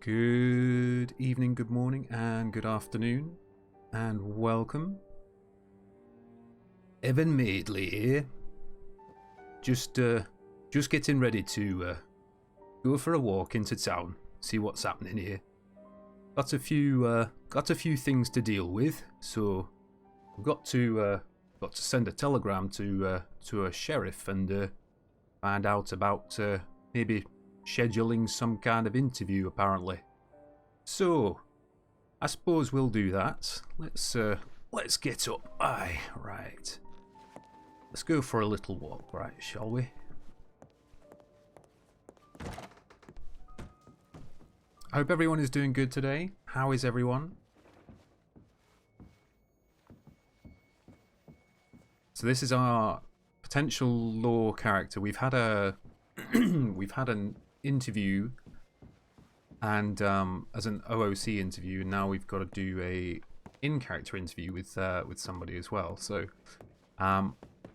Good evening, good morning, and good afternoon, and welcome. Evan Madeley here. Just getting ready to go for a walk into town, see what's happening here. Got a few things to deal with, so I've got to send a telegram to a sheriff and find out about maybe scheduling some kind of interview, apparently. So I suppose we'll do that. Let's get up. Aye, right. Let's go for a little walk, right, shall we? I hope everyone is doing good today. How is everyone? So this is our potential law character. We've had an interview and as an OOC interview, and now we've got to do a in-character interview with somebody as well. So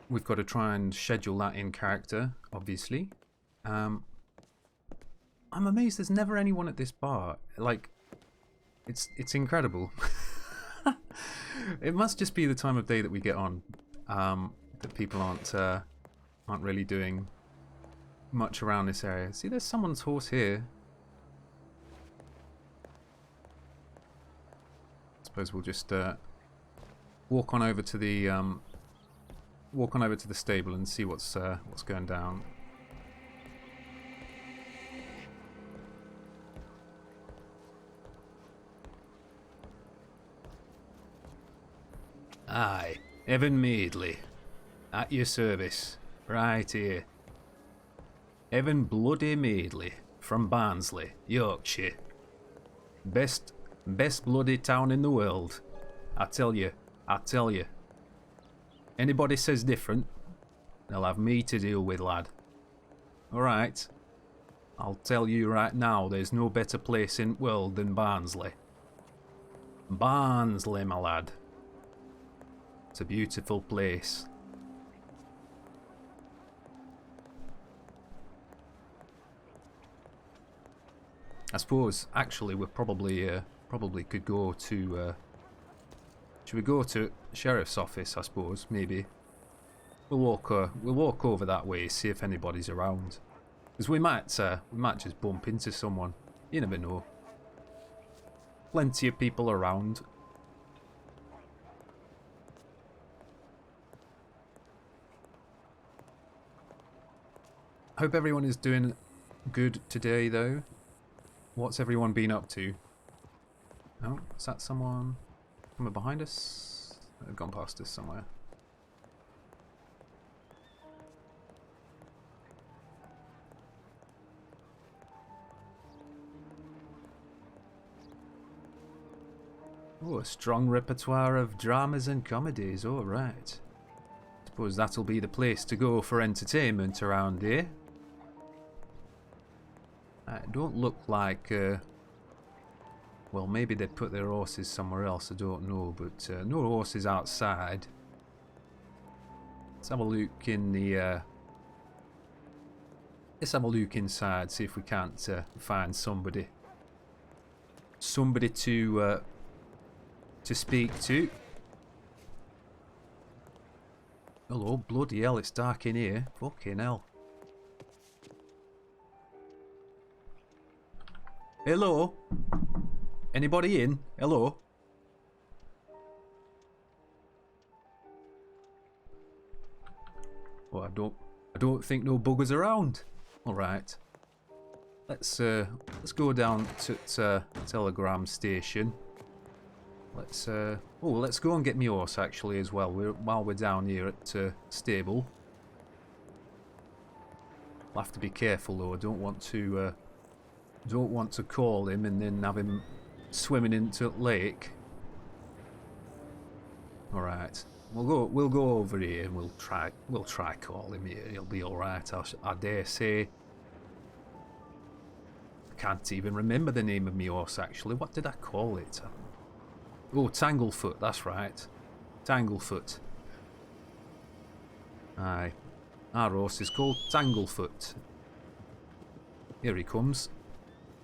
we've got to try and schedule that in character, obviously. I'm amazed there's never anyone at this bar. Like, it's incredible. It must just be the time of day that we get on, that people aren't really doing much around this area. See, there's someone's horse here. I suppose we'll just walk on over to the stable and see what's going down. Aye, Evan Madeley, at your service, right here. Evan Bloody Madeley from Barnsley, Yorkshire. Best bloody town in the world. I tell you. Anybody says different, they'll have me to deal with, lad. Alright. I'll tell you right now, there's no better place in the world than Barnsley. Barnsley, my lad. It's a beautiful place. I suppose, actually, we probably could go to. Should we go to sheriff's office? I suppose maybe. We'll walk over that way, see if anybody's around, because we might just bump into someone. You never know. Plenty of people around. Hope everyone is doing good today, though. What's everyone been up to? Oh, is that someone coming behind us? They've gone past us somewhere. Oh, a strong repertoire of dramas and comedies. All right. Suppose that'll be the place to go for entertainment around here. Don't look like, well, maybe they put their horses somewhere else, I don't know, but no horses outside. Let's have a look in the, let's have a look inside, see if we can't find somebody to speak to. Hello, bloody hell, it's dark in here, fucking hell. Hello? Anybody in? Hello? Well, I don't think no buggers around. All right. Let's go down to telegram station. Let's go and get me horse actually as well. While we're down here at stable. I'll have to be careful though. I don't want to call him and then have him swimming into the lake. All right, we'll go over here and we'll try call him here. He'll be all right. I dare say. I can't even remember the name of my horse actually. What did I call it? Oh, Tanglefoot. That's right, Tanglefoot. Aye, our horse is called Tanglefoot. Here he comes.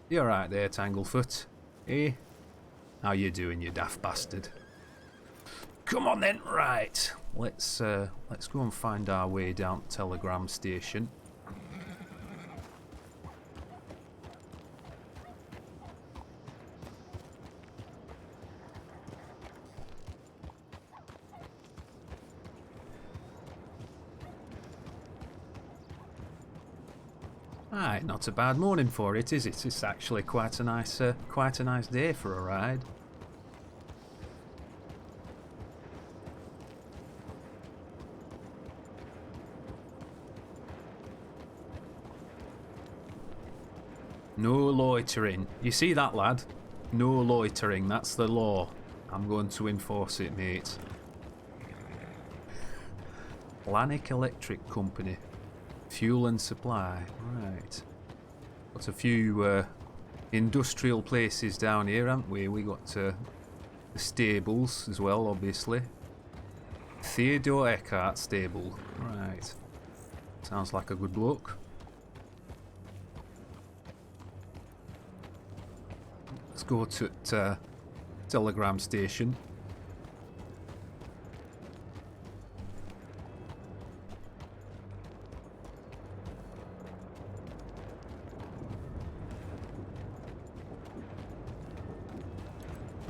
You're right there, Tanglefoot. Eh? How you doing, you daft bastard? Come on then, right. Let's go and find our way down to Telegram Station. Alright, not a bad morning for it, is it? It's actually quite a nice day for a ride. No loitering. You see that, lad? No loitering. That's the law. I'm going to enforce it, mate. Lannick Electric Company. Fuel and supply. Right. Got a few industrial places down here, haven't we? We got the stables as well, obviously. Theodore Eckhart stable. Right. Sounds like a good bloke. Let's go to Telegram Station.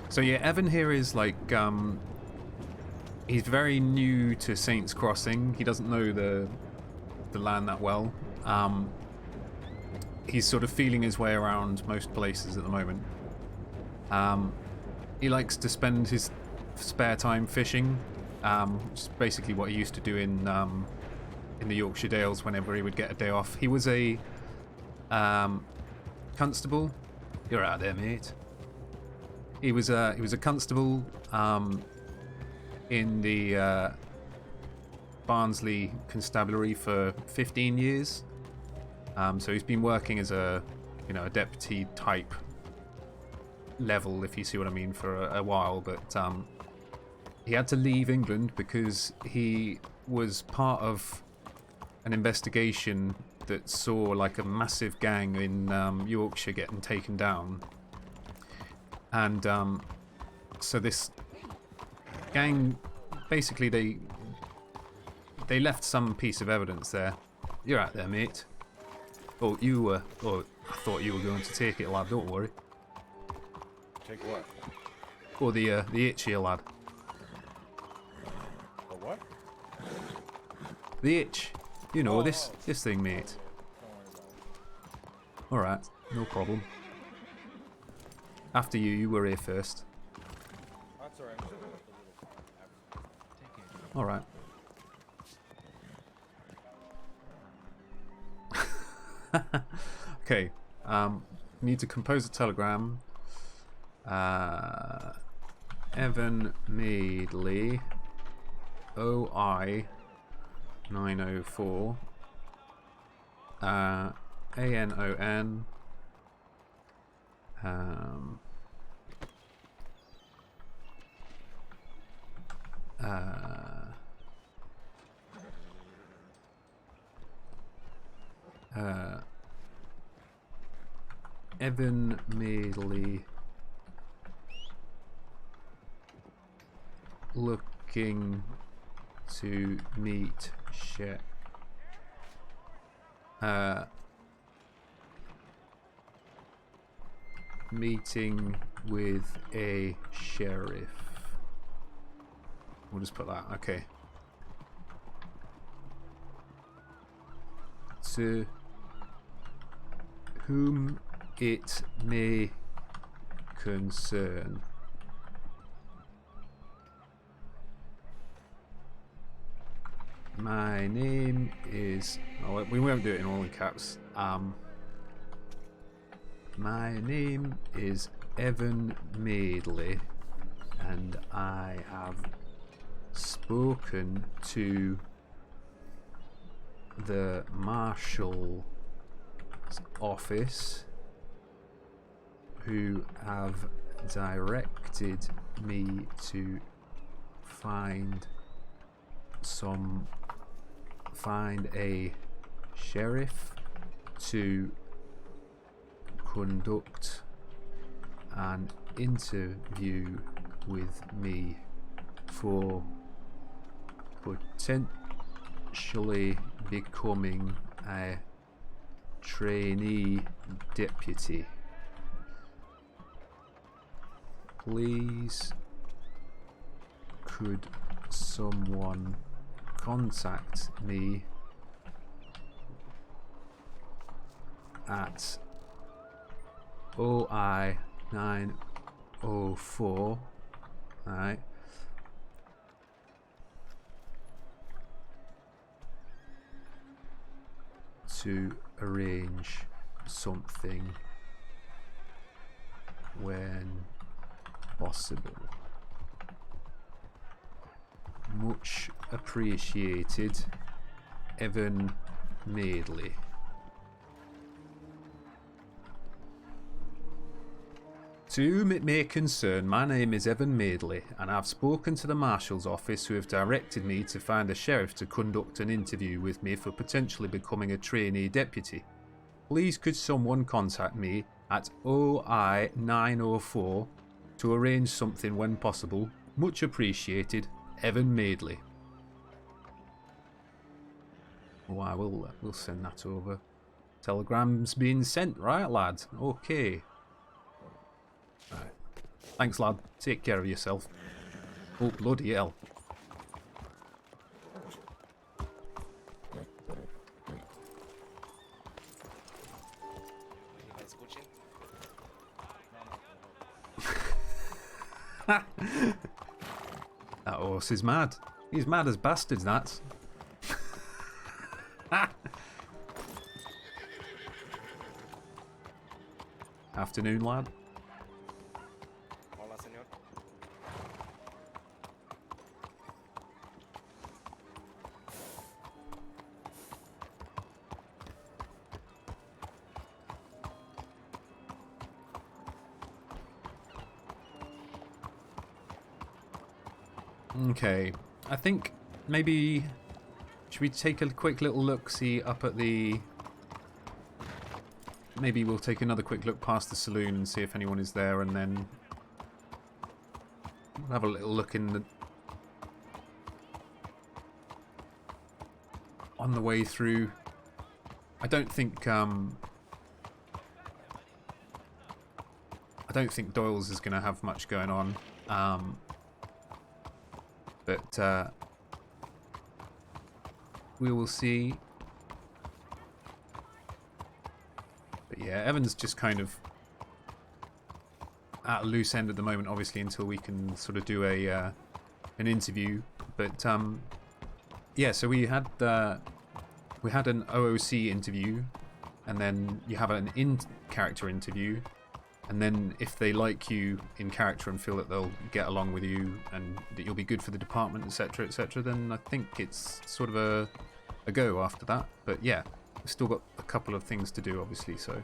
So yeah, Evan here is like, he's very new to Saints Crossing. He doesn't know the land that well. He's sort of feeling his way around most places at the moment. He likes to spend his spare time fishing, which is basically what he used to do in the Yorkshire Dales whenever he would get a day off. He was a constable. You're out there, mate. He was a constable in the Barnsley constabulary for 15 years. So he's been working as a deputy type level, if you see what I mean, for a while. But he had to leave England because he was part of an investigation that saw like a massive gang in Yorkshire getting taken down. And so this gang, basically they left some piece of evidence there. You're out there, mate. Oh, you were. Oh, I thought you were going to take it, lad. Don't worry. Take what? Oh, the itch here, lad. The what? The itch. You know, this thing, mate. Don't worry about it. All right, no problem. After you, you were here first. That's alright. All right. Okay. Need to compose a telegram. Evan Madeley, OI 904. ANON. Evan Madeley looking to meet meeting with a sheriff. We'll just put that. Okay. To whom it may concern. My name is... Oh, we won't do it in all in caps. My name is Evan Madeley, and I have spoken to the Marshal's office, who have directed me to find a sheriff to conduct an interview with me for potentially becoming a trainee deputy. Please, could someone contact me at OI 904, right, to arrange something when possible. Much appreciated, Evan Madeley. To whom it may concern, my name is Evan Madeley, and I've spoken to the Marshal's office, who have directed me to find a sheriff to conduct an interview with me for potentially becoming a trainee deputy. Please could someone contact me at OI 904 to arrange something when possible. Much appreciated, Evan Madeley. Oh, we'll send that over. Telegram's been sent, right, lad? Okay. Right. Thanks, lad. Take care of yourself. Oh, bloody hell. That horse is mad. He's mad as bastards, that. Afternoon, lad. Hola, señor. Okay, I think maybe should we take a quick little look, see up at the... Maybe we'll take another quick look past the saloon and see if anyone is there, and then we'll have a little look in the... on the way through. I don't think Doyle's is going to have much going on. But we will see. But yeah, Evan's just kind of at a loose end at the moment, obviously, until we can sort of do a an interview. But yeah, so we had an OOC interview, and then you have an in-character interview. And then if they like you in character and feel that they'll get along with you and that you'll be good for the department, etc., etc., then I think it's sort of a go after that. But yeah, we've still got a couple of things to do, obviously, so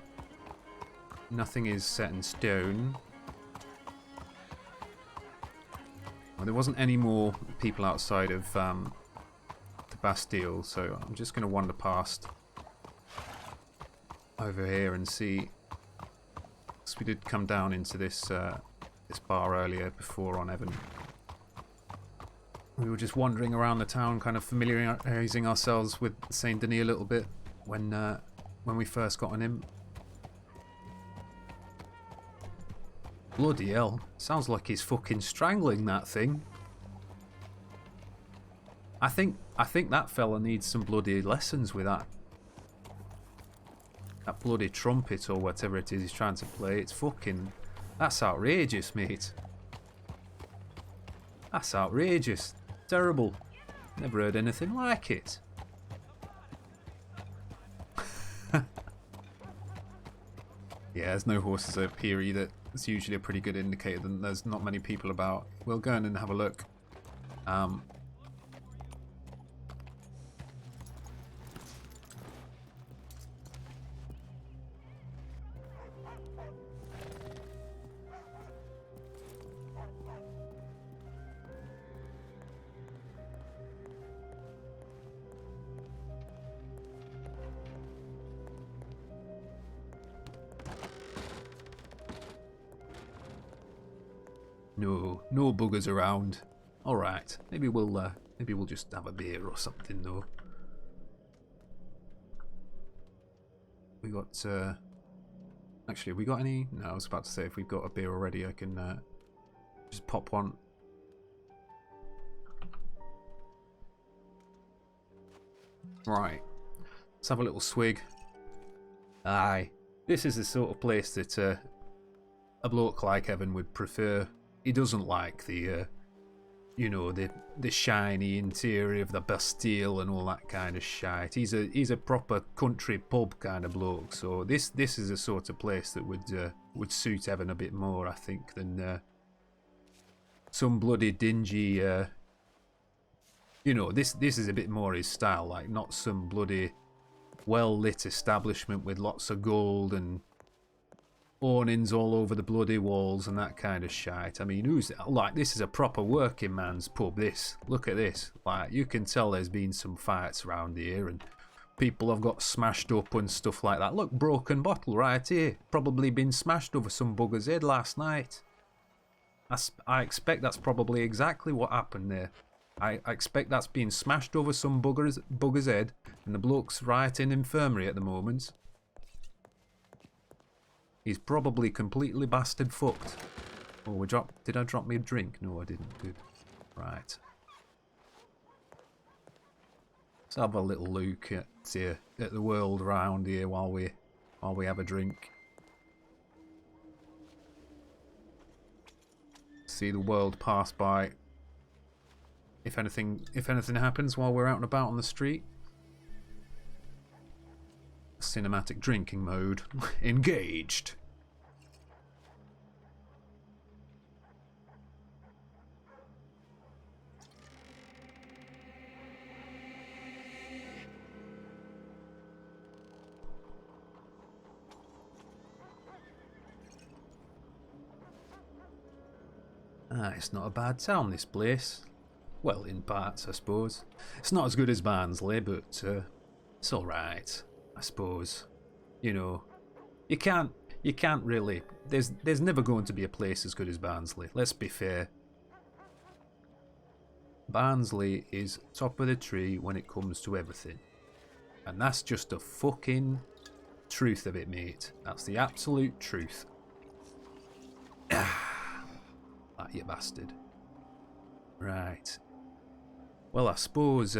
nothing is set in stone. Well, there wasn't any more people outside of the Bastille, so I'm just going to wander past over here and see. We did come down into this this bar earlier before on Evan. We were just wandering around the town, kind of familiarising ourselves with Saint Denis a little bit when we first got on him. Bloody hell! Sounds like he's fucking strangling that thing. I think that fella needs some bloody lessons with that. That bloody trumpet or whatever it is he's trying to play. It's fucking... That's outrageous, mate. That's outrageous. Terrible. Never heard anything like it. Yeah, there's no horses up here either. It's usually a pretty good indicator that there's not many people about. We'll go in and have a look. No buggers around. All right, maybe we'll just have a beer or something though. We got actually, have we got any? No, I was about to say if we've got a beer already, I can just pop one. Right, let's have a little swig. Aye, this is the sort of place that a bloke like Evan would prefer. He doesn't like the, you know, the shiny interior of the Bastille and all that kind of shite. He's a proper country pub kind of bloke. So this is the sort of place that would suit Evan a bit more, I think, than some bloody dingy. You know, this is a bit more his style, like not some bloody well-lit establishment with lots of gold and awnings all over the bloody walls and that kind of shite. I mean, who's like, this is a proper working man's pub. This, look at this. Like, you can tell there's been some fights around here and people have got smashed up and stuff like that. Look, broken bottle right here. Probably been smashed over some bugger's head last night. I expect that's probably exactly what happened there. I expect that's been smashed over some bugger's head, and the bloke's right in infirmary at the moment. He's probably completely bastard fucked. Oh, did I drop me a drink? No, I didn't. Good. Right. Let's have a little look at the world around here while we have a drink. See the world pass by. If anything happens while we're out and about on the street. Cinematic drinking mode engaged. It's not a bad town, this place. Well, in parts, I suppose. It's not as good as Barnsley, but it's all right, I suppose. You know, you can't really. There's never going to be a place as good as Barnsley. Let's be fair. Barnsley is top of the tree when it comes to everything, and that's just the fucking truth of it, mate. That's the absolute truth. That you bastard. Right. Well, I suppose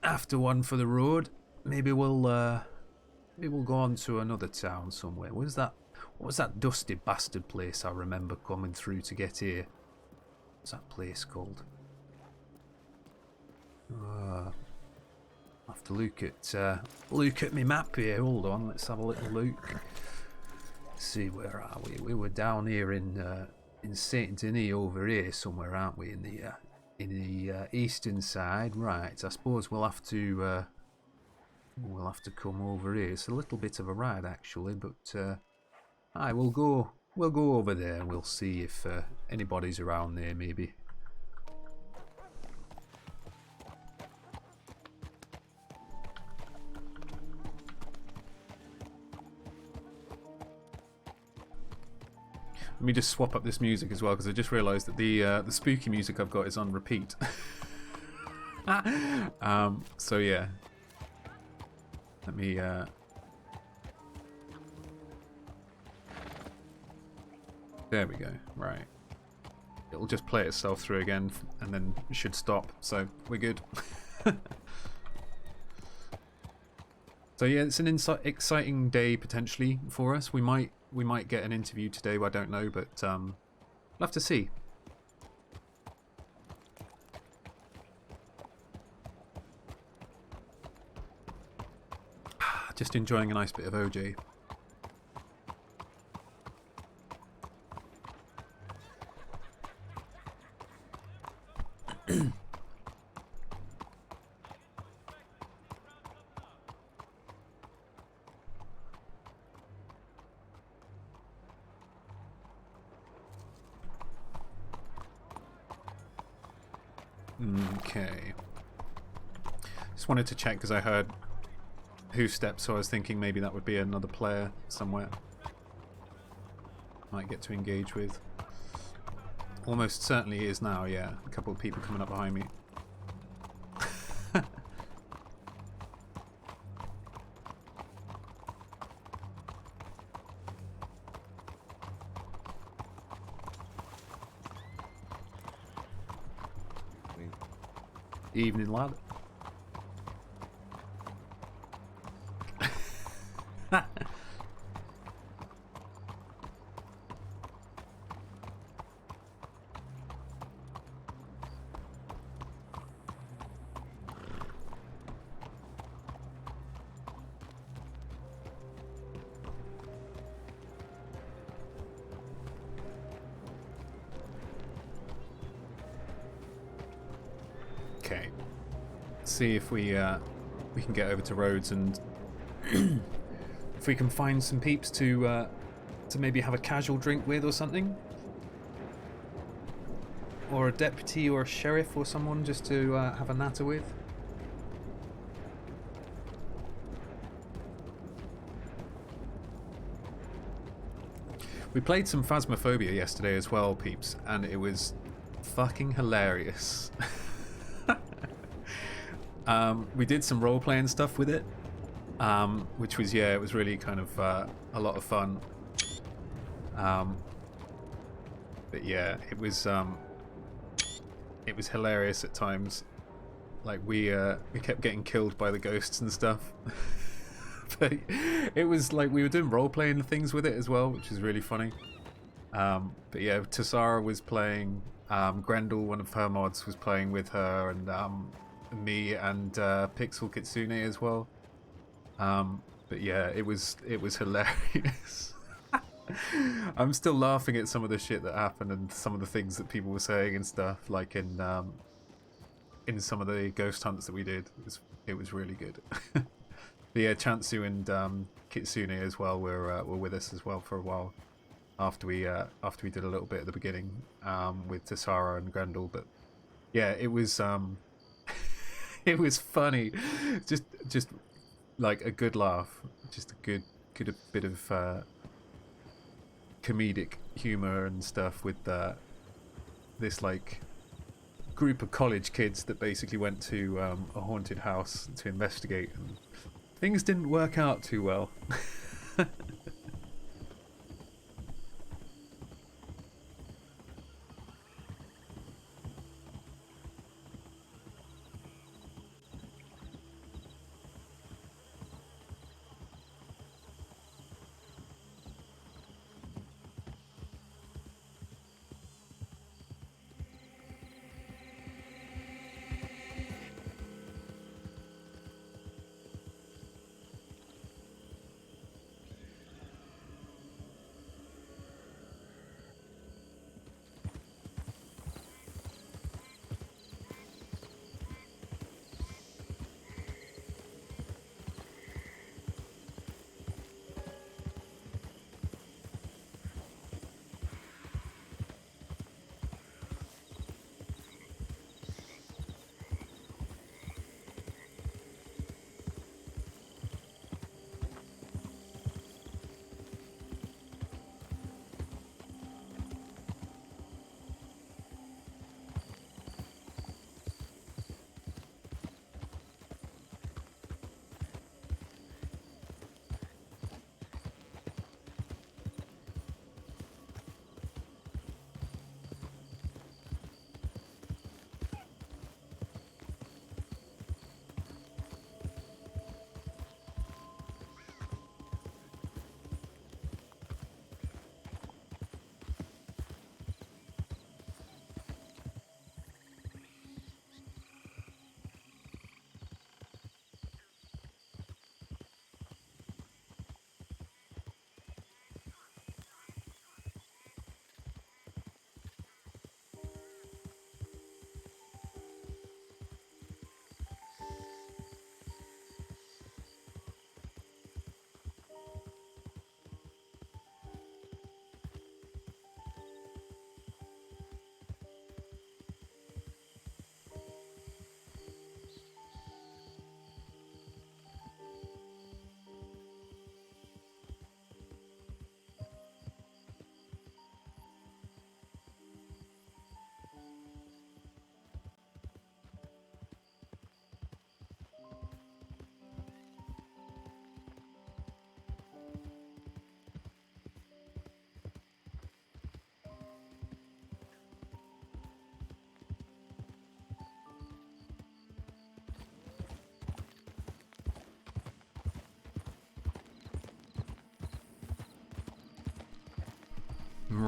after one for the road, maybe we'll go on to another town somewhere. What was that dusty bastard place I remember coming through to get here? What's that place called? I'll have to look at my map here. Hold on, let's have a little look. See, where are we? We were down here in Saint Denis over here somewhere, aren't we? In the eastern side, right? I suppose we'll have to come over here. It's a little bit of a ride actually, but we'll go over there. We'll see if anybody's around there, maybe. Let me just swap up this music as well, because I just realised that the spooky music I've got is on repeat. So yeah, let me. There we go. Right, it'll just play itself through again, and then it should stop. So we're good. So yeah, it's an exciting day potentially for us. We might get an interview today, I don't know, but we'll have to see. Just enjoying a nice bit of OJ. Okay. Just wanted to check because I heard Who Steps, so I was thinking maybe that would be another player somewhere. Might get to engage with. Almost certainly is now, yeah. A couple of people coming up behind me. Evening, lad. Okay. See if we can get over to Rhodes and if we can find some peeps to maybe have a casual drink with or something, or a deputy or a sheriff or someone just to have a natter with. We played some Phasmophobia yesterday as well, peeps, and it was fucking hilarious. We did some role-playing stuff with it, which was, yeah, it was really kind of a lot of fun. But yeah, it was hilarious at times. Like we kept getting killed by the ghosts and stuff. But it was like we were doing role-playing things with it as well, which is really funny. But yeah, Tassara was playing, Grendel, one of her mods, was playing with her, and me and Pixel Kitsune as well. But yeah, it was hilarious. I'm still laughing at some of the shit that happened and some of the things that people were saying and stuff, like in some of the ghost hunts that we did. It was really good. But yeah, Chansu and Kitsune as well were with us as well for a while after we did a little bit at the beginning with Tassara and Grendel. But yeah, it was it was funny, just like a good laugh, just a good bit of comedic humor and stuff with this like group of college kids that basically went to a haunted house to investigate, and things didn't work out too well.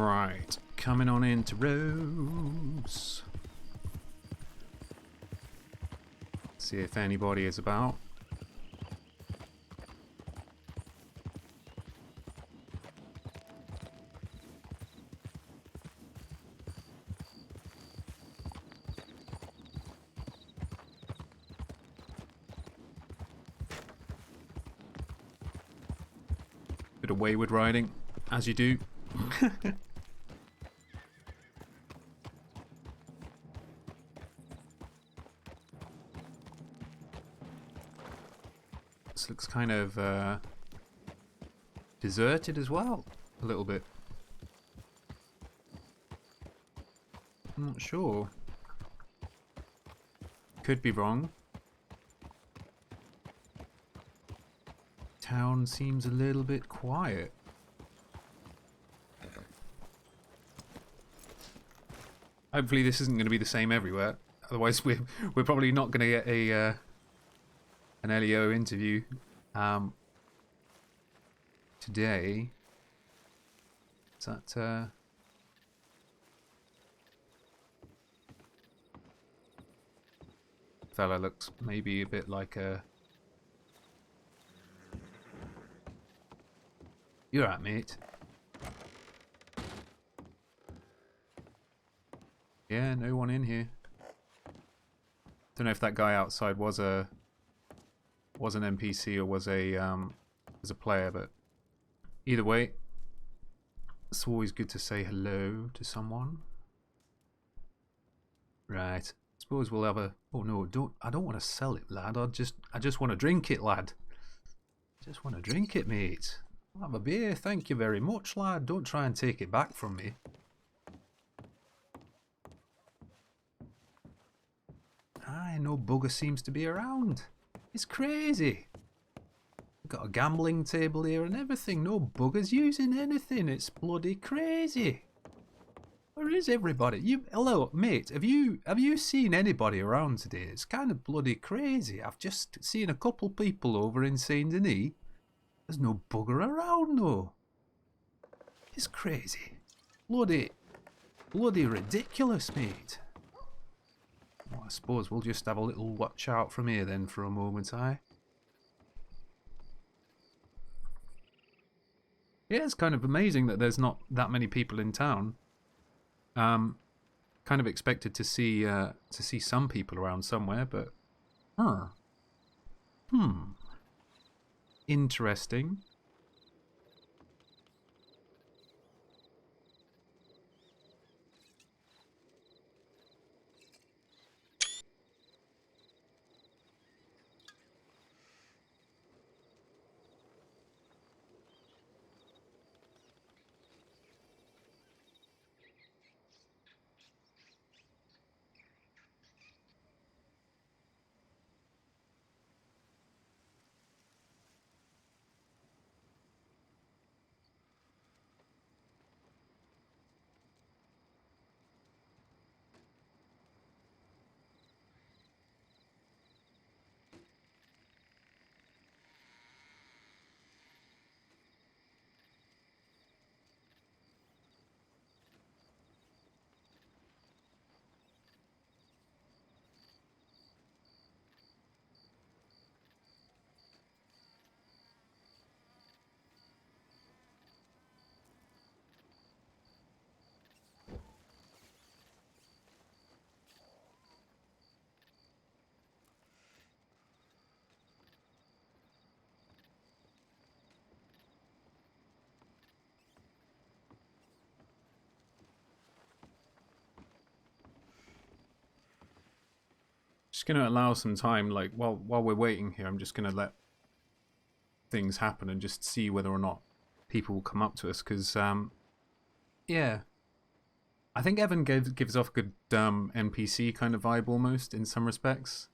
Right, coming on into Rose. See if anybody is about. Bit of wayward riding, as you do. This looks kind of deserted as well, a little bit. I'm not sure. Could be wrong. Town seems a little bit quiet. Hopefully this isn't going to be the same everywhere. Otherwise we're probably not going to get a an LEO interview today. Is that fella looks maybe a bit like a... You're right, mate. Yeah, no one in here. Don't know if that guy outside was an NPC or was a player, but either way, it's always good to say hello to someone. Right. Suppose we'll have a... Oh no, I don't want to sell it, lad. I just want to drink it, lad. I just want to drink it, mate. I'll have a beer, thank you very much, lad. Don't try and take it back from me. Aye, no bugger seems to be around. It's crazy. We've got a gambling table here and everything. No buggers using anything. It's bloody crazy. Where is everybody? Hello, mate. Have you seen anybody around today? It's kind of bloody crazy. I've just seen a couple people over in Saint Denis. There's no bugger around though. It's crazy. Bloody ridiculous, mate. Well, I suppose we'll just have a little watch out from here then for a moment, aye? Yeah, it's kind of amazing that there's not that many people in town. Kind of expected to see some people around somewhere, but interesting. Just gonna allow some time, like while we're waiting here, I'm just gonna let things happen and just see whether or not people will come up to us, because yeah, I think Evan gives off a good NPC kind of vibe almost in some respects.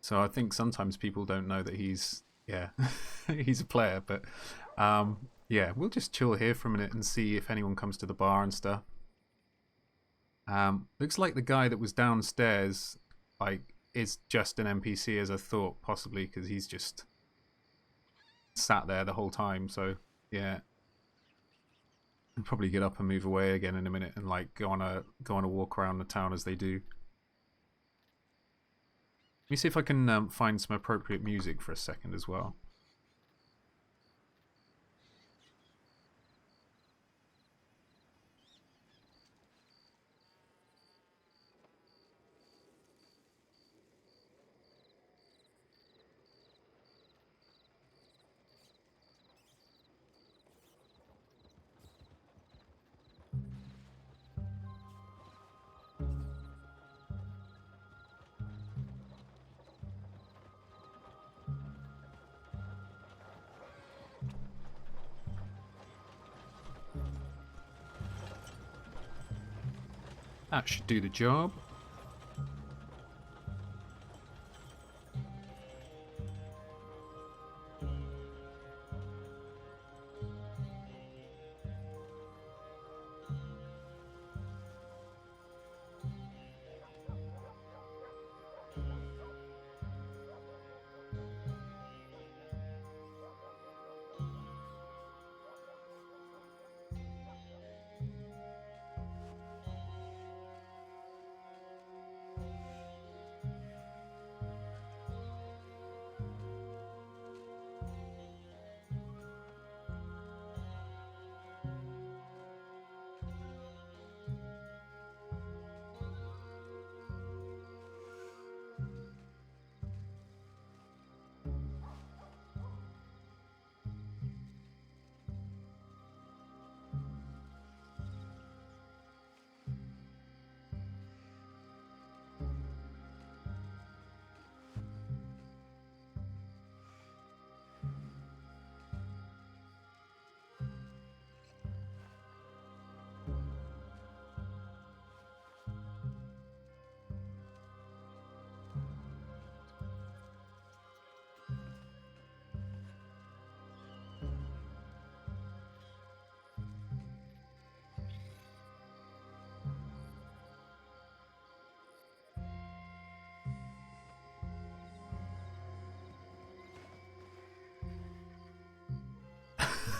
So I think sometimes people don't know that he's he's a player, but yeah, we'll just chill here for a minute and see if anyone comes to the bar and stuff. Looks like the guy that was downstairs is just an NPC, as I thought, possibly because he's just sat there the whole time. So yeah, I'll probably get up and move away again in a minute and like go on a walk around the town as they do. Let me see if I can find some appropriate music for a second as well. That should do the job.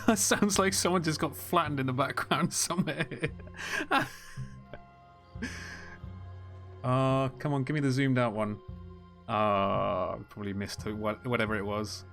That sounds like someone just got flattened in the background somewhere. Come on, give me the zoomed out one. Probably missed whatever it was.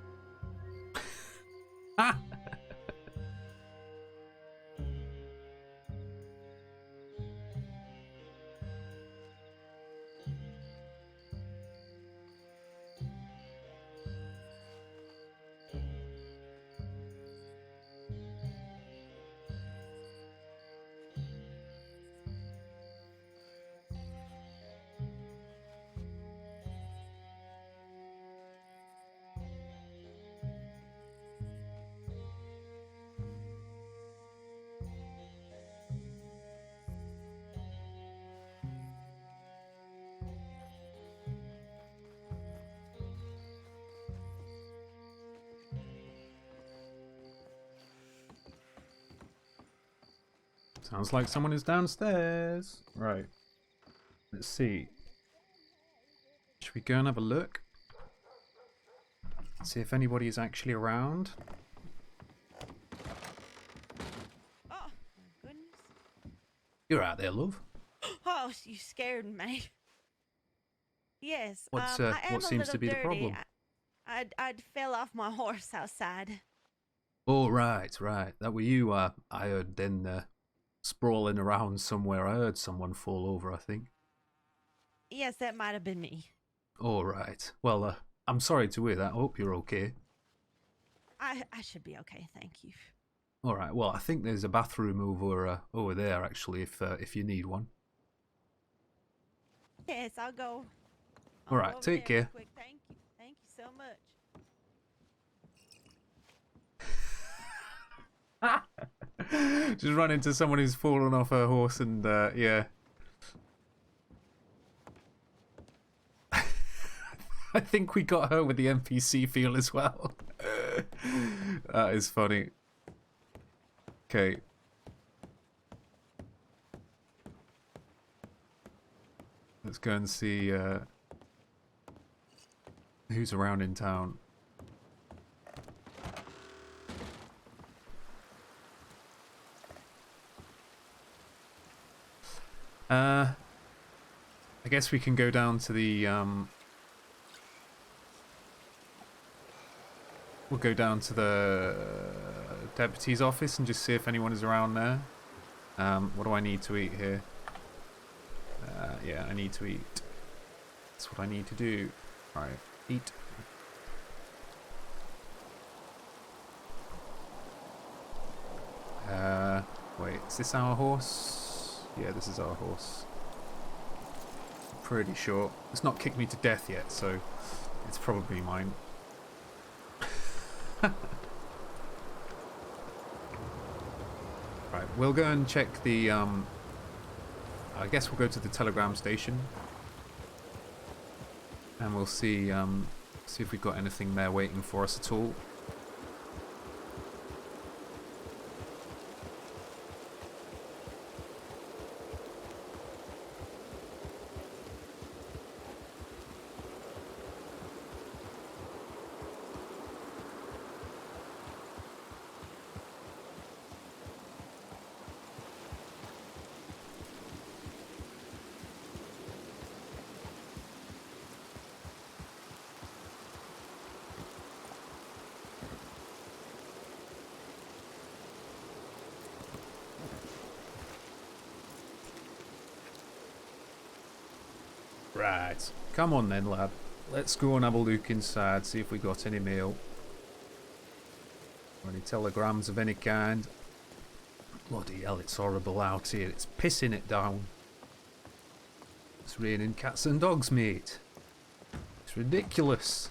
Sounds like someone is downstairs. Right. Let's see. Should we go and have a look? See if anybody is actually around. Oh, my goodness. You're out there, love. Oh, you scared me. Yes. What's I am what a seems to little be the dirty. problem? I'd fell off my horse outside. Oh, right. That were you. I heard then sprawling around somewhere. I heard someone fall over, I think. Yes, that might have been me. All right. Well, I'm sorry to hear that. I hope you're okay. I should be okay, thank you. All right. Well, I think there's a bathroom over there actually, if you need one. Yes, I'll go. All right. Take care. Quick. Thank you so much. Just run into someone who's fallen off her horse and yeah. I think we got her with the NPC feel as well. That is funny. Okay. Let's go and see who's around in town. I guess we can go down to the we'll go down to the deputy's office and just see if anyone is around there. What do I need to eat here? Yeah, I need to eat. That's what I need to do. Right, eat. Wait, is this our horse? Yeah, this is our horse. Pretty sure. It's not kicked me to death yet, so it's probably mine. Right, we'll go and check the, I guess we'll go to the telegram station. And we'll see, see if we've got anything there waiting for us at all. Right, come on then, lad. Let's go and have a look inside, see if we got any mail. Or any telegrams of any kind. Bloody hell, it's horrible out here. It's pissing it down. It's raining cats and dogs, mate. It's ridiculous.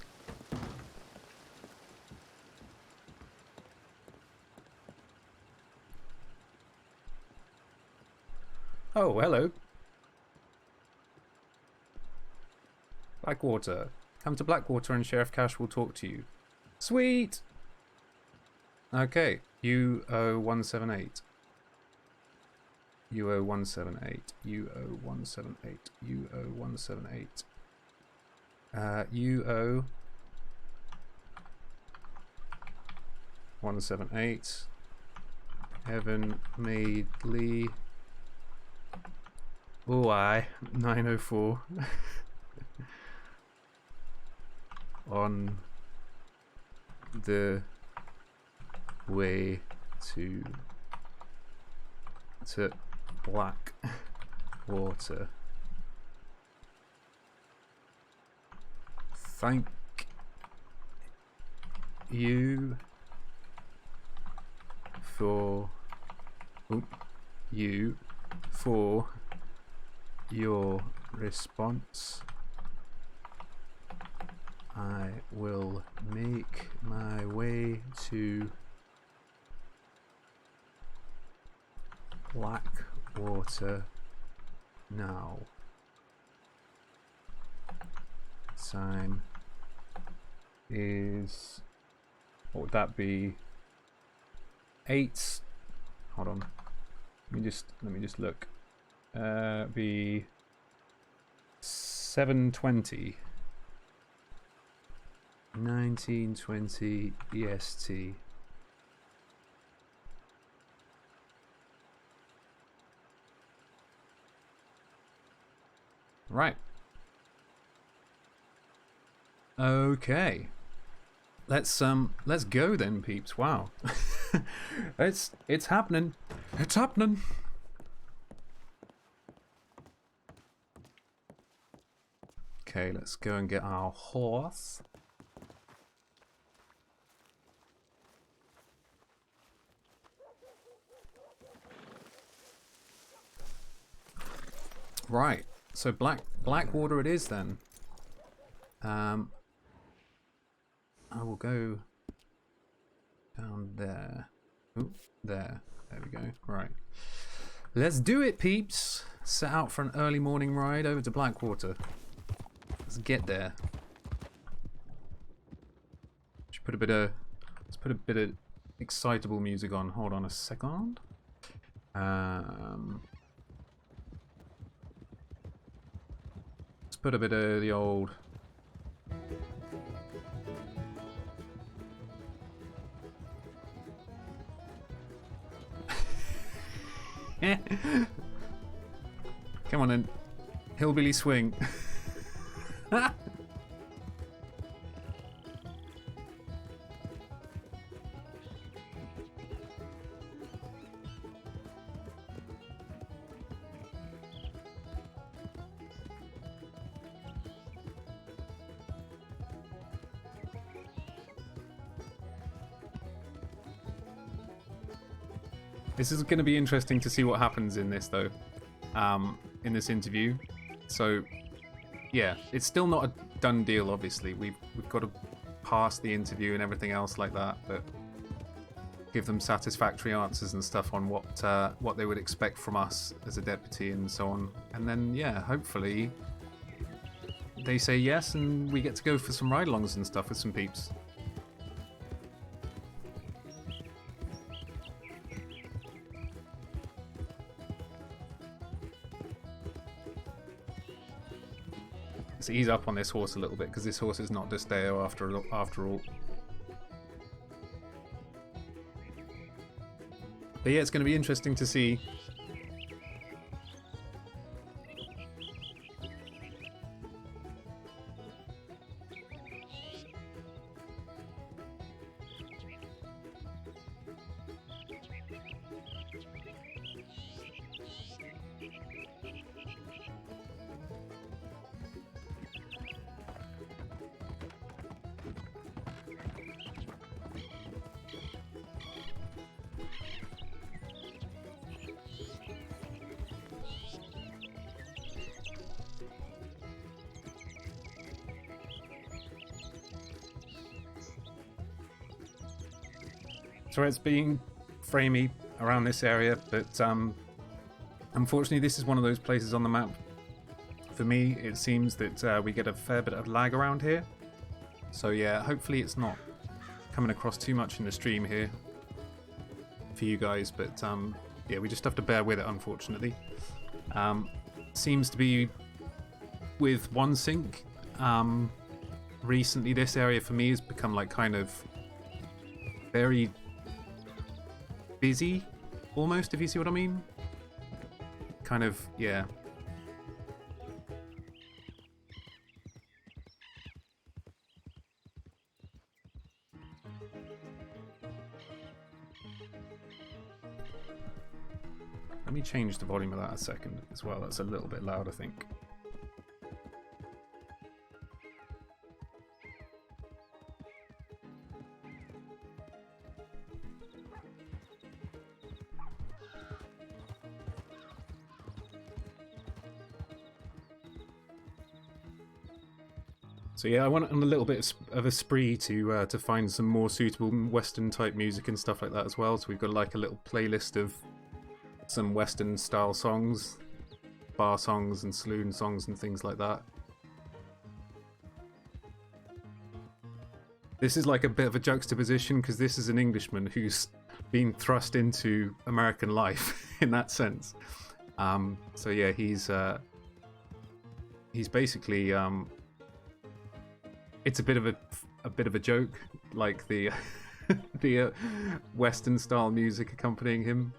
Oh, hello. Blackwater. Come to Blackwater and Sheriff Cash will talk to you. Sweet! Okay. UO178. UO178. UO178. UO178. UO178. Evan Madeley. OI 904. On the way to Blackwater. Thank you for your response. I will make my way to Blackwater now. Time is, what would that be? 8. Hold on. Let me just look. Be 7:20. 1920 EST. Right. Okay. Let's go then, peeps. Wow. It's happening. It's happening. Okay, let's go and get our horse. Right, so Blackwater it is then. I will go down there. Ooh, there we go. Right, let's do it, peeps. Set out for an early morning ride over to Blackwater. Let's get there. Should put a bit of, let's put a bit of excitable music on. Hold on a second. Let's put a bit of the old. Come on then. Hillbilly swing. This is going to be interesting to see what happens in this, though, in this interview. So, yeah, it's still not a done deal, obviously. We've got to pass the interview and everything else like that, but give them satisfactory answers and stuff on what they would expect from us as a deputy and so on. And then, yeah, hopefully they say yes and we get to go for some ride-alongs and stuff with some peeps. Let's ease up on this horse a little bit, because this horse is not Desteo after all. But yeah, it's going to be interesting to see. So it's being framey around this area, but unfortunately this is one of those places on the map. For me, it seems that we get a fair bit of lag around here. So yeah, hopefully it's not coming across too much in the stream here for you guys, but yeah, we just have to bear with it, unfortunately. Seems to be with one sync. Recently this area for me has become like kind of very busy, almost, if you see what I mean. Kind of, yeah. Let me change the volume of that a second as well. That's a little bit loud, I think. So yeah, I went on a little bit of a spree to find some more suitable Western type music and stuff like that as well. So we've got like a little playlist of some Western style songs, bar songs and saloon songs and things like that. This is like a bit of a juxtaposition because this is an Englishman who's been thrust into American life in that sense. So yeah, he's basically it's a bit of a joke, like the the Western style music accompanying him,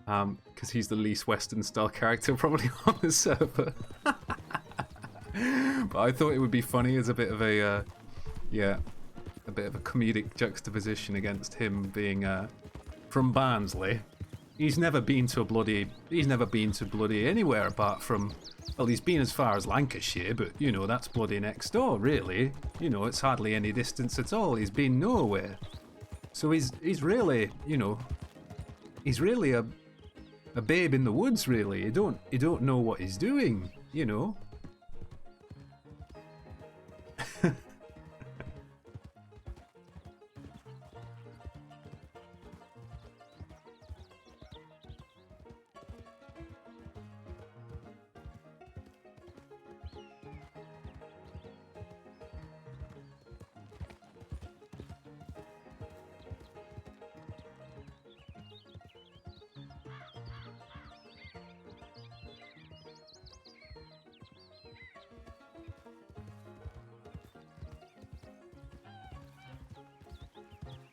because he's the least Western style character probably on the server. But I thought it would be funny as a bit of a yeah, a bit of a comedic juxtaposition against him being from Barnsley. He's never been to bloody anywhere apart from, well, he's been as far as Lancashire, but you know, that's bloody next door, really. You know, it's hardly any distance at all. He's been nowhere. So he's really, you know, he's really a babe in the woods, really. You don't know what he's doing, you know.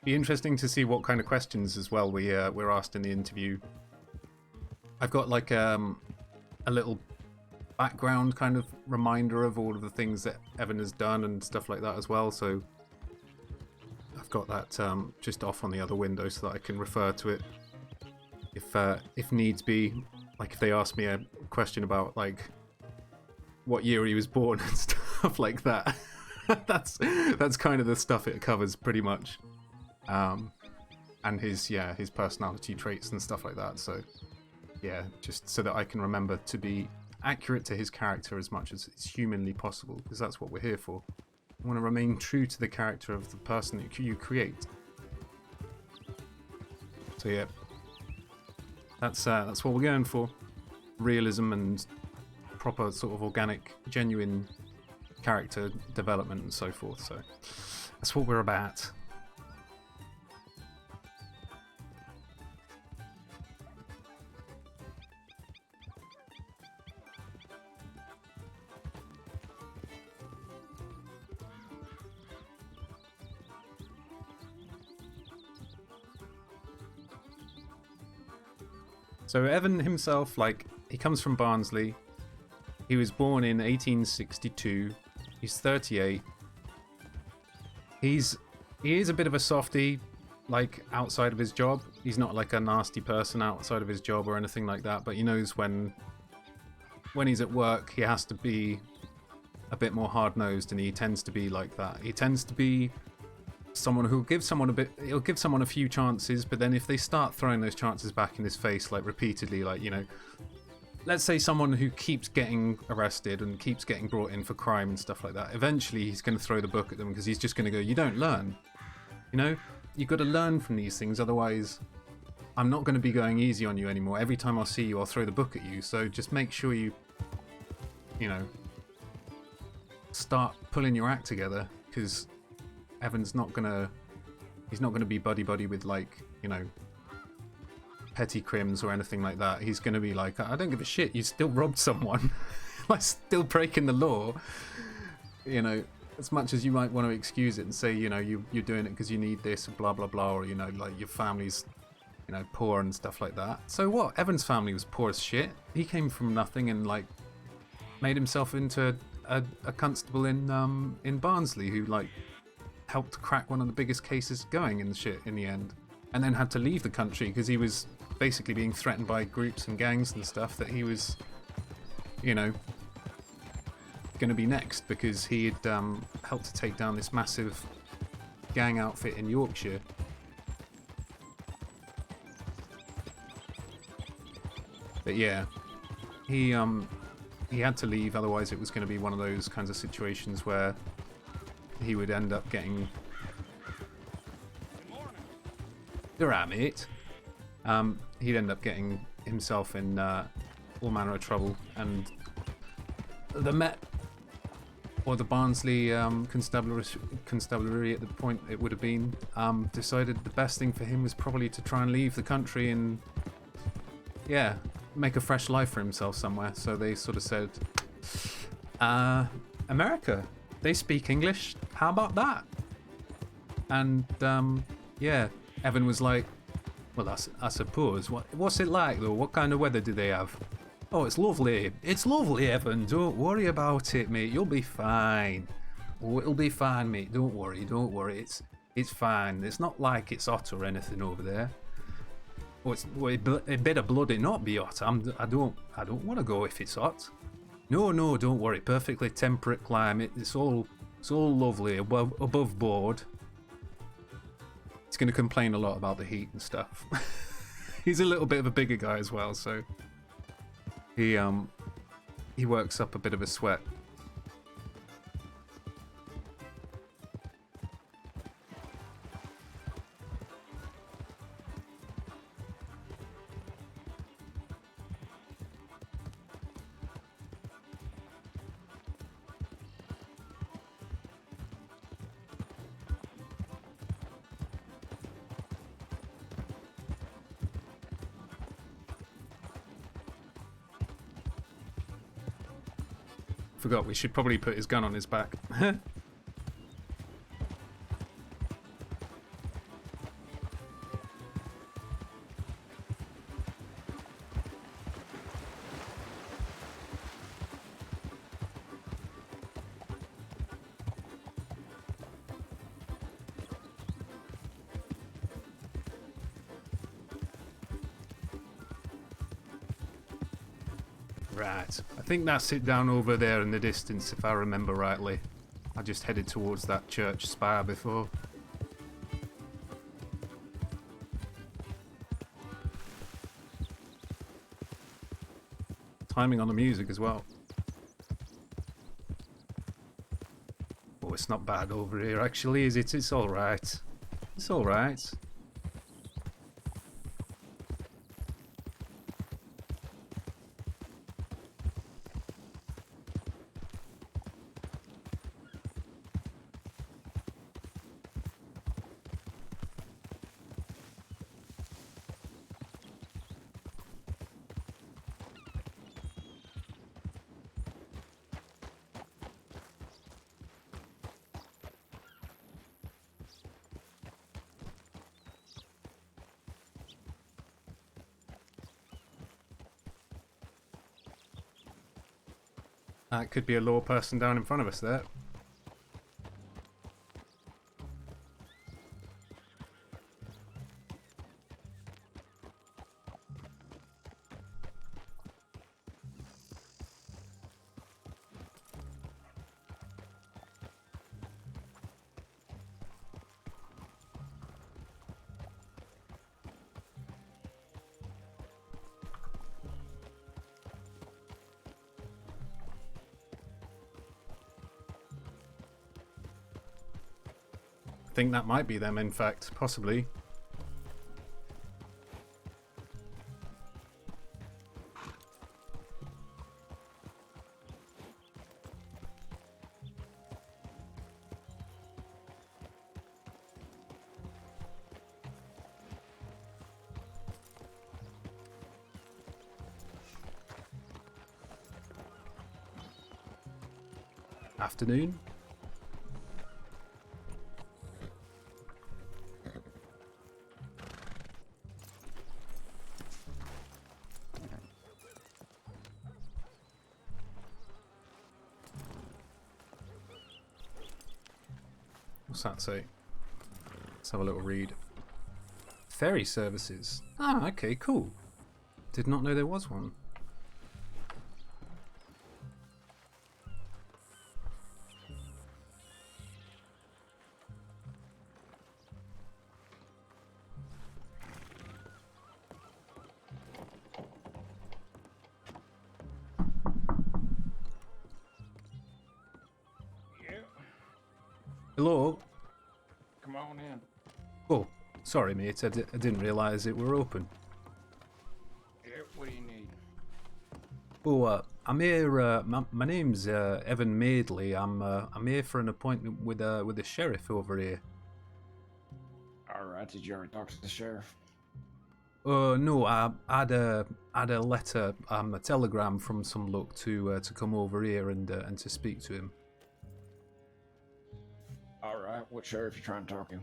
Be interesting to see what kind of questions as well we're asked in the interview. I've got like a little background kind of reminder of all of the things that Evan has done and stuff like that as well. So I've got that just off on the other window so that I can refer to it if needs be. Like if they ask me a question about like what year he was born and stuff like that. that's kind of the stuff it covers pretty much. And his personality traits and stuff like that. So yeah, just so that I can remember to be accurate to his character as much as it's humanly possible, because that's what we're here for. I want to remain true to the character of the person that you create. So yeah, that's what we're going for. Realism and proper sort of organic, genuine character development and so forth. So that's what we're about. So Evan himself, like, he comes from Barnsley. He was born in 1862. He's 38. He is a bit of a softie, like, outside of his job. He's not like a nasty person outside of his job or anything like that, but he knows when he's at work, he has to be a bit more hard-nosed, and he tends to be like that. He tends to be someone who'll give someone a few chances, but then if they start throwing those chances back in his face, like repeatedly, like, you know, let's say someone who keeps getting arrested and keeps getting brought in for crime and stuff like that, eventually he's going to throw the book at them, because he's just going to go, you don't learn, you know, you've got to learn from these things, otherwise I'm not going to be going easy on you anymore. Every time I see you, I'll throw the book at you. So just make sure you know, start pulling your act together, because Evan's not gonna be buddy with, like, you know, petty crims or anything like that. He's gonna be like, I don't give a shit, you still robbed someone. Like, still breaking the law, you know, as much as you might want to excuse it and say, you know, you're doing it because you need this, blah blah blah, or, you know, like, your family's, you know, poor and stuff like that. So what? Evan's family was poor as shit. He came from nothing and, like, made himself into a constable in Barnsley, who, like, helped crack one of the biggest cases going in the end, and then had to leave the country because he was basically being threatened by groups and gangs and stuff, that he was, you know, going to be next, because he had helped to take down this massive gang outfit in Yorkshire. But yeah, he had to leave, otherwise it was going to be one of those kinds of situations where he would end up getting... You're right, mate. He'd end up getting himself in all manner of trouble, and the Met, or the Barnsley constabulary at the point it would have been, decided the best thing for him was probably to try and leave the country and, yeah, make a fresh life for himself somewhere. So they sort of said, America, they speak English, how about that? And yeah, Evan was like, well, I suppose. What's it like though? What kind of weather do they have? Oh, it's lovely. It's lovely, Evan. Don't worry about it, mate. You'll be fine. Oh, it'll be fine, mate. Don't worry. Don't worry. It's fine. It's not like it's hot or anything over there. Oh, it better bloody not be hot. I don't want to go if it's hot. No, don't worry. Perfectly temperate climate. It's all lovely above board. He's going to complain a lot about the heat and stuff. He's a little bit of a bigger guy as well, so he works up a bit of a sweat. Forgot, we should probably put his gun on his back. Right. I think that's it down over there in the distance, if I remember rightly. I just headed towards that church spire before. Timing on the music as well. Oh, it's not bad over here actually, is it? It's alright. It's alright. That could be a law person down in front of us there. I think that might be them, in fact, possibly. Afternoon. What's that say? Let's have a little read. Ferry services. Ah, okay, cool. Did not know there was one. Hello? Come on in. Oh, sorry mate, I didn't realise it were open. Yeah, what do you need? Oh, I'm here, my name's Evan Madeley. I'm here for an appointment with the sheriff over here. Alright, did you already talk to the sheriff? No, I had a letter, a telegram from some look to come over here and to speak to him. Alright, what sheriff you trying to talk to?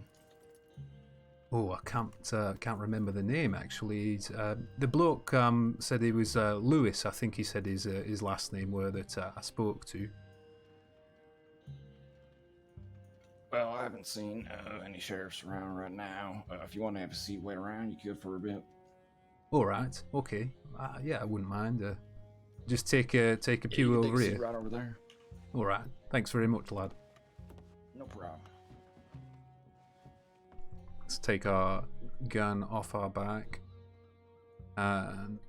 Oh, I can't remember the name actually. The bloke said he was Lewis. I think he said his last name were that I spoke to. Well, I haven't seen any sheriffs around right now. If you want to have a seat, wait around, you could for a bit. All right, okay. Yeah, I wouldn't mind. Just take a Yeah, pew you can take over a seat here. right over there. All right, thanks very much, lad. No problem. Let's take our gun off our back and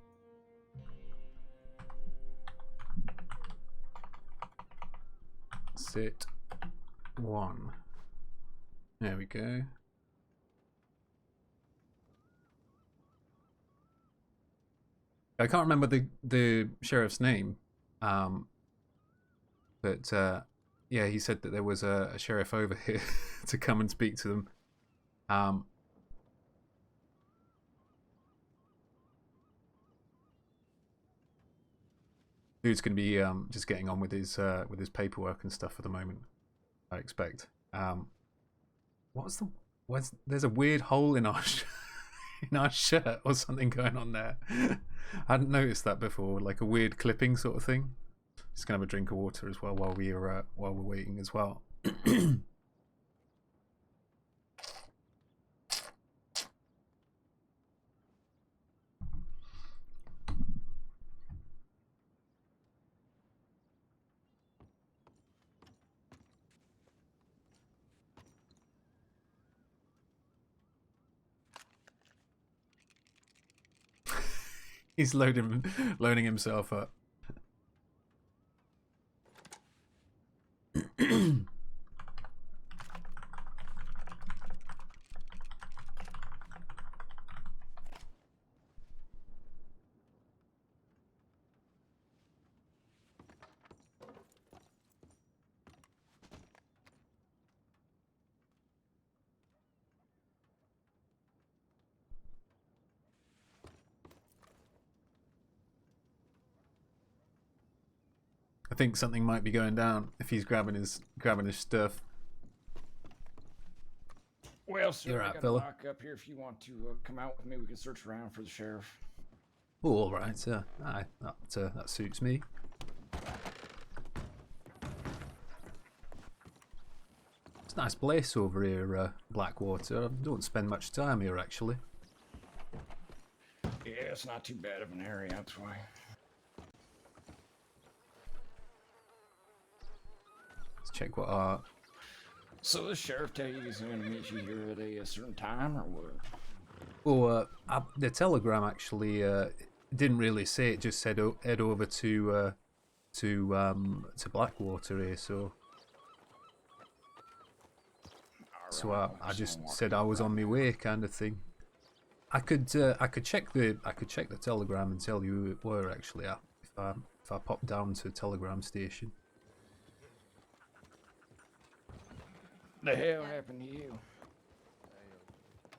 sit one. There we go. I can't remember the sheriff's name, but yeah, he said that there was a sheriff over here to come and speak to them. Dude's going to be just getting on with his paperwork and stuff for the moment, I expect. There's a weird hole in our in our shirt or something going on there. I hadn't noticed that before, like a weird clipping sort of thing. Just gonna have a drink of water as well while we're waiting as well. He's loading himself up. I think something might be going down if he's grabbing his stuff. Well, sir, You're I right, got a fella. lock up here. If you want to come out with me, we can search around for the sheriff. Oh, all right. Aye, that suits me. It's a nice place over here, Blackwater. I don't spend much time here, actually. Yeah, it's not too bad of an area, that's why. Let's check what our... So the sheriff tell you he's going to meet you here at a certain time, or what? Oh, the telegram actually didn't really say. It just said head over to Blackwater here. So I just said I was on my way, kind of thing. I could check the telegram and tell you who it were actually if I pop down to the telegram station. The hell happened to you?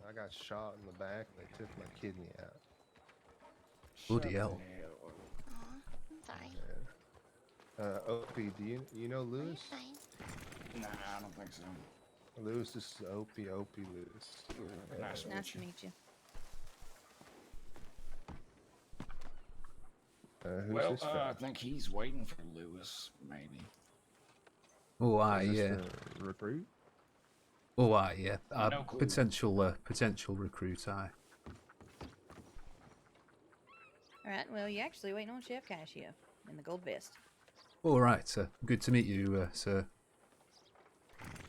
I got shot in the back and they took my kidney out. Bloody Shut the hell. up. Aw, I'm sorry. Opie, do you know Lewis? Fine. Nah, I don't think so. Lewis, this is Opie Lewis. Nice to Nice meet to you. meet you. Who's Well, this I fella? think he's waiting for Lewis, maybe. Oh, aye, Is this yeah. the recruit? Oh, aye, yeah. No clue. Potential recruit, aye. Alright, well, you're actually waiting on Chef Cashier in the gold vest. All right, sir. Good to meet you, sir.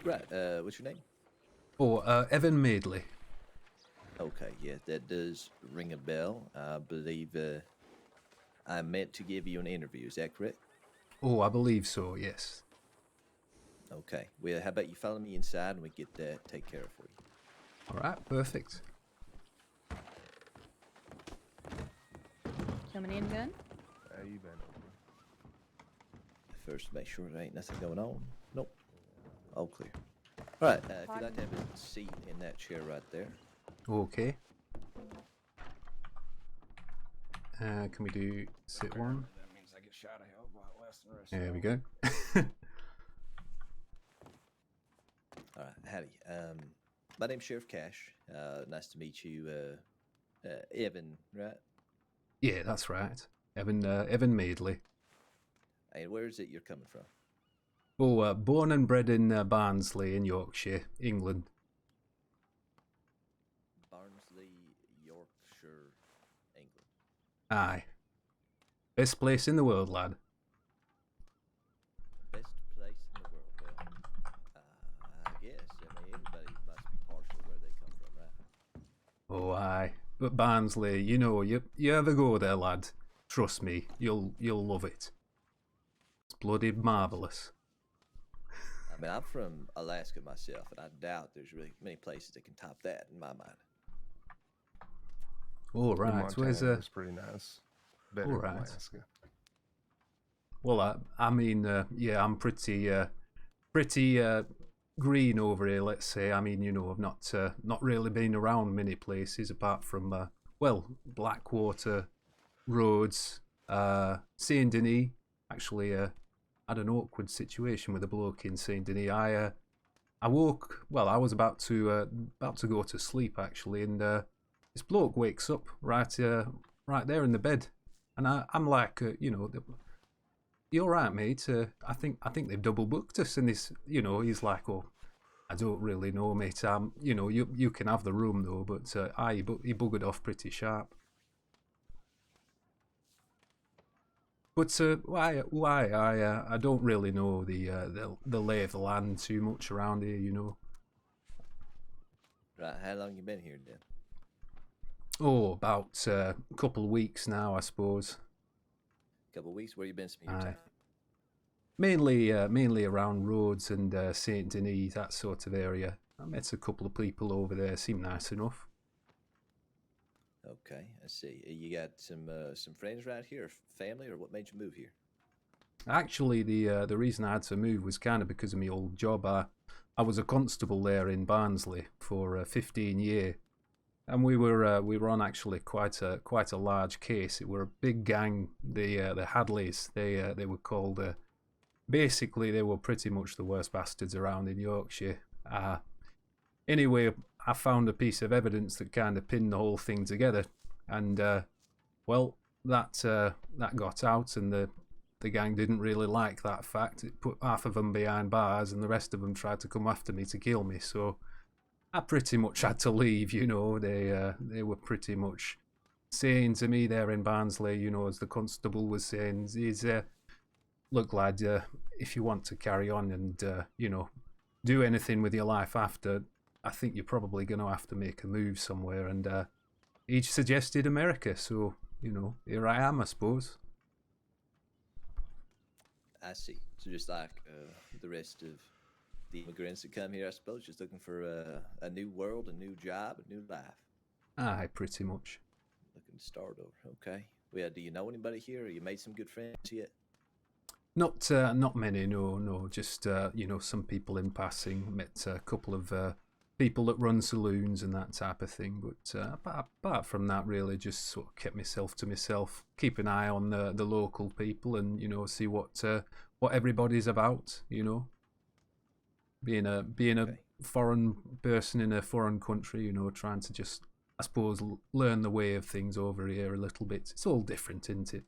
Right, what's your name? Oh, Evan Madeley. Okay, yeah, that does ring a bell. I believe I meant to give you an interview, is that correct? Oh, I believe so, yes. Okay, well, how about you follow me inside and we get that taken care of for you? All right, perfect. Coming in, gun? How you been, Opie? First, make sure there ain't nothing going on. Nope. All clear. All right, if you'd like to have a seat in that chair right there. Okay. Can we do sit one? That means I get shot a hell of a lot less than the rest There of we them. go. All right, howdy. My name's Sheriff Cash. Nice to meet you, Evan, right? Yeah, that's right. Evan Madeley. And where is it you're coming from? Oh, born and bred in Barnsley in Yorkshire, England. Barnsley, Yorkshire, England. Aye. Best place in the world, lad. Best place in the world. Well, I guess. I mean, everybody must be partial where they come from, right? Oh, aye. But Barnsley, you know, you ever go there, lad? Trust me, you'll love it. It's bloody marvellous. I mean, I'm from Alaska myself, and I doubt there's really many places that can top that in my mind. All right, where's Montana was pretty nice. Better than Alright. Alaska. Well, I mean, yeah, I'm pretty green over here, let's say. I mean, you know, I've not really been around many places apart from, well, Blackwater, Rhodes, Saint Denis. Actually, had an awkward situation with a bloke in Saint Denis. I woke, well, I was about to go to sleep actually, and this bloke wakes up right there in the bed, and I'm like, you know, you all right, mate? I think they've double booked us, and this, you know, he's like, oh, I don't really know, mate. You know, you can have the room though, but he buggered off pretty sharp. But why? I don't really know the lay of the land too much around here, you know. Right, how long you been here then? Oh, about a couple of weeks now, I suppose. Couple of weeks. Where you been spending your Aye. time? Mainly around Rhodes and Saint Denis, that sort of area. I met a couple of people over there. Seemed nice enough. Okay, I see. You got some friends right here, family, or what made you move here? Actually, the reason I had to move was kind of because of my old job. I was a constable there in Barnsley for 15 years, and we were on actually quite a large case. It were a big gang. The Hadleys, they were called. Basically, they were pretty much the worst bastards around in Yorkshire. Anyway, I found a piece of evidence that kind of pinned the whole thing together, and well, that got out, and the gang didn't really like that fact. It put half of them behind bars, and the rest of them tried to come after me to kill me. So I pretty much had to leave. You know, they were pretty much saying to me there in Barnsley, you know, as the constable was saying, is look, lad, if you want to carry on and you know, do anything with your life after, I think you're probably going to have to make a move somewhere. And he suggested America, so you know, here I am, I suppose. I see. So just like the rest of the immigrants that come here, I suppose, just looking for a new world, a new job, a new life. Aye, pretty much. Looking to start over. Okay. Well, do you know anybody here? Or you made some good friends yet? Not many, no. Just you know, some people in passing. Met a couple of people that run saloons and that type of thing. But apart from that, really, just sort of kept myself to myself. Keep an eye on the local people, and you know, see what everybody's about. You know, being a Okay. foreign person in a foreign country, you know, trying to just, I suppose, learn the way of things over here a little bit. It's all different, isn't it?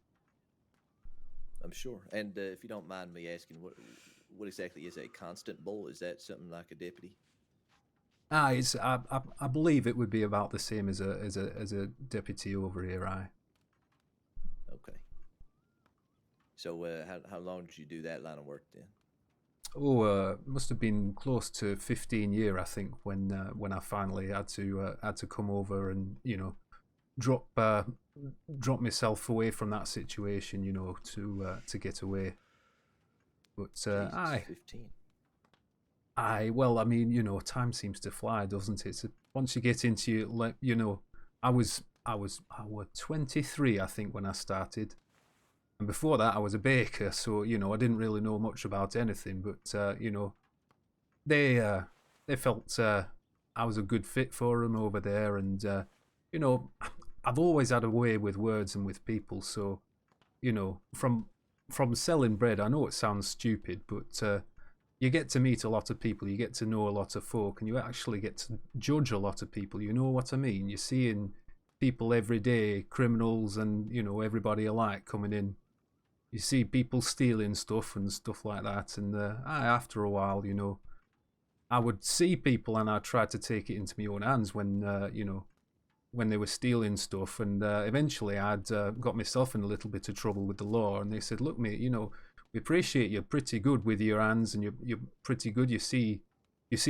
I'm sure. And if you don't mind me asking, what exactly is a constable? Is that something like a deputy? It's I believe it would be about the same as a deputy over here. Okay. So how long did you do that line of work then? Must have been close to 15 years, I think, when I finally had to come over and, you know, drop myself away from that situation, you know, to get away. But Jesus, 15. well, I mean, you know, time seems to fly, doesn't it? So once you get into, you know, I was 23, I think, when I started, and before that I was a baker, so you know, I didn't really know much about anything. But you know, they felt I was a good fit for them over there, and you know, I've always had a way with words and with people. So you know, from selling bread, I know it sounds stupid, but you get to meet a lot of people, you get to know a lot of folk, and you actually get to judge a lot of people. You know what I mean? You're seeing people every day, criminals and, you know, everybody alike coming in. You see people stealing stuff and stuff like that, and after a while, you know, I would see people and I'd try to take it into my own hands when, you know, when they were stealing stuff, and eventually I'd got myself in a little bit of trouble with the law, and they said, look mate, you know, we appreciate you're pretty good with your hands, and you're pretty good, you see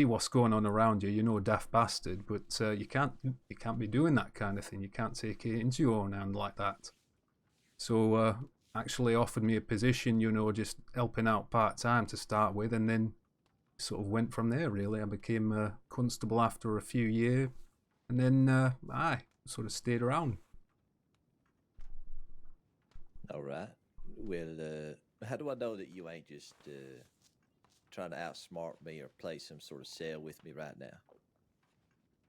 what's going on around you, you know, daft bastard, but you can't be doing that kind of thing. You can't take it into your own hand like that. So actually offered me a position, you know, just helping out part-time to start with, and then sort of went from there, really. I became a constable after a few years, and then I sort of stayed around. All right. Well, how do I know that you ain't just trying to outsmart me or play some sort of sale with me right now?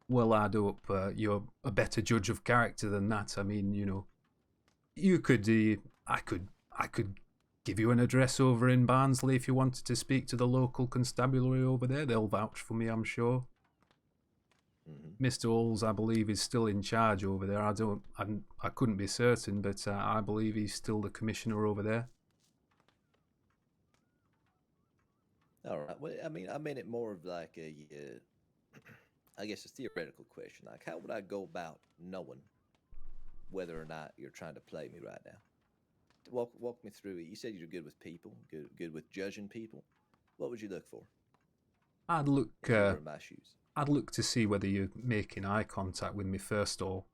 Well, I'd hope you're a better judge of character than that. I mean, you know, you could, I could give you an address over in Barnsley if you wanted to speak to the local constabulary over there. They'll vouch for me, I'm sure. Mr. Halls, I believe, is still in charge over there. I couldn't be certain, but I believe he's still the commissioner over there. All right. Well, I mean, I meant it more of like a, I guess, a theoretical question. Like, how would I go about knowing whether or not you're trying to play me right now? Walk me through it. You said you're good with people, good with judging people. What would you look for? I'd look. If you were in my shoes. I'd look to see whether you're making eye contact with me first, or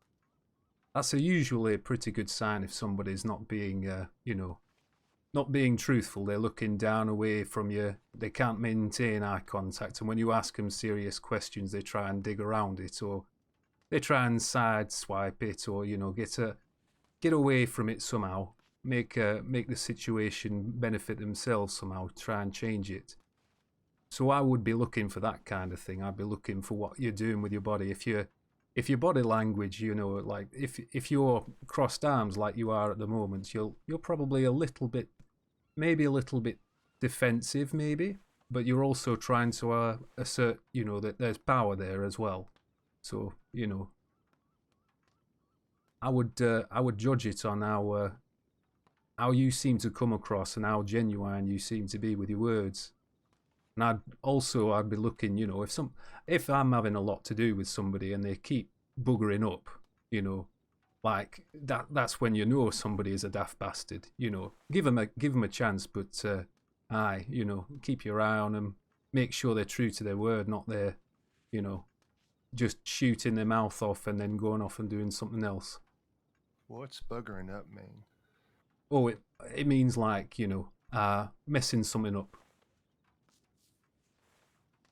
that's usually a pretty good sign if somebody's not being, not being truthful. They're looking down away from you. They can't maintain eye contact. And when you ask them serious questions, they try and dig around it, or they try and sideswipe it, or, get away from it somehow. Make the situation benefit themselves somehow. Try and change it. So I would be looking for that kind of thing. I'd be looking for what you're doing with your body. If your body language, like if you're crossed arms like you are at the moment, you're probably maybe a little bit defensive, maybe, but you're also trying to assert, that there's power there as well. So, I would judge it on how you seem to come across and how genuine you seem to be with your words. And I'd be looking, if I'm having a lot to do with somebody and they keep buggering up, like that's when somebody is a daft bastard. Give them a chance, but keep your eye on them. Make sure they're true to their word, not they're, just shooting their mouth off and then going off and doing something else. What's buggering up mean? Oh, it means like, messing something up.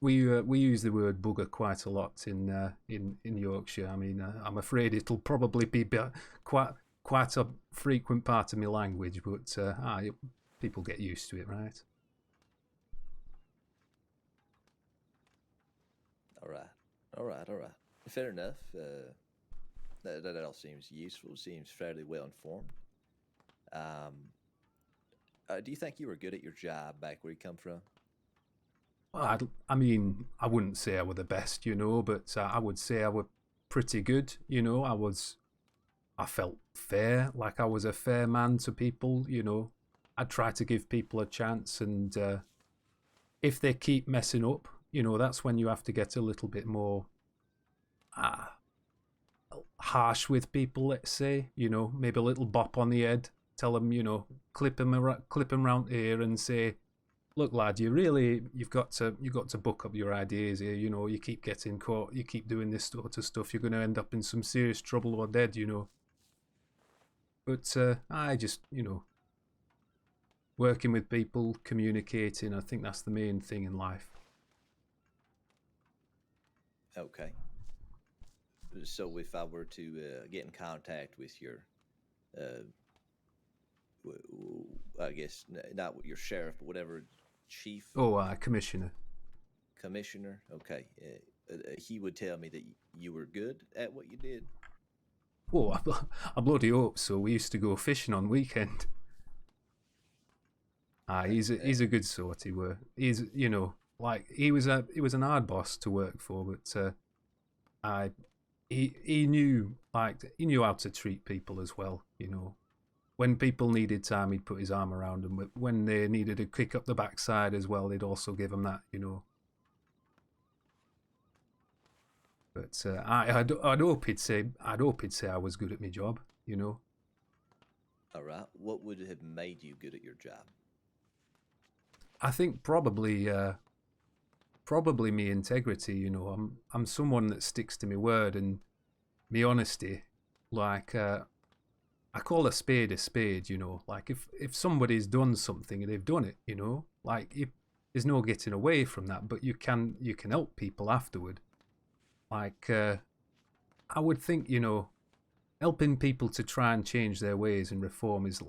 We use the word bugger quite a lot in Yorkshire. I mean, I'm afraid it'll probably be quite a frequent part of my language, but people get used to it, right? All right. Fair enough. That all seems useful. Seems fairly well informed. Do you think you were good at your job back where you come from? Well, I mean, I wouldn't say I were the best, but I would say I were pretty good. I felt fair, like I was a fair man to people. I'd try to give people a chance, and if they keep messing up, that's when you have to get a little bit more harsh with people. Let's say, maybe a little bop on the head, tell them, clip them round here, and say, look, lad, you've got to buck up your ideas here. You keep getting caught, you keep doing this sort of stuff, you're going to end up in some serious trouble or dead. But I just, working with people, communicating, I think that's the main thing in life. Okay. So if I were to get in contact with your, I guess not your sheriff, but whatever chief. Oh, commissioner. Commissioner. Okay. He would tell me that you were good at what you did. Oh, I bloody hope so. We used to go fishing on weekend. He's a good sort. He were. He's like he was an hard boss to work for, but he knew how to treat people as well. When people needed time, he'd put his arm around them. But when they needed a kick up the backside as well, he'd also give them that. But I'd hope he'd say I was good at my job. All right. What would have made you good at your job? I think probably me integrity. I'm someone that sticks to my word and me honesty. Like I call a spade, like if somebody's done something and they've done it, like there's no getting away from that, but you can help people afterward. Like I would think, helping people to try and change their ways and reform is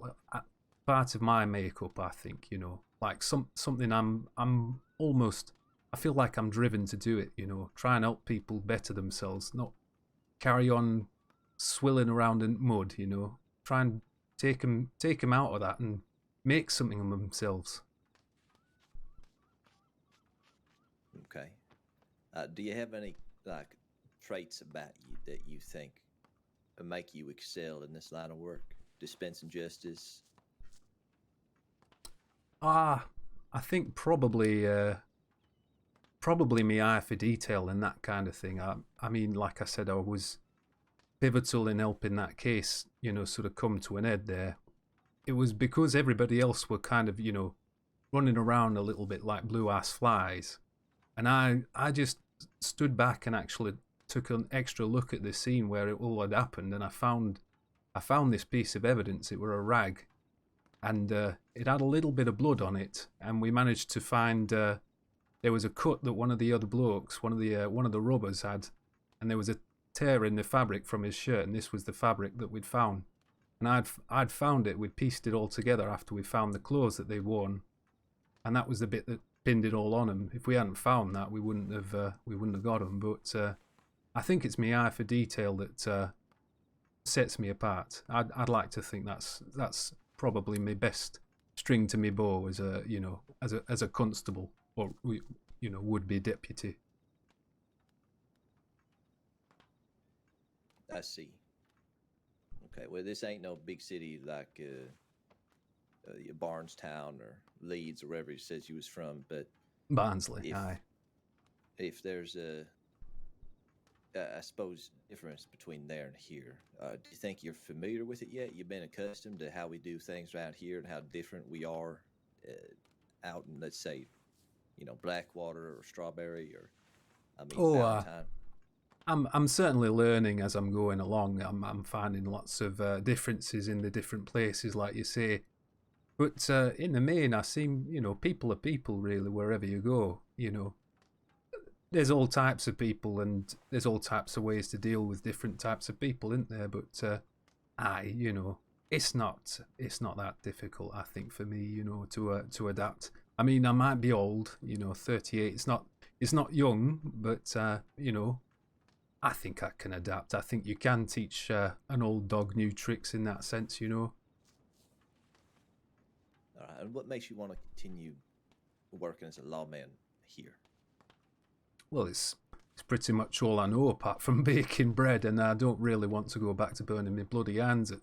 part of my makeup. I think, like something I'm almost, I feel like I'm driven to do it. Try and help people better themselves, not carry on swilling around in mud. Try and take them out of that and make something of themselves. Okay. Do you have any traits about you that you think make you excel in this line of work, dispensing justice? I think probably my eye for detail and that kind of thing. I mean, like I said, I was pivotal in helping that case, sort of come to an end there. It was because everybody else were kind of, running around a little bit like blue-ass flies. And I just stood back and actually took an extra look at the scene where it all had happened, and I found this piece of evidence. It were a rag, and it had a little bit of blood on it, and we managed to find there was a cut that one of the other blokes, one of the robbers had, and there was a tear in the fabric from his shirt, and this was the fabric that we'd found. And I'd found it. We'd pieced it all together after we found the clothes that they'd worn, and that was the bit that pinned it all on them. If we hadn't found that, we wouldn't have got them. But I think it's my eye for detail that sets me apart. I'd like to think that's probably my best string to my bow as a constable, or would be deputy. I see. Okay, well, this ain't no big city like Barnstown or Leeds or wherever he says you was from, but Barnsley, aye. If there's I suppose, difference between there and here, do you think you're familiar with it yet? You've been accustomed to how we do things around here and how different we are out in, let's say, Blackwater or Strawberry, or Valentine? I'm certainly learning as I'm going along. I'm finding lots of differences in the different places, like you say. But in the main, I seem, people are people, really, wherever you go. There's all types of people, and there's all types of ways to deal with different types of people, isn't there? But it's not that difficult, I think, for me, to adapt. I mean, I might be old, 38. It's not young, but I think I can adapt. I think you can teach an old dog new tricks in that sense, All right, and what makes you want to continue working as a lawman here? Well, it's pretty much all I know apart from baking bread, and I don't really want to go back to burning my bloody hands at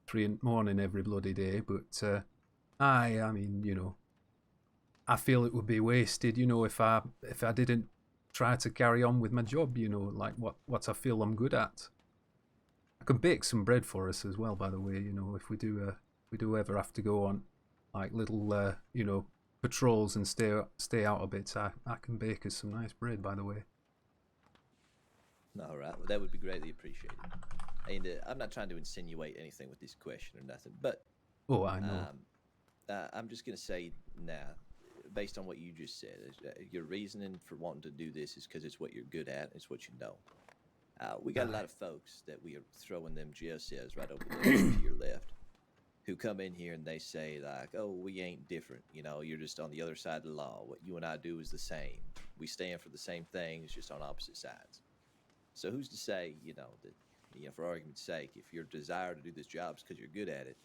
3 in the morning every bloody day. But I mean, I feel it would be wasted, if I didn't try to carry on with my job, like what I feel I'm good at. I can bake some bread for us as well, by the way. If we do ever have to go on like little patrols and stay out a bit, I can bake us some nice bread, by the way. All right, well, that would be greatly appreciated. And I'm not trying to insinuate anything with this question or nothing, but I know. I'm just going to say now, based on what you just said, your reasoning for wanting to do this is because it's what you're good at, it's what you know. We got a lot of folks that we are throwing them jail cells right over there to your left, who come in here and they say like, oh, we ain't different, you're just on the other side of the law. What you and I do is the same. We stand for the same things, just on opposite sides. So who's to say, that, for argument's sake, if your desire to do this job is because you're good at it,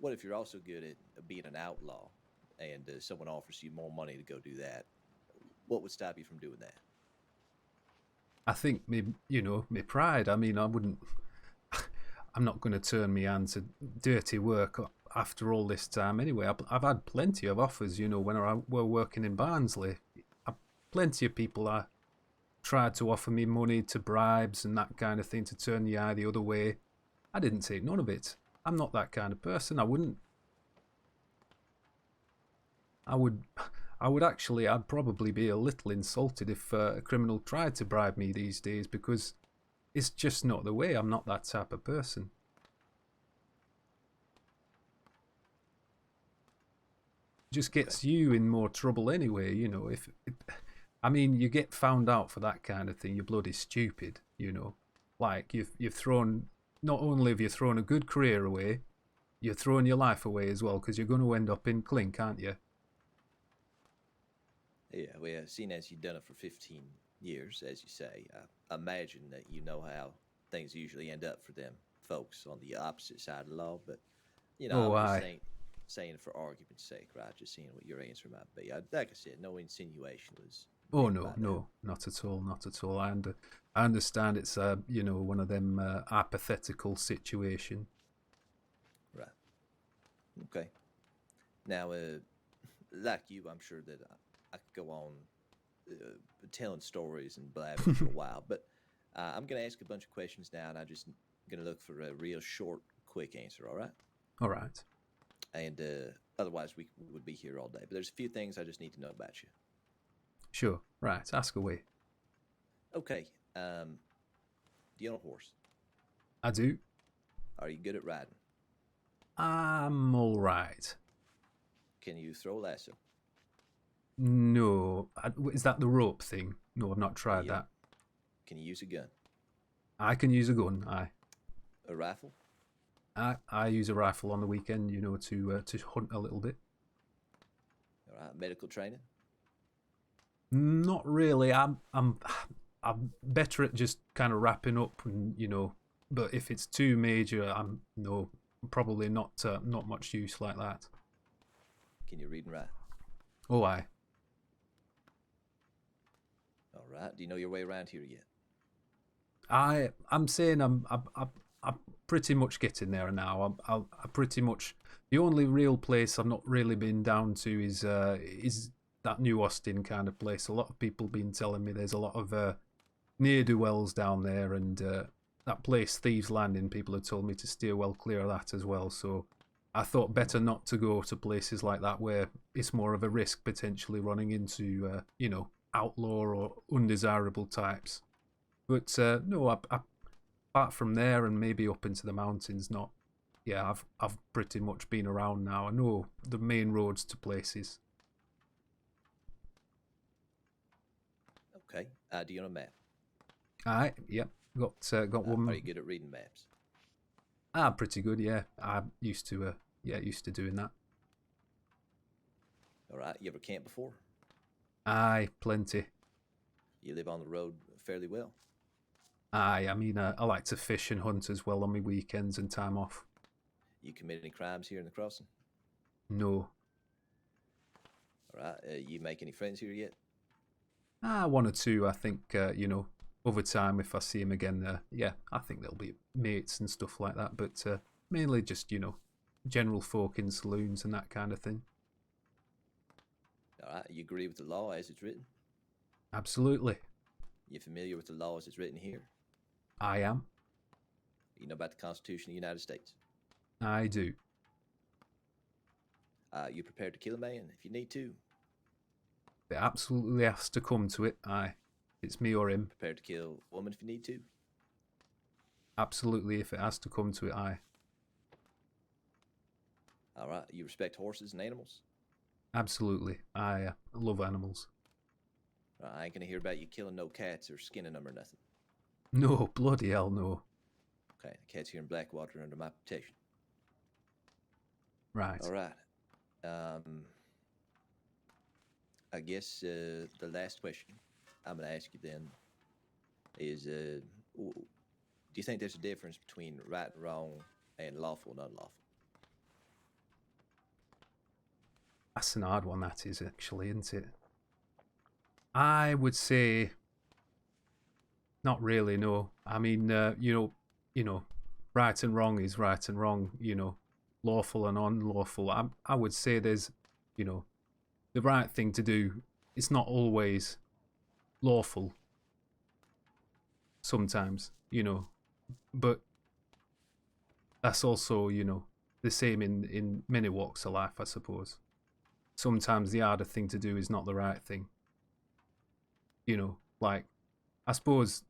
what if you're also good at being an outlaw, and someone offers you more money to go do that? What would stop you from doing that? I think my pride. I mean, I'm not going to turn my hand to dirty work after all this time anyway. I've had plenty of offers, when I were working in Barnsley. Plenty of people tried to offer me money to bribes and that kind of thing to turn the eye the other way. I didn't take none of it. I'm not that kind of person. I'd probably be a little insulted if a criminal tried to bribe me these days, because it's just not the way. I'm not that type of person. It just gets you in more trouble anyway, you get found out for that kind of thing, you're bloody stupid, Like, you've thrown, not only have you thrown a good career away, you're throwing your life away as well, because you're going to end up in clink, aren't you? Yeah, well, seeing as you've done it for 15 years, as you say, I imagine that you know how things usually end up for them folks on the opposite side of the law. But, I'm just saying for argument's sake, right? Just seeing what your answer might be. Like I said, no insinuation was. Oh, no, not at all, not at all. I understand it's, one of them hypothetical situation. Right. Okay. Now, like you, I'm sure that I could go on telling stories and blabbing for a while, but I'm going to ask a bunch of questions now, and I'm just going to look for a real short, quick answer, all right? All right. And otherwise, we would be here all day. But there's a few things I just need to know about you. Sure. Right. Ask away. Okay. Do you own a horse? I do. Are you good at riding? I'm alright. Can you throw a lasso? No. Is that the rope thing? No, I've not tried Yeah. that. Can you use a gun? I can use a gun, aye. A rifle? I use a rifle on the weekend, you know, to hunt a little bit. All right. Medical training? Not really. I'm better at just kind of wrapping up, and you know. But if it's too major, I'm probably not much use like that. Can you read and write? Oh, aye. All right. Do you know your way around here yet? I'm saying I'm pretty much getting there now. I pretty much, the only real place I've not really been down to is that New Austin kind of place. A lot of people been telling me there's a lot of ne'er-do-wells down there, and that place, Thieves Landing, people have told me to steer well clear of that as well. So I thought better not to go to places like that where it's more of a risk potentially running into you know, outlaw or undesirable types. But no, apart from there and maybe up into the mountains, not. Yeah, I've pretty much been around now. I know the main roads to places. Okay. Do you own a map? Aye, yep, got one. Are you good at reading maps? Pretty good, yeah. I'm used to doing that. All right. You ever camped before? Aye, plenty. You live on the road fairly well. Aye, I mean, I like to fish and hunt as well on my weekends and time off. You commit any crimes here in the crossing? No. All right. You make any friends here yet? One or two, I think, you know, over time, if I see him again, yeah, I think there'll be mates and stuff like that, but mainly just, you know, general folk in saloons and that kind of thing. All right. You agree with the law as it's written? Absolutely. You familiar with the law as it's written here? I am. You know about the Constitution of the United States? I do. You prepared to kill a man if you need to? It absolutely has to come to it, aye. It's me or him. Prepared to kill a woman if you need to? Absolutely, if it has to come to it, aye. All right. You respect horses and animals? Absolutely. I love animals. I ain't gonna hear about you killing no cats or skinning them or nothing. No, bloody hell no. Okay, the cat's here in Blackwater under my protection. Right. All right. I guess the last question I'm gonna ask you then is, do you think there's a difference between right and wrong and lawful and unlawful? That's an hard one, that is, actually, isn't it? I would say not really, no. I mean, you know, right and wrong is right and wrong, you know, lawful and unlawful. I would say there's, you know, the right thing to do. It's not always lawful. Sometimes, you know, but that's also, you know, the same in many walks of life, I suppose. Sometimes the harder thing to do is not the right thing. You know, like, I suppose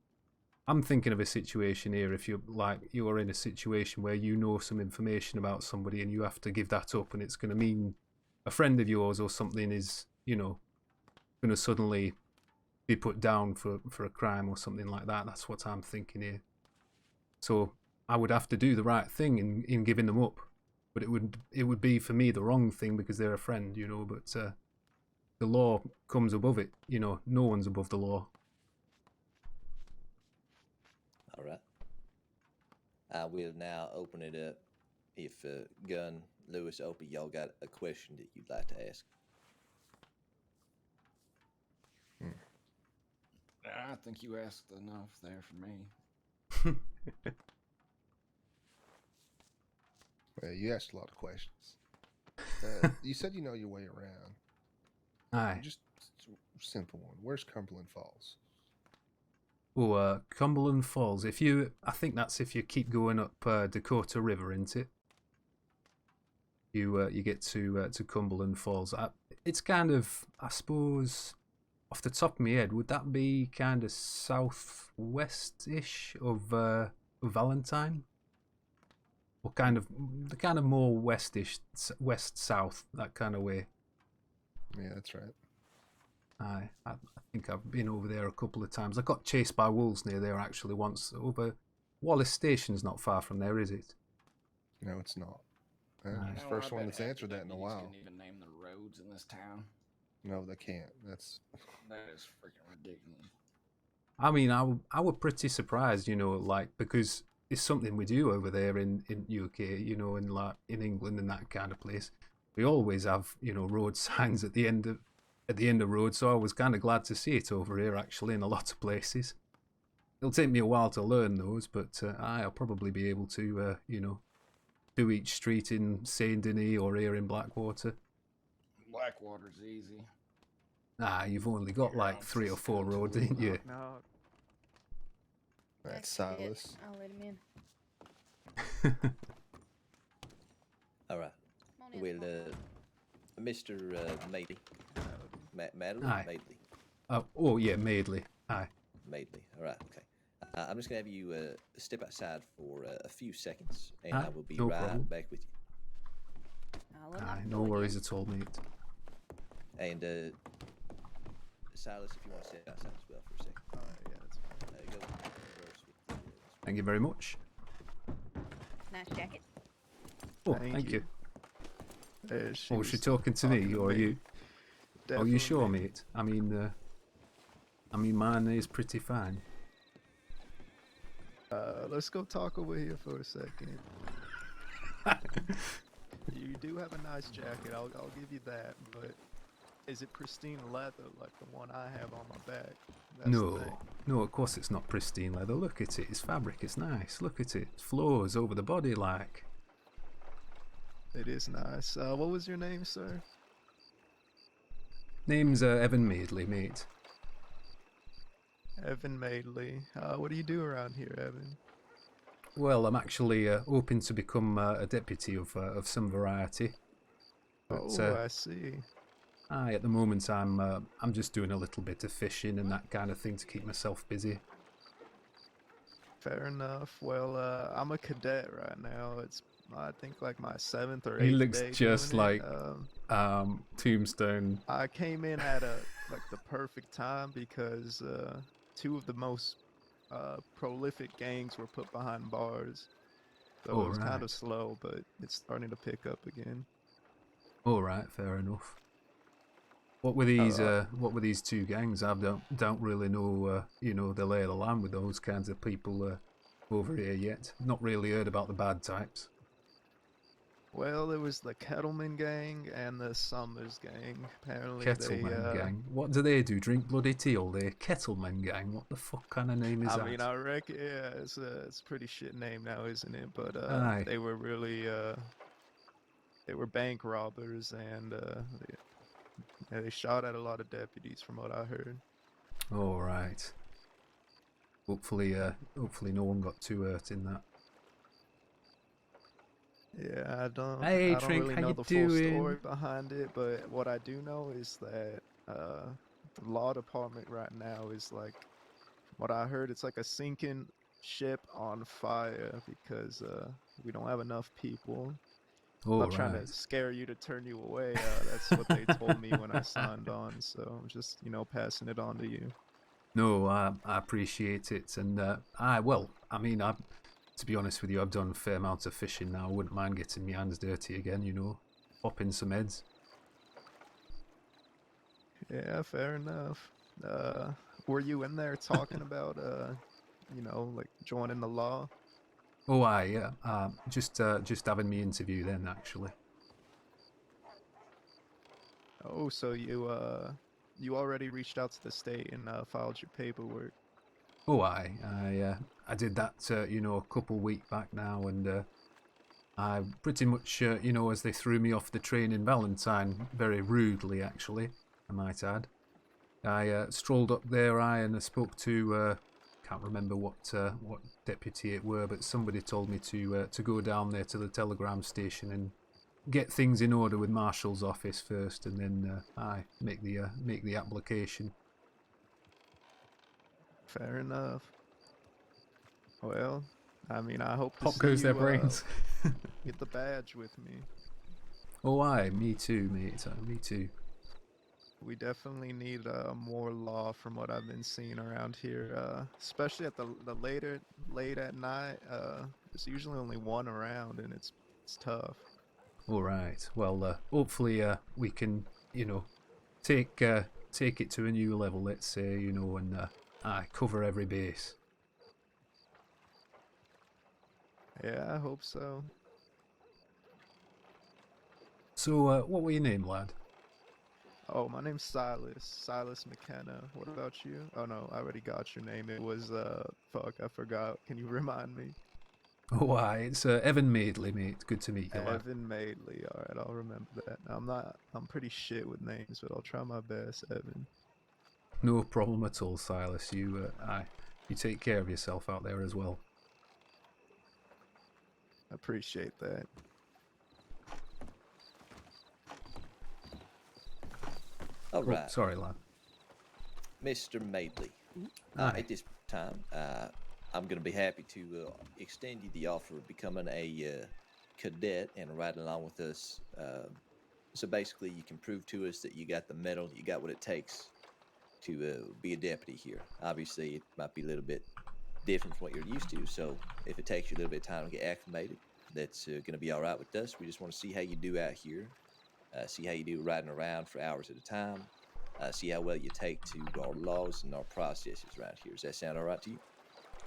I'm thinking of a situation here. If you're in a situation where you know some information about somebody and you have to give that up, and it's going to mean a friend of yours or something is, you know, going to suddenly be put down for a crime or something like that. That's what I'm thinking here. So I would have to do the right thing in giving them up, but it would be for me the wrong thing because they're a friend, you know. But the law comes above it, you know. No one's above the law. All right. I will now open it up. If Gunn, Lewis, Opie, y'all got a question that you'd like to ask? I think you asked enough there for me. Well, you asked a lot of questions. You said you know your way around. Aye. Just simple one. Where's Cumberland Falls? Oh, Cumberland Falls. I think that's if you keep going up Dakota River, isn't it? You get to Cumberland Falls. It's kind of, I suppose, off the top of my head, would that be kind of southwest-ish of Valentine? Or the kind of more westish, west-south, that kind of way? Yeah, that's right. I think I've been over there a couple of times. I got chased by wolves near there actually once. Over Wallace Station's not far from there, is it? No, it's not. Nice. It's the No, first I one bet that's answered that in a deputies while. couldn't even name the roads in this town. No, they can't. That's That is freaking ridiculous. I mean, I were pretty surprised, you know, like, because it's something we do over there in UK, you know, in like in England and that kind of place. We always have, you know, road signs at the end of roads, so I was kind of glad to see it over here actually in a lot of places. It'll take me a while to learn those, but I'll probably be able to, you know, do each street in Saint Denis or here in Blackwater. Blackwater's easy. You've only got like 3 or 4 roads, ain't you? No, that's That's it. Silas. I'll let him in. All right. Come on in, Well, small boy. Mr. Madeley. Madeley? Aye. Madeley. Oh yeah, Madeley. Aye. Madeley. All right, okay. I'm just going to have you step outside for a few seconds, and Aye, I will be no right problem. back with you. I'll let Aye, him no go worries again. at all, mate. And Silas, if you want to step outside as well for a second. yeah, that's fine. Go converse with Thank you very much. Nice jacket. Oh, Thank thank you. She Oh, was she was talking to me, or are you? Are definitely you sure, me. mate? I mean, mine is pretty fine. Let's go talk over here for a second. You do have a nice jacket, I'll give you that, but is it pristine leather like the one I have on my back? That's the thing. No, of course it's not pristine leather. Look at it, it's fabric, it's nice. Look at it, it flows over the body like. It is nice. What was your name, sir? Name's Evan Madeley, mate. Evan Madeley. What do you do around here, Evan? Well, I'm actually hoping to become a deputy of some variety. But, Oh, I see. at the moment I'm just doing a little bit of fishing and that kind of thing to keep myself busy. Fair enough. Well, I'm a cadet right now. It's I think like my 7th or 8th He looks day just doing it. like Tombstone. I came in at the perfect time because 2 of the most prolific gangs were put behind bars. So it was kind Alright. of slow, but it's starting to pick up again. All right, fair enough. What were these 2 gangs? I don't really know, you know, the lay of the land with those kinds of people over here yet. Not really heard about the bad types. Well, there was the Kettleman gang and the Summers gang. Apparently, Kettleman gang. What do they do? Drink bloody tea all day? Kettleman gang. What the fuck kind of name is that? I mean, I reckon, yeah, it's a pretty shit name now, isn't it? But Aye. they were really, they were bank robbers, and they shot at a lot of deputies, from what I heard. All right. Hopefully no one got too hurt in that. Yeah, I don't Trink, really how know you the full story doing? behind it, but what I do know is that the law department right now is like, what I heard, it's like a sinking ship on fire because we don't have enough people. I'm All not trying to right. scare you to turn you away. That's what they told me when I signed on, so I'm just, passing it on to you. No, I appreciate it, and to be honest with you, I've done a fair amount of fishing now. I wouldn't mind getting my hands dirty again, you know, popping some heads. Yeah, fair enough. Were you in there talking about, like joining the law? Oh, yeah. Just having me interview then, actually. Oh, so you already reached out to the state and filed your paperwork. Oh, I did that, a couple weeks back now, and I pretty much, as they threw me off the train in Valentine, very rudely, actually, I might add. I strolled up there, and I spoke to, can't remember what deputy it were, but somebody told me to go down there to the telegram station and get things in order with Marshal's office first, and then I make the application. Fair enough. Well, I mean, I hope to Pop see goes their you, brains. get the badge with me. Oh, aye, me too, mate. Me too. We definitely need more law from what I've been seeing around here, especially at the late at night. There's usually only one around, and it's tough. All right. Well, hopefully, we can, take it to a new level. Let's say, and cover every base. Yeah, I hope so. So, what were your name, lad? Oh, my name's Silas McKenna. What about you? Oh no, I already got your name. It was fuck, I forgot. Can you remind me? Oh, aye, it's Evan Madeley, mate. Good to meet you, lad. Evan Madeley. All right, I'll remember that. I'm pretty shit with names, but I'll try my best, Evan. No problem at all, Silas. You take care of yourself out there as well. I appreciate that. All Oh, right, sorry, lad. Mr. Madeley. Aye. At this time, I'm going to be happy to extend you the offer of becoming a cadet and riding along with us. So basically, you can prove to us that you got the mettle, you got what it takes to be a deputy here. Obviously, it might be a little bit different from what you're used to, so if it takes you a little bit of time to get acclimated, that's going to be all right with us. We just want to see how you do out here, see how you do riding around for hours at a time, see how well you take to our laws and our processes around here. Does that sound all right to you?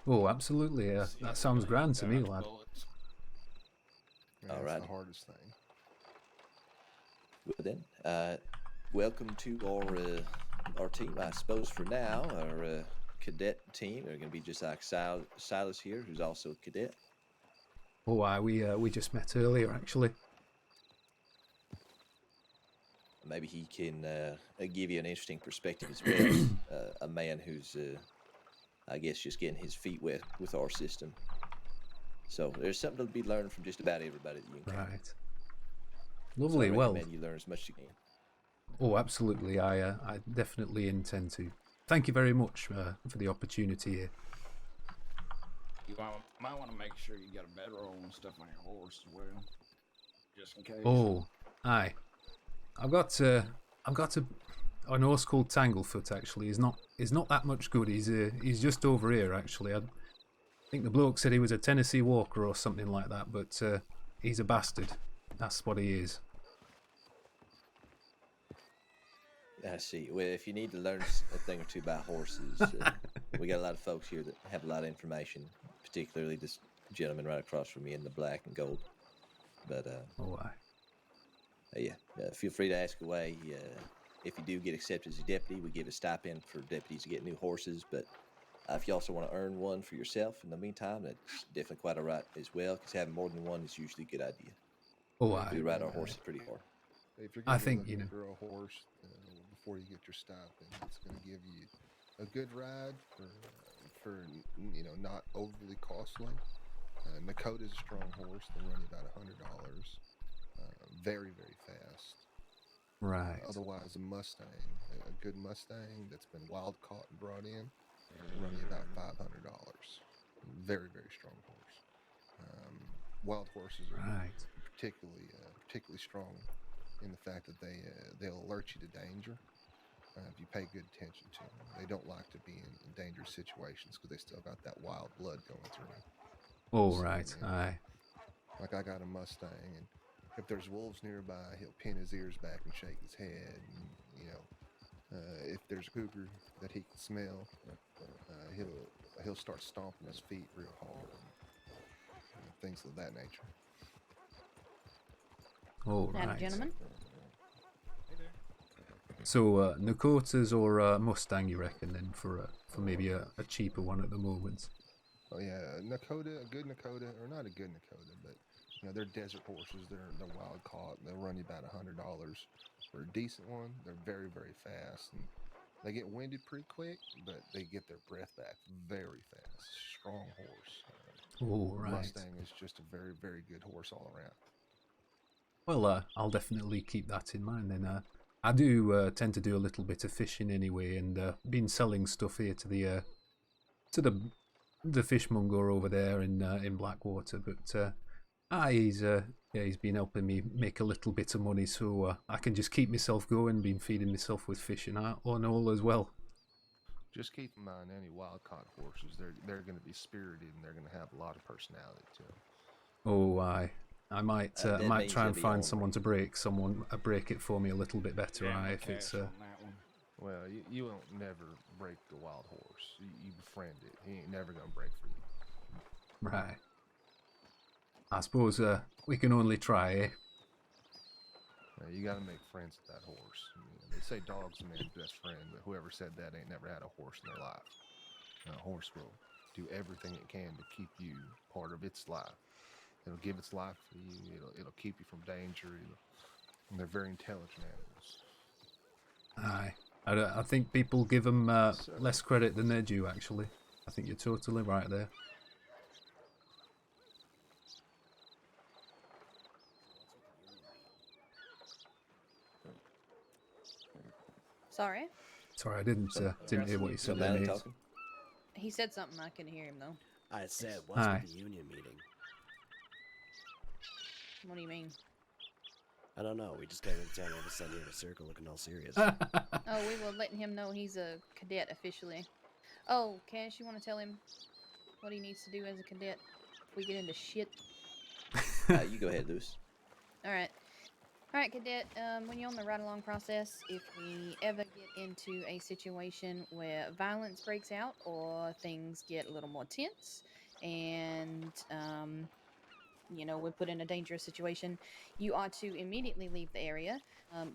Oh, absolutely. That sounds grand to me, lad. Yeah, All that's right. the hardest thing. Well then, welcome to our team. I suppose for now, our cadet team are going to be just like Silas here, who's also a cadet. Oh, aye, we just met earlier, actually. Maybe he can give you an interesting perspective as well. A man who's, I guess, just getting his feet wet with our system. So there's something to be learned from just about everybody that you encounter. Right. So Lovely. I Well, recommend you learn as much as you can. oh, absolutely. I definitely intend to. Thank you very much for the opportunity here. You might want to make sure you got a bedroll and stuff on your horse as well, just in case. Oh, aye. I've got an horse called Tanglefoot. Actually, he's not that much good. He's just over here. Actually, I think the bloke said he was a Tennessee Walker or something like that. But he's a bastard. That's what he is. I see. Well, if you need to learn a thing or two about horses, we got a lot of folks here that have a lot of information, particularly this gentleman right across from me in the black and gold. But Oh, aye. yeah, feel free to ask away. If you do get accepted as a deputy, we give a stipend for deputies to get new horses. But if you also want to earn one for yourself in the meantime, that's definitely quite all right as well, because having more than one is usually a good idea. Oh, aye. We ride our horses pretty hard. If you're I gonna be think, looking for a horse before you get your stipend, it's going to give you a good ride for not overly costly. Nakota's a strong horse. They run you about $100. Very, very fast. Right. Otherwise, a Mustang, a good Mustang that's been wild caught and brought in, will run you about $500. Very, very strong horse. Wild horses are Right. particularly strong in the fact that they'll alert you to danger if you pay good attention to them. They don't like to be in dangerous situations because they still got that wild blood going through them. Oh, So, right. Aye. Like I got a Mustang, and if there's wolves nearby, he'll pin his ears back and shake his head. And, if there's a cougar that he can smell, he'll start stomping his feet real hard. Things of that nature. Oh, Now, right. gentlemen. So, Nakotas or Mustang, you reckon, then, for maybe a cheaper one at the moment? Oh yeah, Nakota, a good Nakota, or not a good Nakota, but they're desert horses. They're wild caught. They'll run you about $100 for a decent one. They're very, very fast, and they get winded pretty quick, but they get their breath back very fast. Strong horse. Oh, right. Mustang is just a very, very good horse all around. Well, I'll definitely keep that in mind then. I do tend to do a little bit of fishing anyway, and been selling stuff here to the fishmonger over there in Blackwater, but he's been helping me make a little bit of money, so I can just keep myself going. Been feeding myself with fish and all as well. Just keep in mind, any wild caught horses, they're going to be spirited and they're going to have a lot of personality to them. Oh, I might That might means try you'll and be find ornery. someone to break it for me a little bit better. Yeah, If cash it's on that one. Well, you won't never break the wild horse. You befriend it. He ain't never going to break for you. right. I suppose we can only try, eh? You got to make friends with that horse. I mean, they say dog's a man's best friend, but whoever said that ain't never had a horse in their life. And a horse will do everything it can to keep you part of its life. It'll give its life for you. It'll keep you from danger. And they're very intelligent animals. Aye. I think people give them less credit than they're due, actually. I think you're totally right there. Sorry? Sorry, I didn't hear what you So said there, Maddie mate. talking? He said something, I couldn't hear him though. I said, what's Aye. with the union meeting? What do you mean? I don't know. We just came into town all of a sudden here in a circle looking all serious. Oh, we were letting him know he's a cadet officially. Oh, Cash, you want to tell him what he needs to do as a cadet if we get into shit? You go ahead, Luce. Alright. Alright, cadet, when you're on the ride-along process, if we ever get into a situation where violence breaks out or things get a little more tense and, you know, we're put in a dangerous situation, you are to immediately leave the area.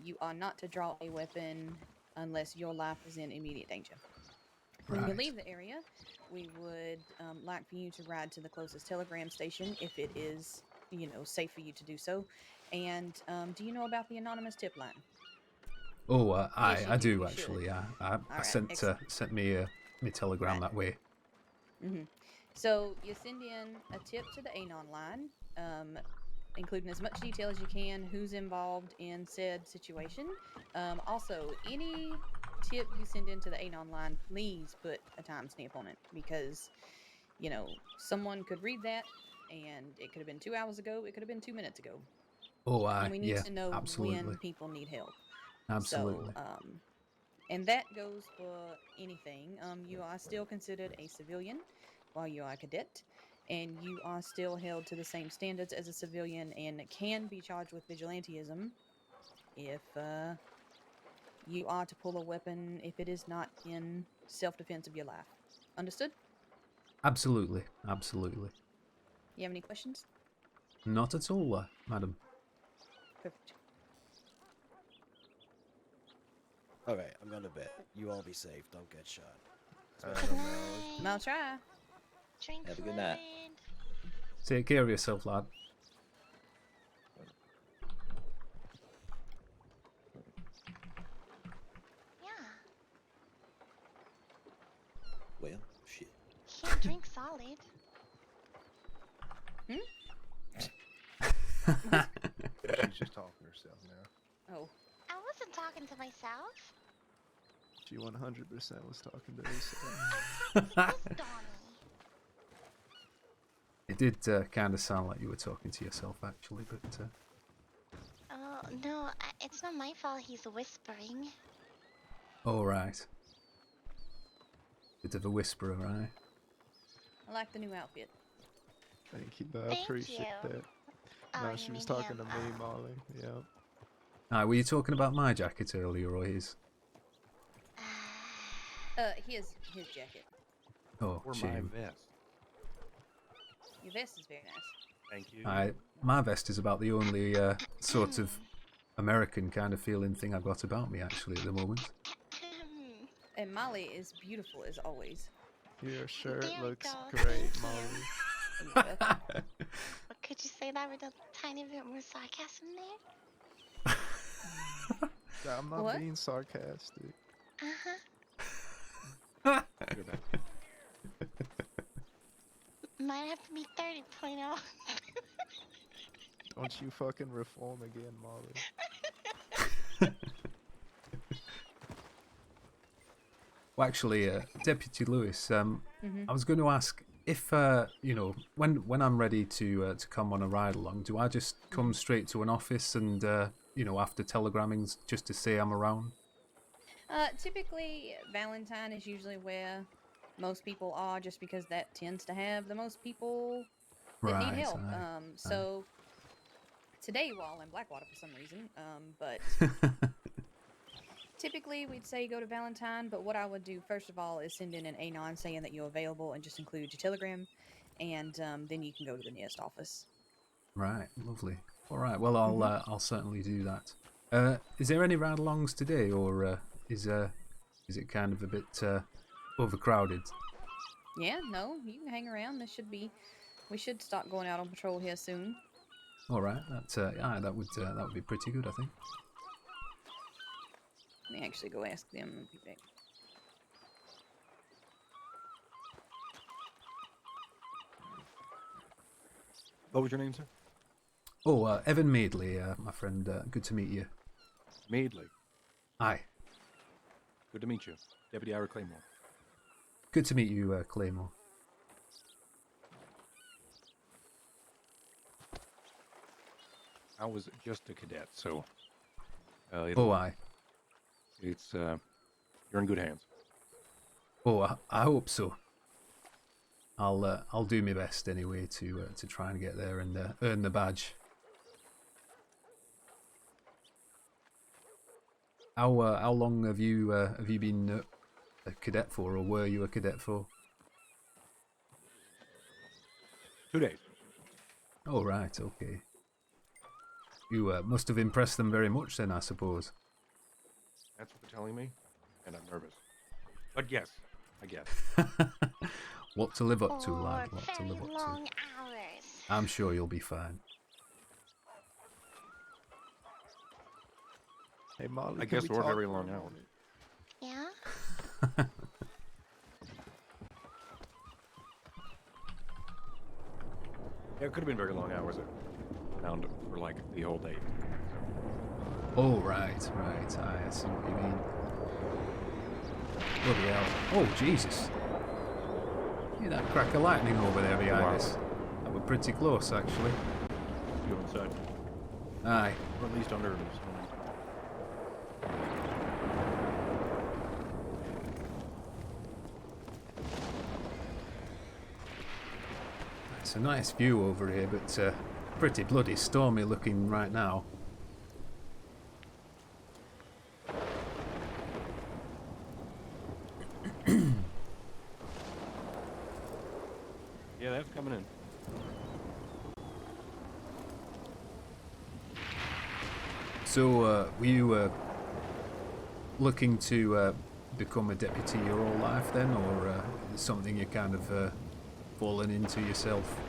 You are not to draw a weapon unless your life is in immediate danger. When you Right. leave the area, we would like for you to ride to the closest telegram station if it is, you know, safe for you to do so. And do you know about the anonymous tip line? Oh, Yes, you I do, do you actually. should. I Alright, sent excellent. sent me me telegram Right. that way. So you send in a tip to the Anon line, including as much detail as you can, who's involved in said situation. Also, any tip you send into the Anon line, please put a timestamp on it because, you know, someone could read that and it could have been 2 hours ago, it could have been 2 minutes ago. Oh, And we need yeah, to know absolutely, when people need help. absolutely. So, and that goes for anything. You are still considered a civilian while you are a cadet, and you are still held to the same standards as a civilian and can be charged with vigilantism if you are to pull a weapon if it is not in self-defense of your life. Understood? Absolutely, absolutely. You have any questions? Not at all, madam. Perfect. Okay, I'm going to bed. You all be safe. Don't get shot. I Good don't know. night. I'll try. Drink Have a good fluid. night. Take care of yourself, lad. Yeah. Well, shit. Can't drink solid. She's just talking to herself now. Oh, I wasn't talking to myself. She 100% was talking to herself. Who's Donnie? It did kind of sound like you were talking to yourself, actually, but Oh, no, it's not my fault he's whispering. all right. Bit of a whisperer, right? I like the new outfit. Thank you, I Thank appreciate you. that. Oh, No, you she was mean talking him. to me, Molly. Yeah. Aye, were you talking about my jacket earlier, or his? His jacket. Oh, Or my shame. vest. Your vest is very nice. Thank you. Aye, my vest is about the only sort of American kind of feeling thing I've got about me, actually, at the moment. And Molly is beautiful as always. Your shirt There we looks go, great, thank Molly. Yeah. Could you say that with a tiny bit more sarcasm there? I'm not What? being sarcastic. Uh-huh. You're back. Might have to be 30.0. Don't you fucking reform again, Molly. Well, actually, Deputy Lewis, I was going to ask if you know, when I'm ready to come on a ride along, do I just come straight to an office and you know, after telegramming just to say I'm around? Typically, Valentine is usually where most people are, just because that tends to have the most people that need Right. help. Aye. So today we're all in Blackwater for some reason. But typically we'd say go to Valentine. But what I would do first of all is send in an anon saying that you're available and just include your telegram, and then you can go to the nearest office. Right. Lovely. All right. Well, I'll certainly do that. Is there any ride-alongs today, or is it kind of a bit overcrowded? Yeah, no, you can hang around. We should start going out on patrol here soon. All right. Yeah, that would be pretty good, I think. Let me actually go ask them and be back. What was your name, sir? Oh, Evan Madeley, my friend. Good to meet you. Madeley. Aye. Good to meet you. Deputy Ira Claymore. Good to meet you, Claymore. I was just a cadet, so... Oh, aye. It's, you're in good hands. Oh, I hope so. I'll do my best anyway to try and get there and earn the badge. How long have you been a cadet for, or were you a cadet for? 2 days. Oh, right, okay. You must have impressed them very much then, I suppose. That's what they're telling me, and I'm nervous. But yes, I guess. What to live up to, lad. What to very live up long to. hours. I'm sure you'll be fine. Hey, Molly, I can guess we we're talk very for a long hours. moment? Yeah? Yeah, it could have been very long hours. Around for like the whole day. Oh, right. I see what you mean. Bloody hell. Oh, Jesus. Yeah, that crack of lightning over there behind Wow. us. That were pretty close, actually. You inside, Aye. or at least under the snow. It's a nice view over here, but pretty bloody stormy looking right now. Yeah, that's coming in. So, were you looking to become a deputy your whole life then, or something you kind of fallen into yourself?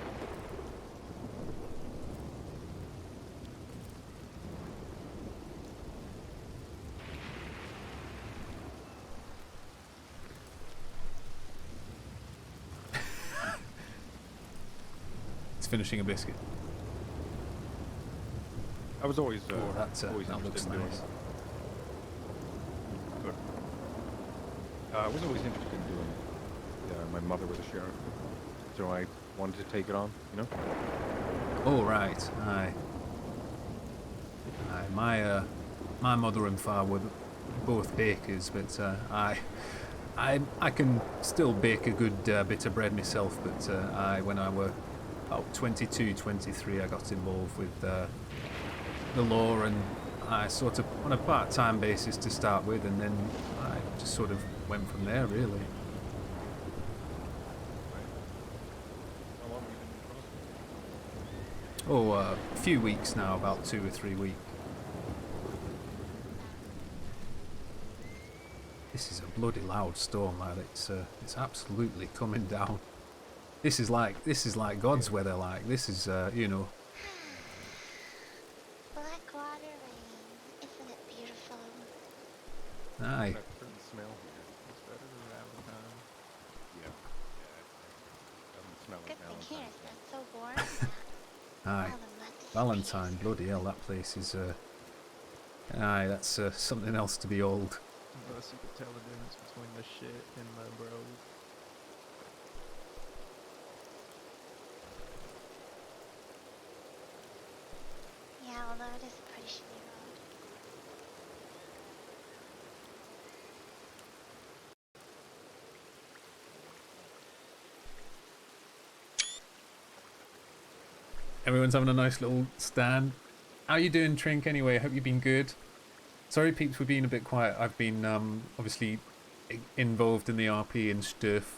It's finishing a biscuit. I was always, Oh, that's, always that interested looks in doing. nice. Good. I was always interested in doing. My mother was a sheriff, so I wanted to take it on. You know. Oh, right. Aye. Aye. My mother and father were both bakers, but I can still bake a good bit of bread myself. But when I were about 22, 23, I got involved with the law, and I sort of on a part-time basis to start with, and then I just sort of went from there, really. How long have you been in Oh, a few weeks now, about 2 or 3 weeks. This is a bloody loud storm, lad. It's absolutely coming down. This is like God's weather. Like this is, you know. Blackwater rain. Isn't it beautiful? Aye. That certain smell here. It's better than Valentine. Yeah. Doesn't smell Good like thing here Valentine's. it's not so warm. Aye. All the mud is Valentine, bloody hell, that place is. Aye, that's something else to behold. unless you could tell the difference between the shit and the bros. Yeah, although it is a pretty shitty road. Everyone's having a nice little stand. How you doing, Trink, anyway? I hope you've been good. Sorry, peeps, we're being a bit quiet. I've been obviously involved in the RP and stuff.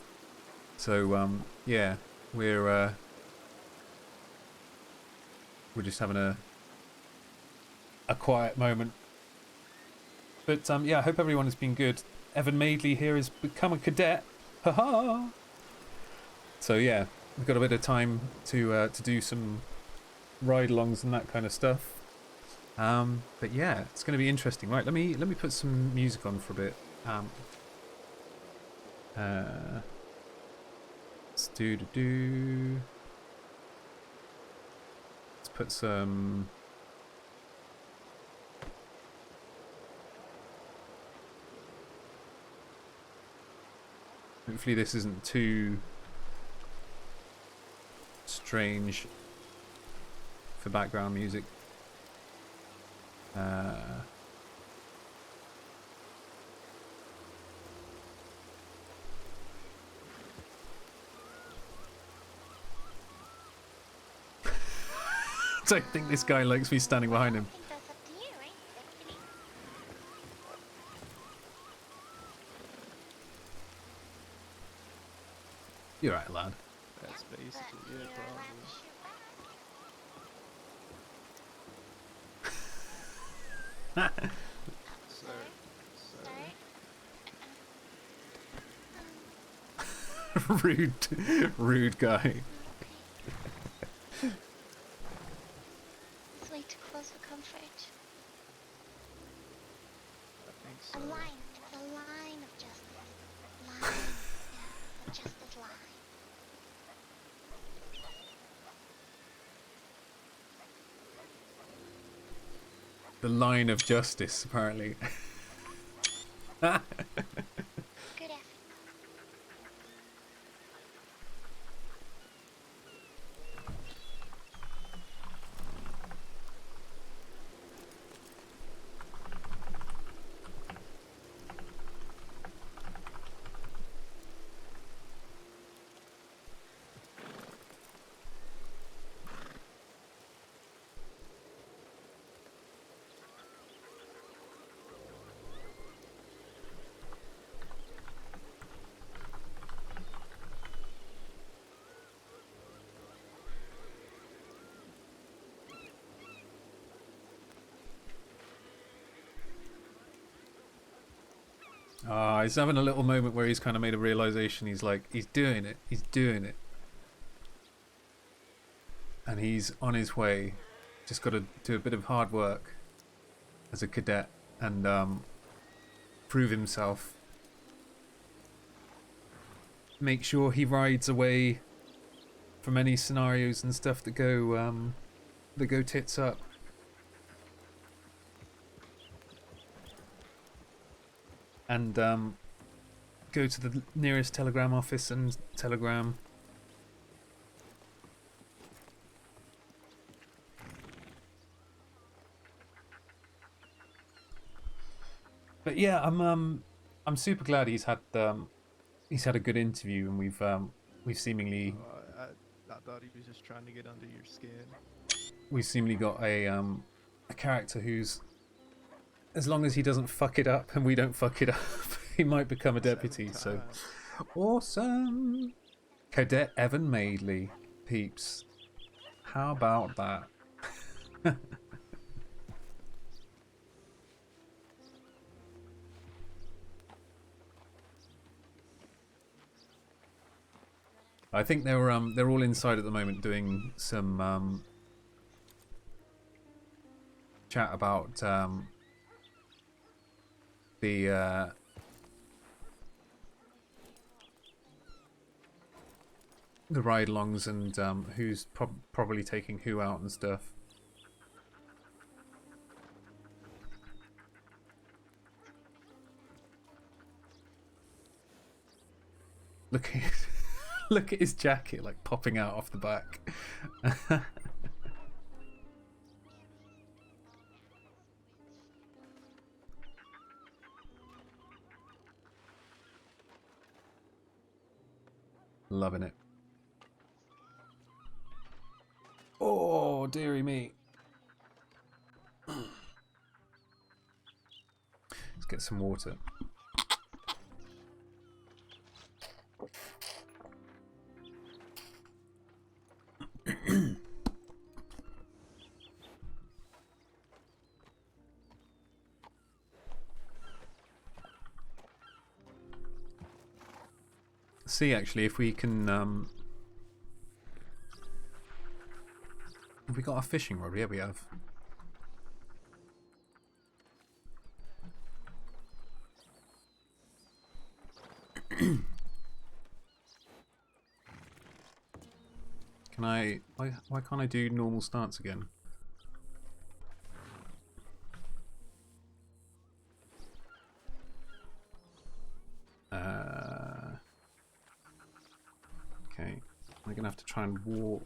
So, yeah, we're just having a quiet moment. But, yeah, I hope everyone has been good. Evan Madeley here has become a cadet. Haha! So, yeah, we've got a bit of time to do some ride-alongs and that kind of stuff. But yeah, it's going to be interesting. Right, let me put some music on for a bit. Let's put some. Hopefully this isn't too strange for background music. I don't think this guy likes me standing behind him. I think that's up to you, right, Deputy? You're right, lad. That's But basically you're it, allowed probably. to shoot back. Sir, Sir? rude guy. Okay. It's way too close for comfort. I think A so. line. It's a line of justice. Line. Yeah. A justice line. The line of justice, apparently. Good effort. He's having a little moment where he's kind of made a realization. He's like, he's doing it. And he's on his way. Just got to do a bit of hard work as a cadet and prove himself. Make sure he rides away from any scenarios and stuff that go tits up. And go to the nearest telegram office and telegram. But yeah, I'm super glad he's had a good interview, and we've seemingly I thought he was just trying to get under your skin. we've seemingly got a character who's, as long as he doesn't fuck it up and we don't fuck it up, he might become a deputy. So awesome. Cadet Evan Madeley, peeps. How about that? I think they're all inside at the moment doing some chat about the ride-alongs and who's probably taking who out and stuff. Look at look at his jacket like popping out off the back. Loving it. Oh, dearie me. Let's get some water. See, actually, if we can, have we got a fishing rod? Yeah, we have. Can I? Why can't I do normal stance again? Okay, I'm gonna have to try and walk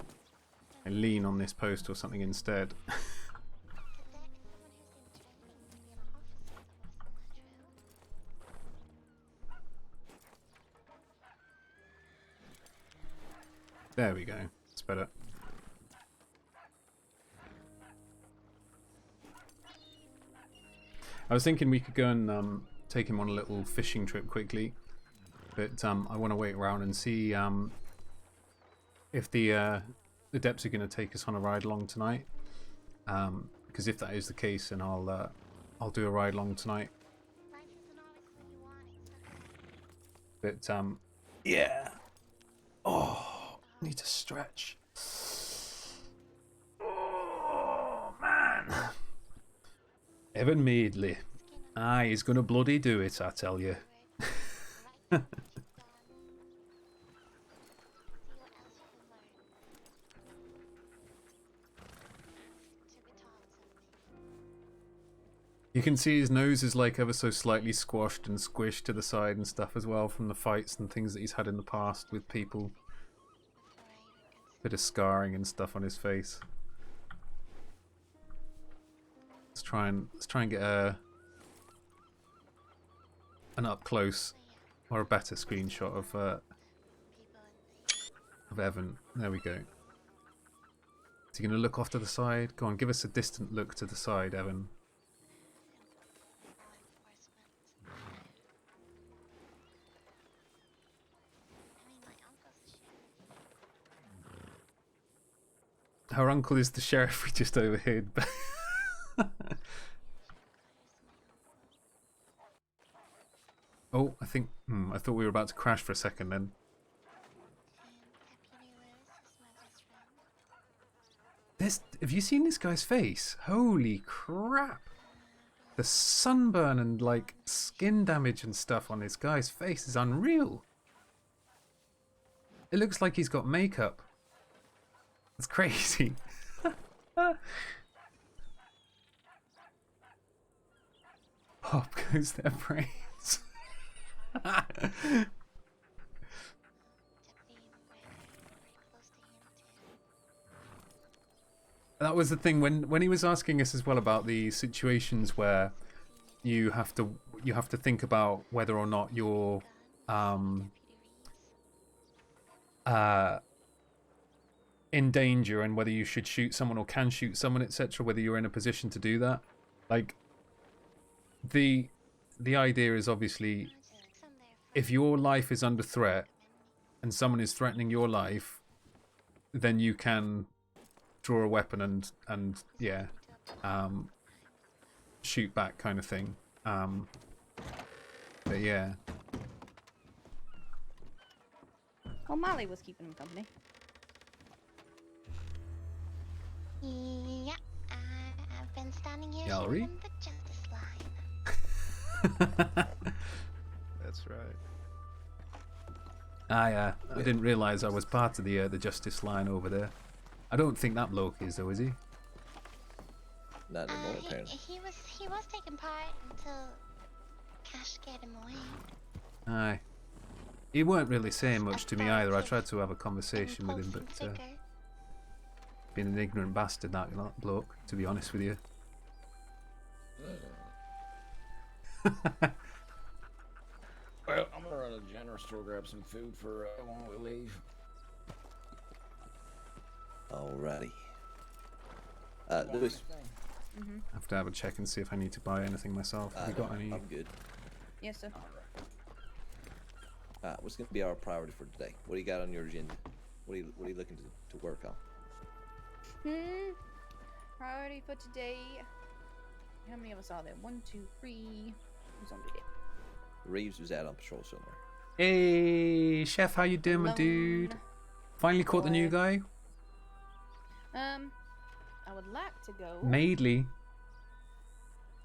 and lean on this post or something instead. There we go. It's better. I was thinking we could go and take him on a little fishing trip quickly, but I want to wait around and see if the Deps are going to take us on a ride along tonight. Because if that is the case, then I'll do a ride along tonight. But yeah. Oh, need to stretch. Oh man. Evan Madeley. Aye, he's gonna bloody do it, I tell you. You can see his nose is like ever so slightly squashed and squished to the side and stuff as well from the fights and things that he's had in the past with people. Bit of scarring and stuff on his face. Let's try and get an up close or a better screenshot of Evan. There we go. Is he going to look off to the side? Go on, give us a distant look to the side, Evan. Her uncle is the sheriff we just overheard. Oh, I think I thought we were about to crash for a second then. Have you seen this guy's face? Holy crap! The sunburn and like skin damage and stuff on this guy's face is unreal. It looks like he's got makeup. It's crazy. Pop goes their brains. That was the thing when he was asking us as well about the situations where you have to think about whether or not you're in danger and whether you should shoot someone or can shoot someone, etc. Whether you're in a position to do that. Like the idea is obviously if your life is under threat and someone is threatening your life, then you can draw a weapon and yeah, shoot back kind of thing. But yeah. Well, Molly was keeping him company. Yeah, I've been standing here Gallery? holding the justice line. That's right. I didn't realise I was part of the justice line over there. I don't think that bloke is though, is he? Not anymore, apparently. He was taking part until Cash scared him away. Aye. He weren't really saying much to me either. I tried to have a conversation with him, but being an ignorant bastard, that bloke, to be honest with you. Well, I'm gonna run to the general store, grab some food for when we leave. Alrighty. Lewis. I have to have a check and see if I need to buy anything myself. Have you got any? I'm good. Yes, sir. Alright, what's going to be our priority for today? What do you got on your agenda? What are you looking to work on? Priority for today. How many of us are there? 1, 2, 3. Who's on duty? Reeves was out on patrol somewhere. Hey, Chef, how you doing, my dude? Finally caught the new guy? I would like to go. Madeley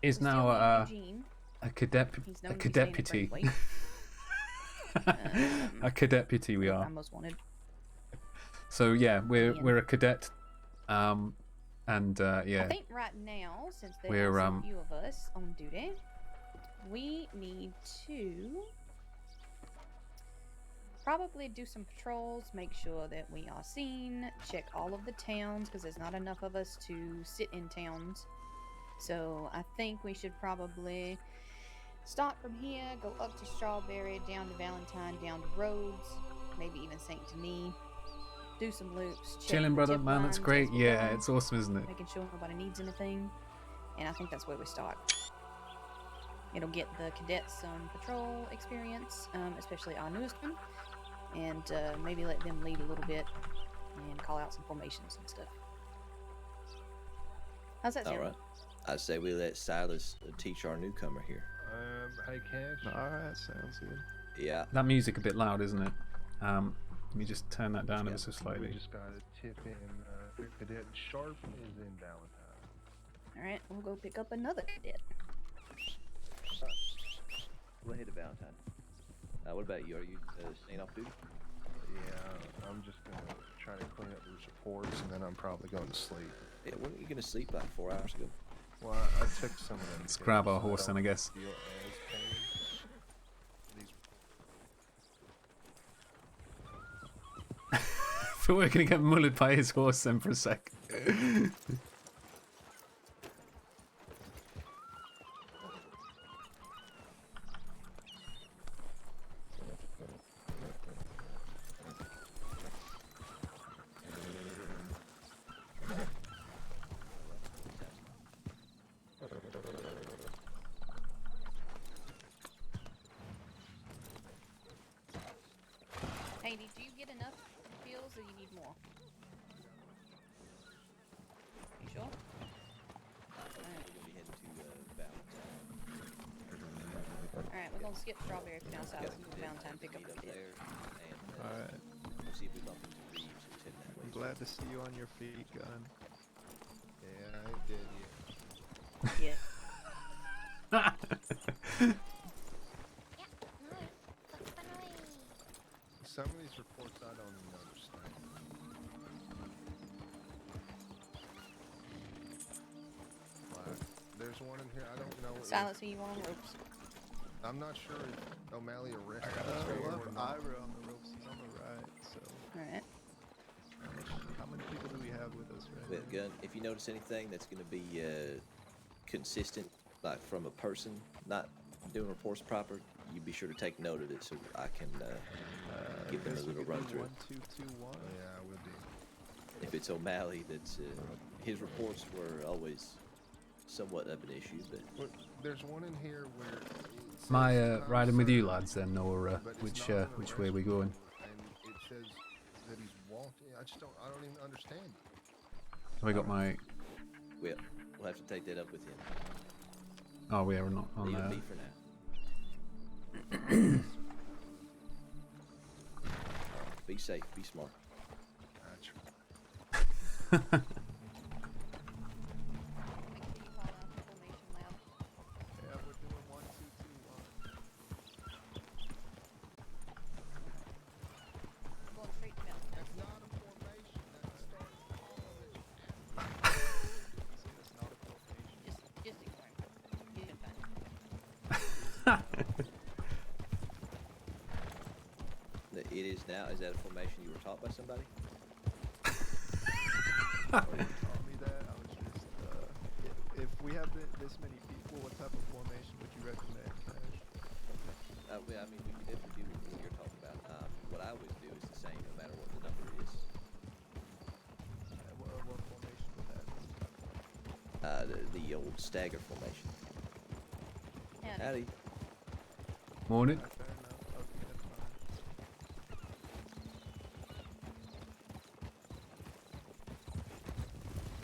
is now a cadepity. A cadepity we are. I'm most wanted. So yeah, we're a cadet. Yeah. I think right now, since there are a few of us on duty, we need to probably do some patrols, make sure that we are seen, check all of the towns, because there's not enough of us to sit in towns. So I think we should probably start from here, go up to Strawberry, down to Valentine, down to Rhodes, maybe even St. Denis. Do some loops. Chilling, brother, man. That's great. Yeah, it's awesome, isn't it? Making sure nobody needs anything, and I think that's where we start. It'll get the cadets some patrol experience, especially our newest one, and maybe let them lead a little bit and call out some formations and stuff. How's that sound? All right. I say we let Silas teach our newcomer here. Hey, Cash. All right, sounds good. Yeah. That music a bit loud, isn't it? Let me just turn that down ever so slightly. We just got a tip in. Cadet Sharp is in Valentine. All right, we'll go pick up another cadet. We'll head to Valentine. What about you? Are you staying off duty? Yeah, I'm just gonna try to clean up these reports, and then I'm probably going to sleep. Yeah, weren't you gonna sleep like 4 hours ago? Well, I took some of them. Let's grab our horse then, I guess. I thought we were gonna get mullered by his horse then for a sec. Hey, did you get enough pills or you need more? You sure? We're gonna be heading to Valentine. Alright, we're gonna skip Strawberry for now, so I'll go to Valentine pick up a cadet. All right. We'll see if we bump into Reeves who's heading that way. I'm glad to see you on your feet, Gun. Yeah, I ain't dead Yeah. yet. Some of these reports I don't even understand. Like, there's one in here I don't know. Silence me, you want on ropes. I'm not sure if O'Malley arrested We'll or have not. Ira on the ropes. He's on the right, so. Alright. How many people do we have with us right Well, now? Gun, if you notice anything that's going to be consistent, like from a person not doing reports proper, you be sure to take note of it so I can give them a Guess we little could run do through. 1, 2, 2, 1. Yeah, I will do. If it's O'Malley, that's his reports were always somewhat of an issue, but But there's one in here where it says My riding with you homicide, lads then, or but it's which not an which way arrest we going? warrant, and it says that he's wanted. I don't even understand it. Have I got my? we'll have to take that up with him. Oh, we are not on Leave it there. be for now. Be safe, be smart. Gotcha. Make sure you call out the formation lab. Yeah, we're doing 1, 2, 2, 1. We're going straight to Valentine. That's not a formation. That's the start of all of it. See, that's not a formation. Just ignore him. You can find him. Now, is that a formation you were taught by somebody? Nobody taught me that. I was just, if we have this many people, what type of formation would you recommend, Cash? Well, I mean, we can definitely do what you're talking about. What I always do is the same, no matter what the number is. What formation would that be? The old stagger formation. Howdy. Howdy. Morning. Fair enough. Okay, that's fine.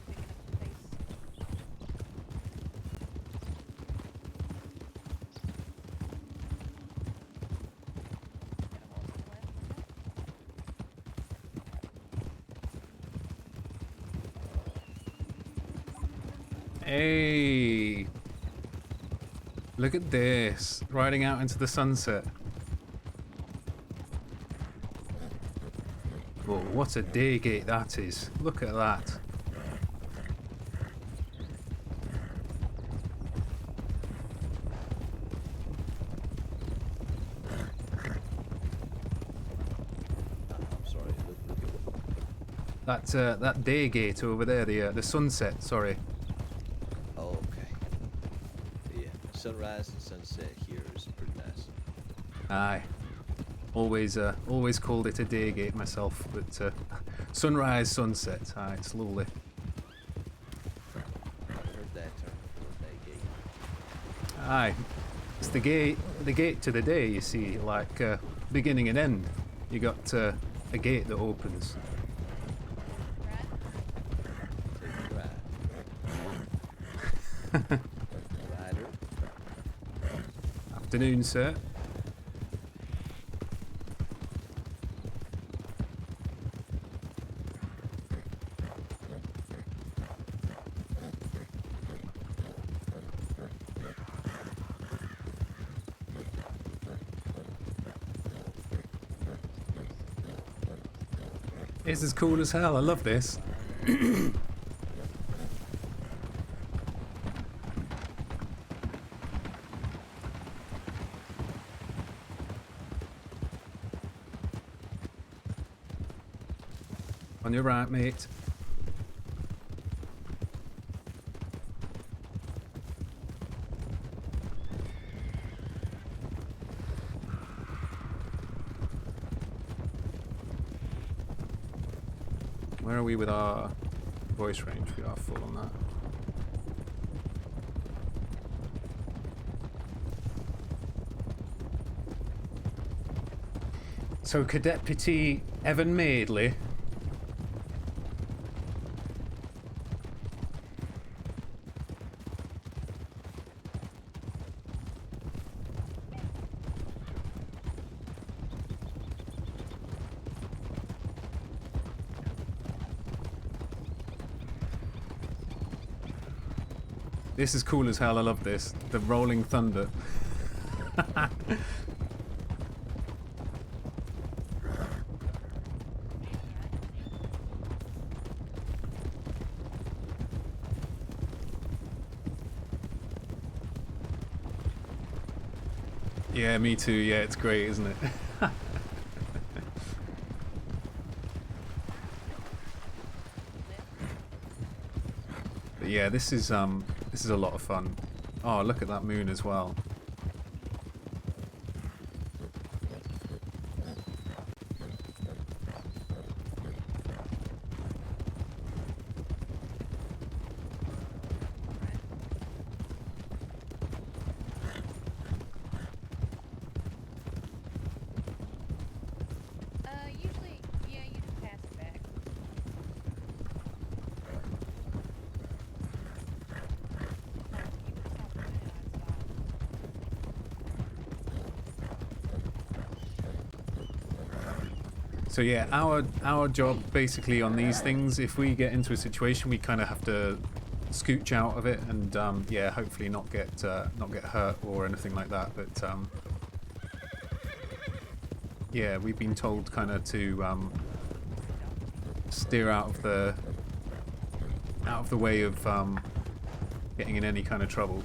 Picking up the pace. Got a horse on the left, look out. Hey, look at this, riding out into the sunset. Whoa, what a day gate that is. Look at that. I'm sorry, look at what... That day gate over there, the sunset, sorry. Oh, okay. Yeah, sunrise and sunset here is pretty nice. Aye. Always called it a day gate myself, but sunrise, sunset, aye, it's lovely. I've heard that term before, day gate. Aye. It's the gate to the day, you see, like beginning and end. You got a gate that opens. Right? Take a ride. Rider. Afternoon, sir. This is cool as hell. I love this. On your right, mate. Where are we with our voice range? We are full on that. So, Deputy Evan Madeley. This is cool as hell. I love this. The rolling thunder. Yeah, me too. Yeah, it's great, isn't it? But yeah, this is a lot of fun. Oh, look at that moon as well. Usually, yeah, you just pass it back. So yeah, our job basically on these things, if we get into a situation, we kind of have to scooch out of it and yeah, hopefully not get hurt or anything like that. But yeah, we've been told kind of to steer out of the way of getting in any kind of trouble.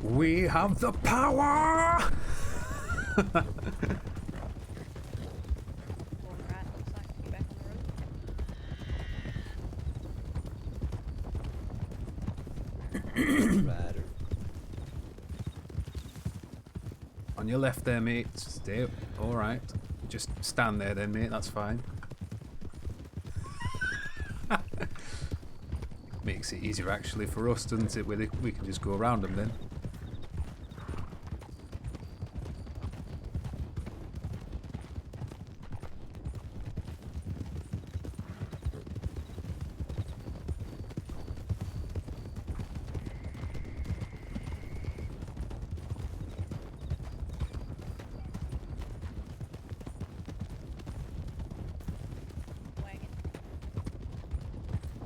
We have the power! Alright, looks like we're back on the road. Rider. On your left there, mate. Stay up. Alright. Just stand there then, mate. That's fine. Makes it easier actually for us, doesn't it? We can just go around them then.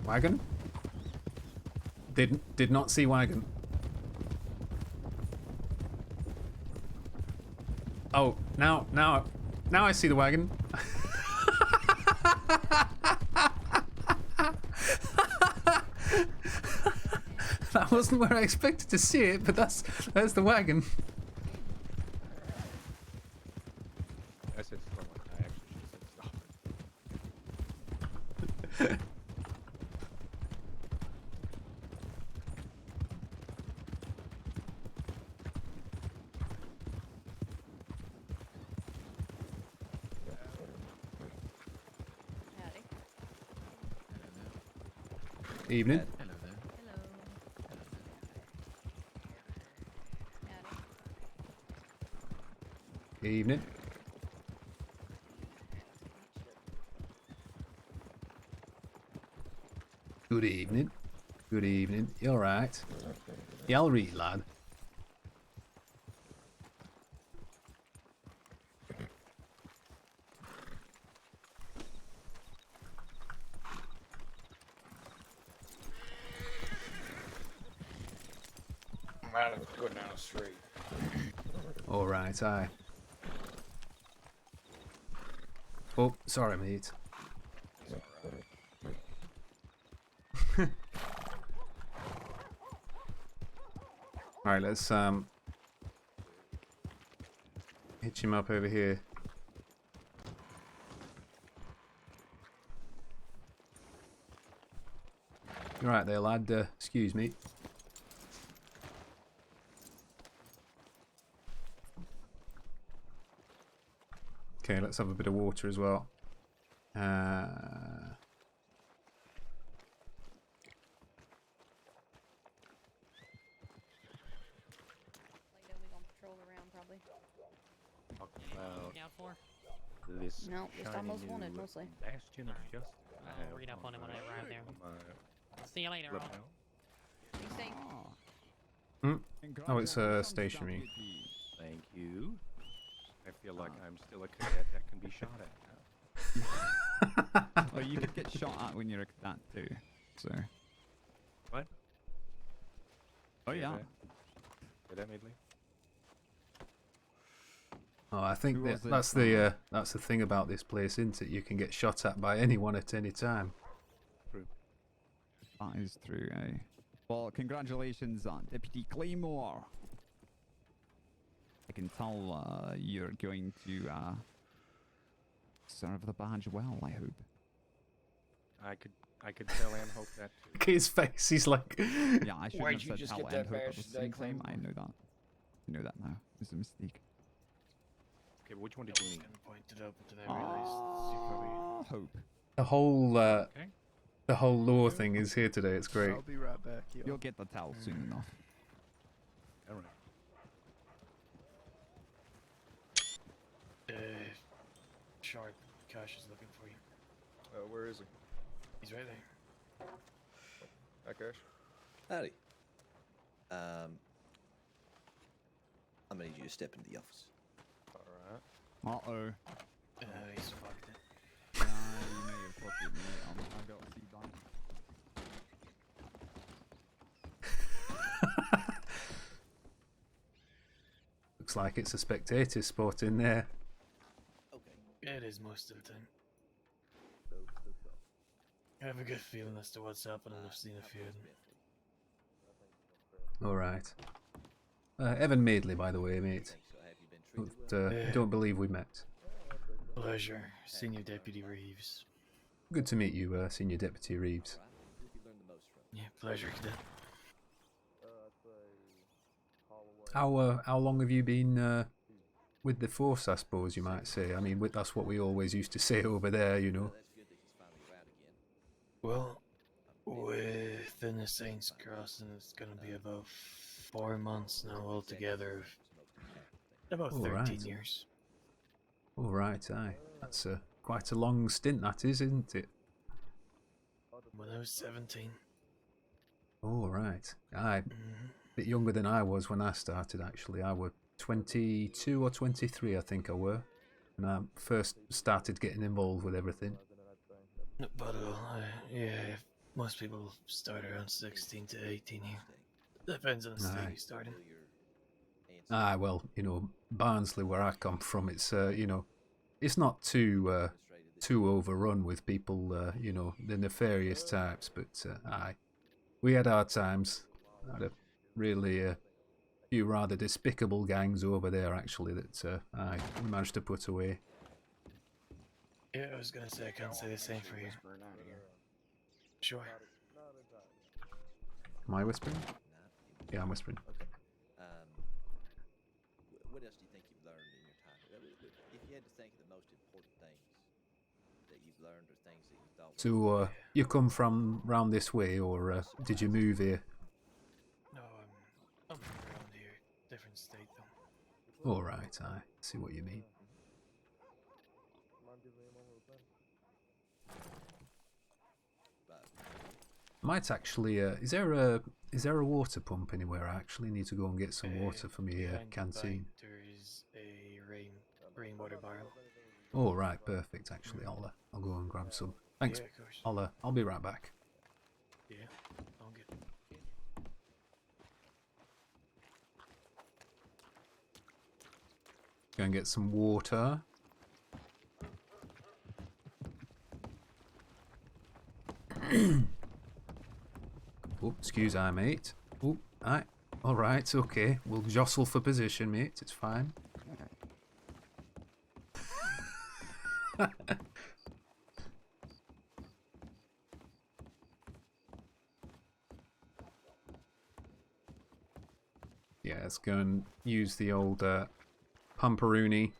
Wagon? Did not see wagon. Oh, now I see the wagon. That wasn't where I expected to see it, but there's the wagon. I said slow. I actually should have said stop. Evening. Hello there. Howdy. Evening. Good evening. Good evening. You alright? Yeah, I'll read, lad. I'm out of going down the street. Alright, aye. Oh, sorry, mate. Alright, let's hitch him up over here. You're right there, lad. Excuse me. Okay, let's have a bit of water as well. Later we gonna patrol around probably. Talk about Down for? this No, just shiny almost new wanted, mostly. bastion of justice. I I'll have read up on him when I arrive there. my See you later. flip All. out. Be safe. Oh, it's stationary. Thank you. I feel like I'm still a cadet that can be shot at now. Oh, you could get shot at when you're a cadet too. So. What? Oh yeah. Cadet Madeley? Oh, I think Who was it that's the thing about this place, isn't it? You can get shot at by anyone at any time. True. That is true, eh? Well, congratulations on Deputy Claymore. I can tell you're going to serve the badge well, I hope. I could tell and hope that too. Look at his face. He's like, Yeah, I shouldn't Why'd have you said just tell get and that hope at badge the today, same time. Claymore? I know that. I know that now. It's a mistake. Okay, which one did you need? Pointed up until I realized Hope. the whole lore thing is here today. It's great. I'll be right back. Yo. You'll get the towel soon enough. All right. Sharp, Cash is looking for you. Where is he? He's right there. Hi, Cash. Howdy. I'm gonna need you to step into the office. All right. Uh-oh. He's fucked it. Nah, you know you're fucking me. I got to see done. Looks like it's a spectator spot in there. Okay. It is most of the time. No problem. I have a good feeling as to what's happening. I've seen a few of them. All right. Evan Madeley, by the way, mate. Don't believe we met. Pleasure, Senior Deputy Reeves. Good to meet you, Senior Deputy Reeves. Yeah, pleasure, Cadet. How long have you been with the force, I suppose you might say? I mean, that's what we always used to say over there, you know. Well, within the Saints Crossing, it's gonna be about 4 months now altogether. About 13 years. All right, aye. That's quite a long stint, that is, isn't it? When I was 17. All right. Aye. A bit younger than I was when I started, actually. I was 22 or 23, I think I were, when I first started getting involved with everything. But yeah, most people start around 16 to 18 here. Depends on the state you start in. Aye, well, you know, Barnsley, where I come from, it's you know, it's not too overrun with people, you know, the nefarious types, but aye, we had our times. Had a really few rather despicable gangs over there, actually, that aye, we managed to put away. Yeah, I was gonna say I can't say the same for you. Sure. Am I whispering? Yeah, I'm whispering. What else do you think you've learned in your time? If you had to think of the most important things that you've learned or things that you thought... So, you come from round this way, or did you move here? No, I'm from around here. Different state, though. Alright, I see what you mean. Might actually, is there a water pump anywhere? I actually need to go and get some water for me canteen. There is a rainwater barrel. Oh right, perfect. Actually, I'll go and grab some. Thanks. Yeah, of course. I'll be right back. Yeah, all good. Go and get some water. Oh, excuse I, mate. Oh, aye. Alright, okay. We'll jostle for position, mate. It's fine. Yeah, let's go and use the old pumperoonie.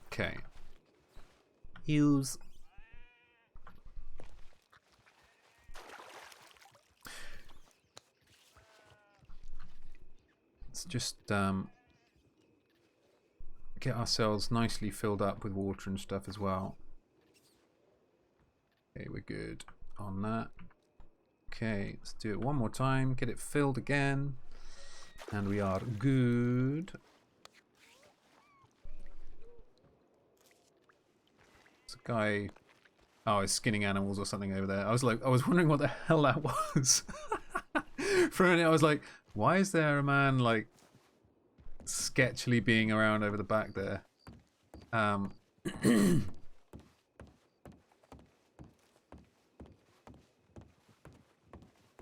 Okay. Use. Let's just get ourselves nicely filled up with water and stuff as well. Okay, we're good on that. Okay, let's do it one more time. Get it filled again. And we are good. There's a guy... Oh, he's skinning animals or something over there. I was wondering what the hell that was. For a minute, I was like, why is there a man, like, sketchily being around over the back there?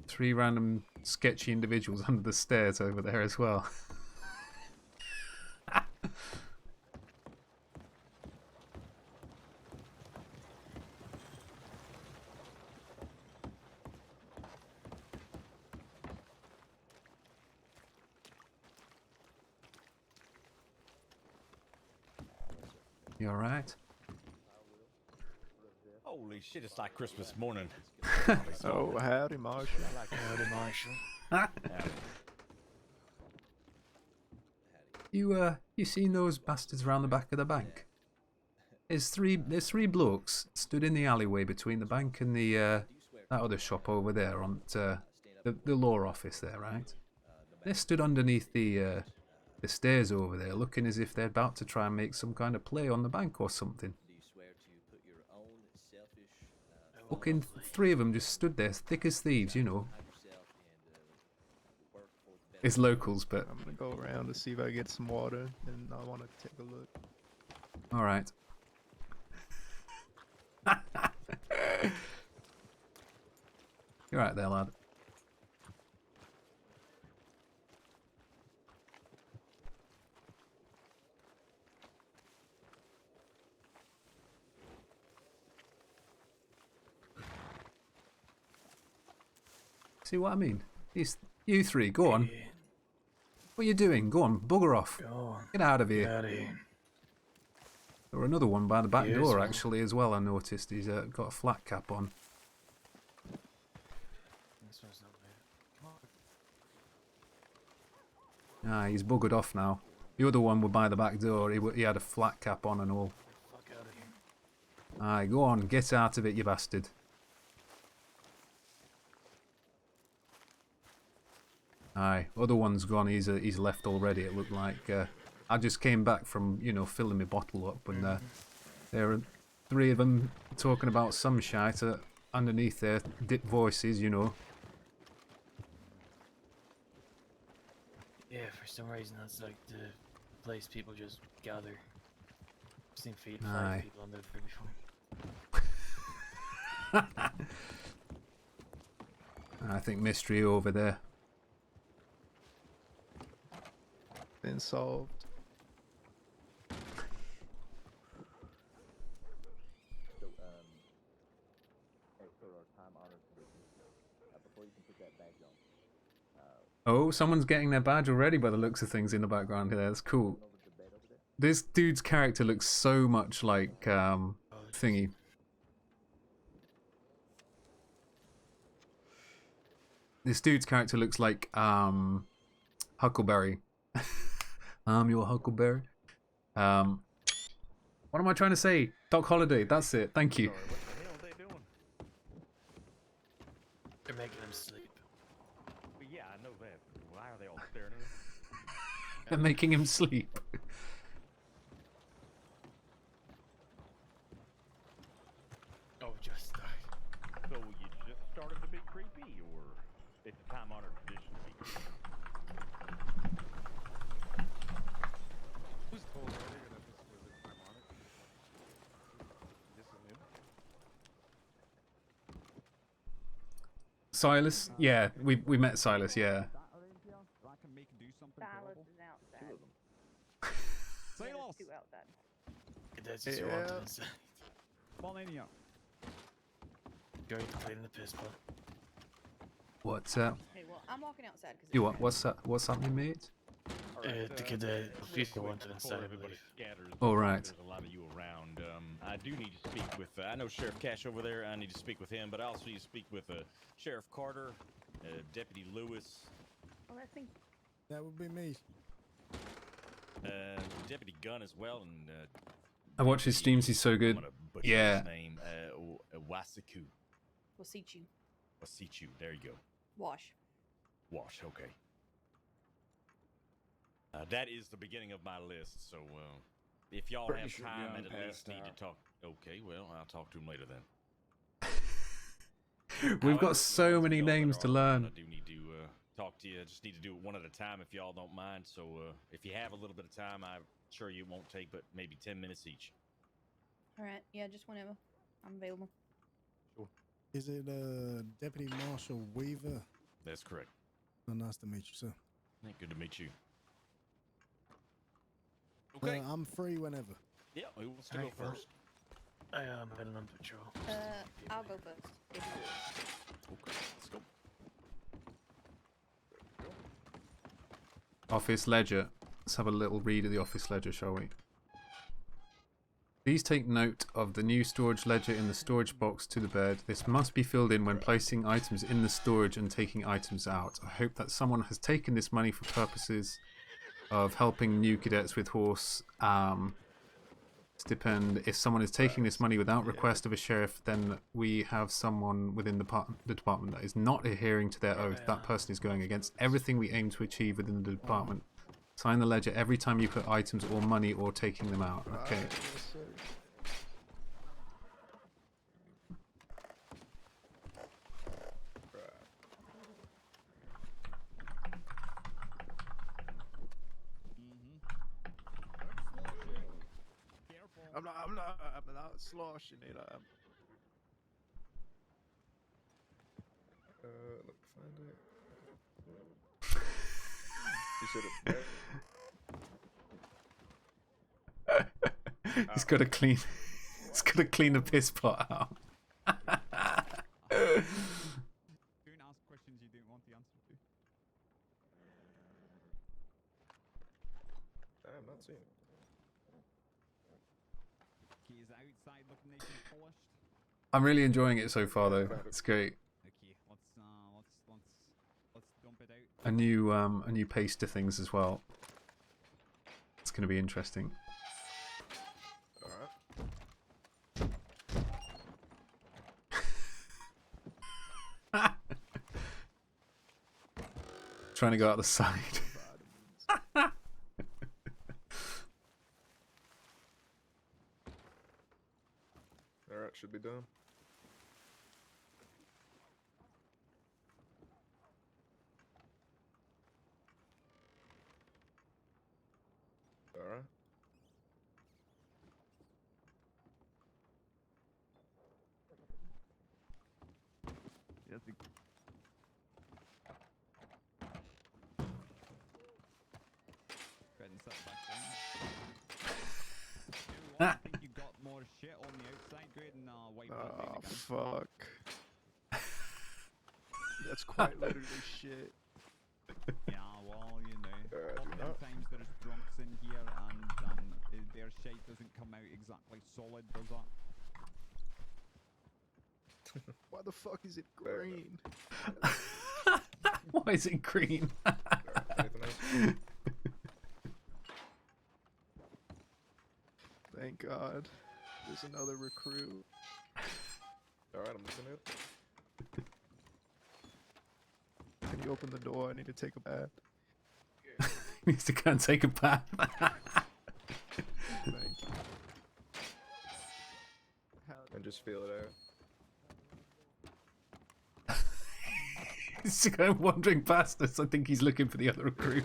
3 random sketchy individuals under the stairs over there as well. You alright? Holy shit, it's like Christmas morning. Oh, howdy, Marshall. Howdy, Marshall. You seen those bastards around the back of the bank? There's three blokes stood in the alleyway between the bank and the that other shop over there on the law office there, right? They stood underneath the stairs over there, looking as if they're about to try and make some kind of play on the bank or something. Fucking 3 of them just stood there, thick as thieves, you know. It's locals, but... I'm gonna go around to see if I get some water, and I want to take a look. Alright. You're right there, lad. See what I mean? You three, go on. What are you doing? Go on, bugger off. Get out of here. Get out of here. There were another one by the back door, one. actually, as well, I noticed. He's got a flat cap on. This one's not bad. Ah, he's buggered off now. The other one were by the back door. He had a flat cap on and all. Fuck out of here. Aye, go on, get out of it, you bastard. Aye, other one's gone. He's left already. It looked like. I just came back from filling my bottle up, and there are 3 of them talking about some shite underneath their dip voices, Yeah, for some reason that's like the place people just gather. I've seen 5 people on there before. I think mystery over there. Been solved. So, as for our time-honored tradition, before you can put that badge on, Oh, someone's getting their badge already by the looks of things in the background here. That's cool. This dude's character looks so much like Thingy. This dude's character looks like Huckleberry. I'm your Huckleberry. What am I trying to say? Doc Holliday, that's it. Thank you. What the hell are they doing? They're making him sleep. Well, yeah, I know that. Why are they all staring at us? They're making him sleep. Oh, just started. So you just started to be creepy, or it's a time-honored tradition to be creepy? Who's told earlier that this was a time on it? This is new. Silas? Yeah, we met Silas, yeah. Silas is outside. Silas! Two outside. That's just Yeah. walked inside. Come on in here. Going to clean the piss pot. What's up? Hey, well, I'm walking outside because You what? What's happening, mate? The cadet people wanted inside, I Everybody believe. scatters. Oh, right. There's a lot of you around. I do need to speak with. I know Sheriff Cash over there. I need to speak with him, but I also need to speak with Sheriff Carter, Deputy Lewis, Well, that's me. That would be me. Deputy Gunn as well, and I watch his streams. He's so good. I'm gonna butcher Yeah. his name. Wasiku. We'll seat you. Wasichu. There you go. Wash. Wash. Okay. That is the beginning of my list. So if y'all Pretty have sure time you're and at least need to past talk. Okay. Well, I'll talk to him later then. We've However, got so many y'all that names are to on the phone, learn. I do need to talk to you. I just need to do it one at a time if y'all don't mind. So if you have a little bit of time, I'm sure you won't take but maybe 10 minutes each. All right. Yeah, just whenever. I'm available. Is it Deputy Marshal Weaver? That's correct. Oh, nice to meet you, sir. Hey, good to meet you. Okay. I'm free whenever. Yeah, who wants to Alright, go well, first? I am heading on patrol. I'll go first. If you would. Okay, let's go. Office ledger. Let's have a little read of the office ledger, shall we? Please take note of the new storage ledger in the storage box to the bed. This must be filled in when placing items in the storage and taking items out. I hope that someone has taken this money for purposes of helping new cadets with horse stipend. If someone is taking this money without request of a sheriff, then we have someone within the department that is not adhering to their oath. That person is going against everything we aim to achieve within the department. Sign the ledger every time you put items or money or taking them out. Okay. Yes, sir. I'm not sloshing it. find it. You should have. He's got to clean. He's got to clean the piss pot out. Don't ask questions you don't want the answer to. I'm not seeing it. Okay, is the outside looking nice and polished? I'm really enjoying it so far, though. It's great. Okay, let's dump it out. A new pace to things as well. It's going to be interesting. Trying to go out the side. Alright, should be done. Alright. Yes, and set back down. You know what? I think you got more shit on the outside grade and white Oh, fuck. That's quite literally shit. Yeah, well, you know. Sometimes there's drunks in here and their shite doesn't come out exactly solid, does that? Why the fuck is it green? Why is it green? Thank God. There's another recruit. Alright, I'm looking at it. Can you open the door? I need to take a bath. He needs to go and take a bath. Thank you. And just feel it out. He's going wandering past us. I think he's looking for the other recruit.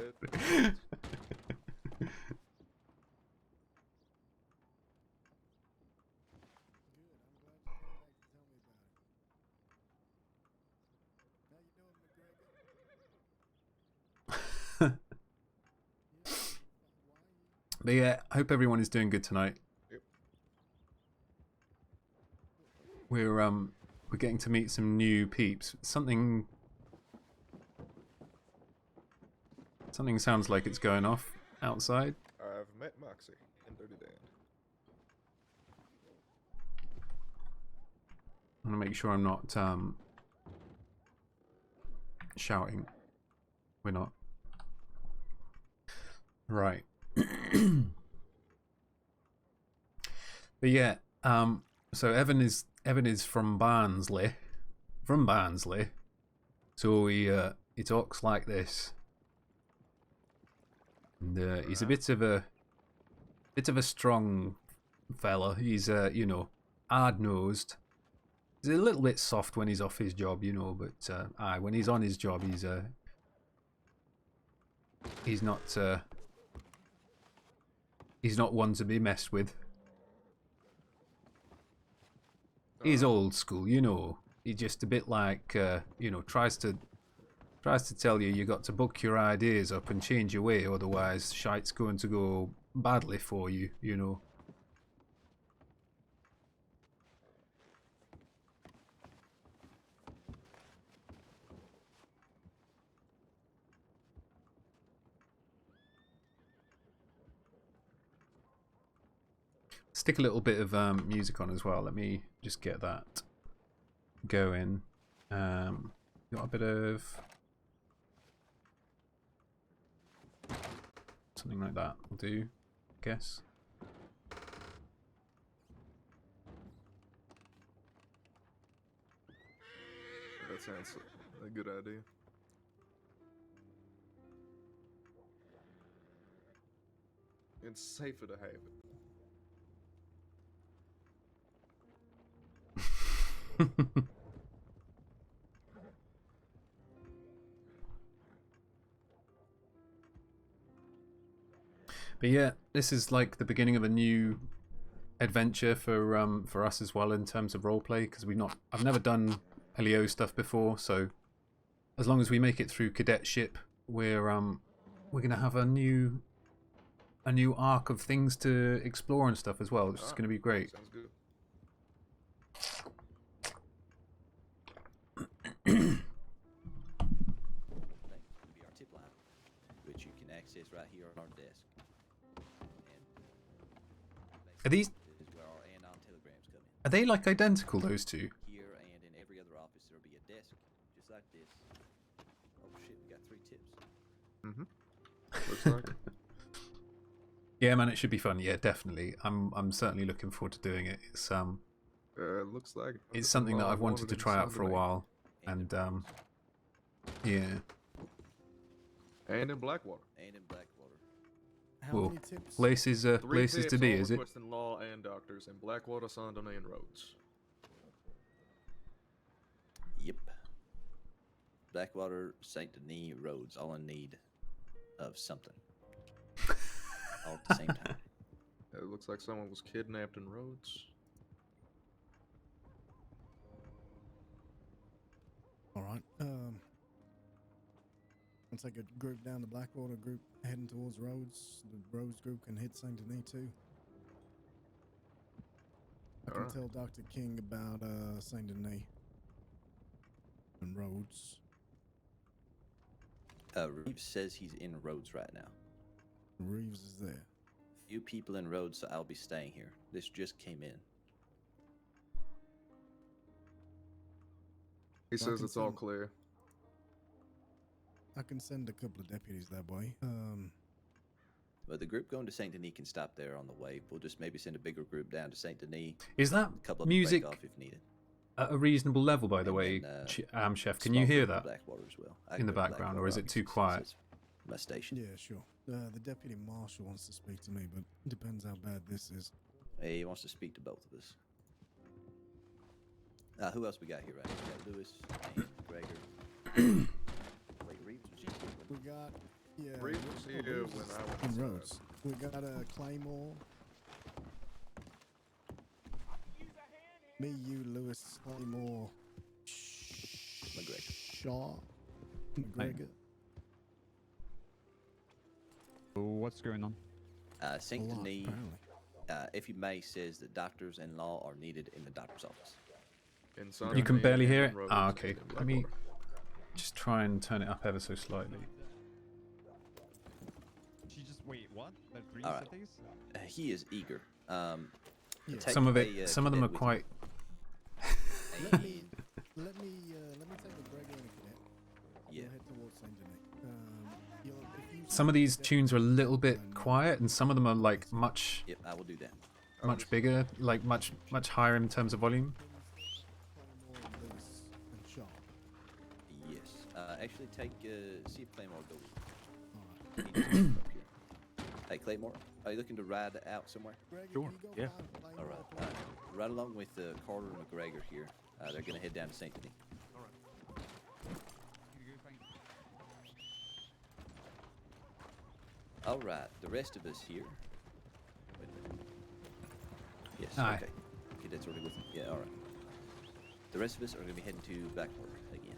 But yeah, I hope everyone is doing good tonight. Yep. We're getting to meet some new peeps. Something sounds like it's going off outside. I've met Moxie and Dirty Dan. I want to make sure I'm not shouting. We're not. Right. But yeah, so Evan is from Barnsley. So he talks like this. And he's a bit of a strong fella. He's you know, hard-nosed. He's a little bit soft when he's off his job, you know, but when he's on his job, he's not one to be messed with. He's old school, you know. He's just a bit like, you know, tries to tell you got to book your ideas up and change your way, otherwise shite's going to go badly for you, you know. Stick a little bit of music on as well. Let me just get that going. Got a bit of something like that will do, I guess. That sounds a good idea. It's safer to have it. But yeah, this is like the beginning of a new adventure for us as well in terms of roleplay, because I've never done LEO stuff before, so as long as we make it through cadetship, we're gonna have a new arc of things to explore and stuff as well, which is gonna be great. Sounds good. Be our tip line, which you can access right here on our desk. Are these? Is where our anon telegrams come in. Are they like identical, those two? Here and in every other office, there'll be a desk just like this. Oh shit, we got 3 tips. Looks like it. Yeah, man, it should be fun. Yeah, definitely. I'm certainly looking forward to doing it. It's Looks like it. it's something that I've wanted to try out for a while, and yeah. And in Blackwater. And in Blackwater. How Well, many tips? places Three places to tips, be, all is it? requesting law and doctors in Blackwater, Saint Denis, and Rhodes. Yep. Blackwater, Saint Denis, Roads, all in need of something. All at the same time. It looks like someone was kidnapped in Rhodes. All right. Let's take a group down to Blackwater, group heading towards Rhodes. The Rhodes group can hit Saint Denis too. I can tell Dr. King about Saint Denis and Rhodes. Reeves says he's in Rhodes right now. Reeves is there. Few people in Rhodes, so I'll be staying here. This just came in. He says it's all clear. I can send a couple of deputies that way. But the group going to Saint Denis can stop there on the way. We'll just maybe send a bigger group down to Saint Denis. Is that A couple of music break off if needed. at a reasonable level, by the And way, then, Chef? Can you hear that Blackwater as well. I in the go to background, or Blackwater, is it too obviously, quiet? since it's my station. Yeah, sure. The deputy marshal wants to speak to me, but it depends how bad this is. Hey, he wants to speak to both of us. Who else we got here right now? We got Lewis and Gregor. Wait, Reeves was just here. We got Reeves was here when I was in Rhodes. We got a Claymore. Me, you, Lewis, Claymore, McGregor. Shaw, McGregor. What's going on? Saint A lot, Denis, apparently. if you may, says that doctors and law are needed in the doctor's office. You can barely hear it? Ah, okay. Let me just try and turn it up ever so slightly. She just wait. What? That green All right. settings? He is eager. Take Some of a, it, some of them are cadet with quite. Let me take McGregor and a cadet. Yeah. We'll head towards Saint Denis. If you Some of these tunes are a little bit quiet, and some of them are like much, Yep, I will do that. much bigger, like much higher in terms of volume. Claymore, Lewis, and Shaw. Yes. Actually, see if Claymore goes. All right. Hey, Claymore, are you looking to ride out somewhere? Gregor, Sure, can you go yeah. find Claymore, All right. please? Right along with Carter and McGregor here. They're going to head down to Saint Denis. All right. The rest of us here. Wait a minute. Yes. Aye. Okay. Okay, that's already with me. Yeah. All right. The rest of us are going to be heading to Blackwater again.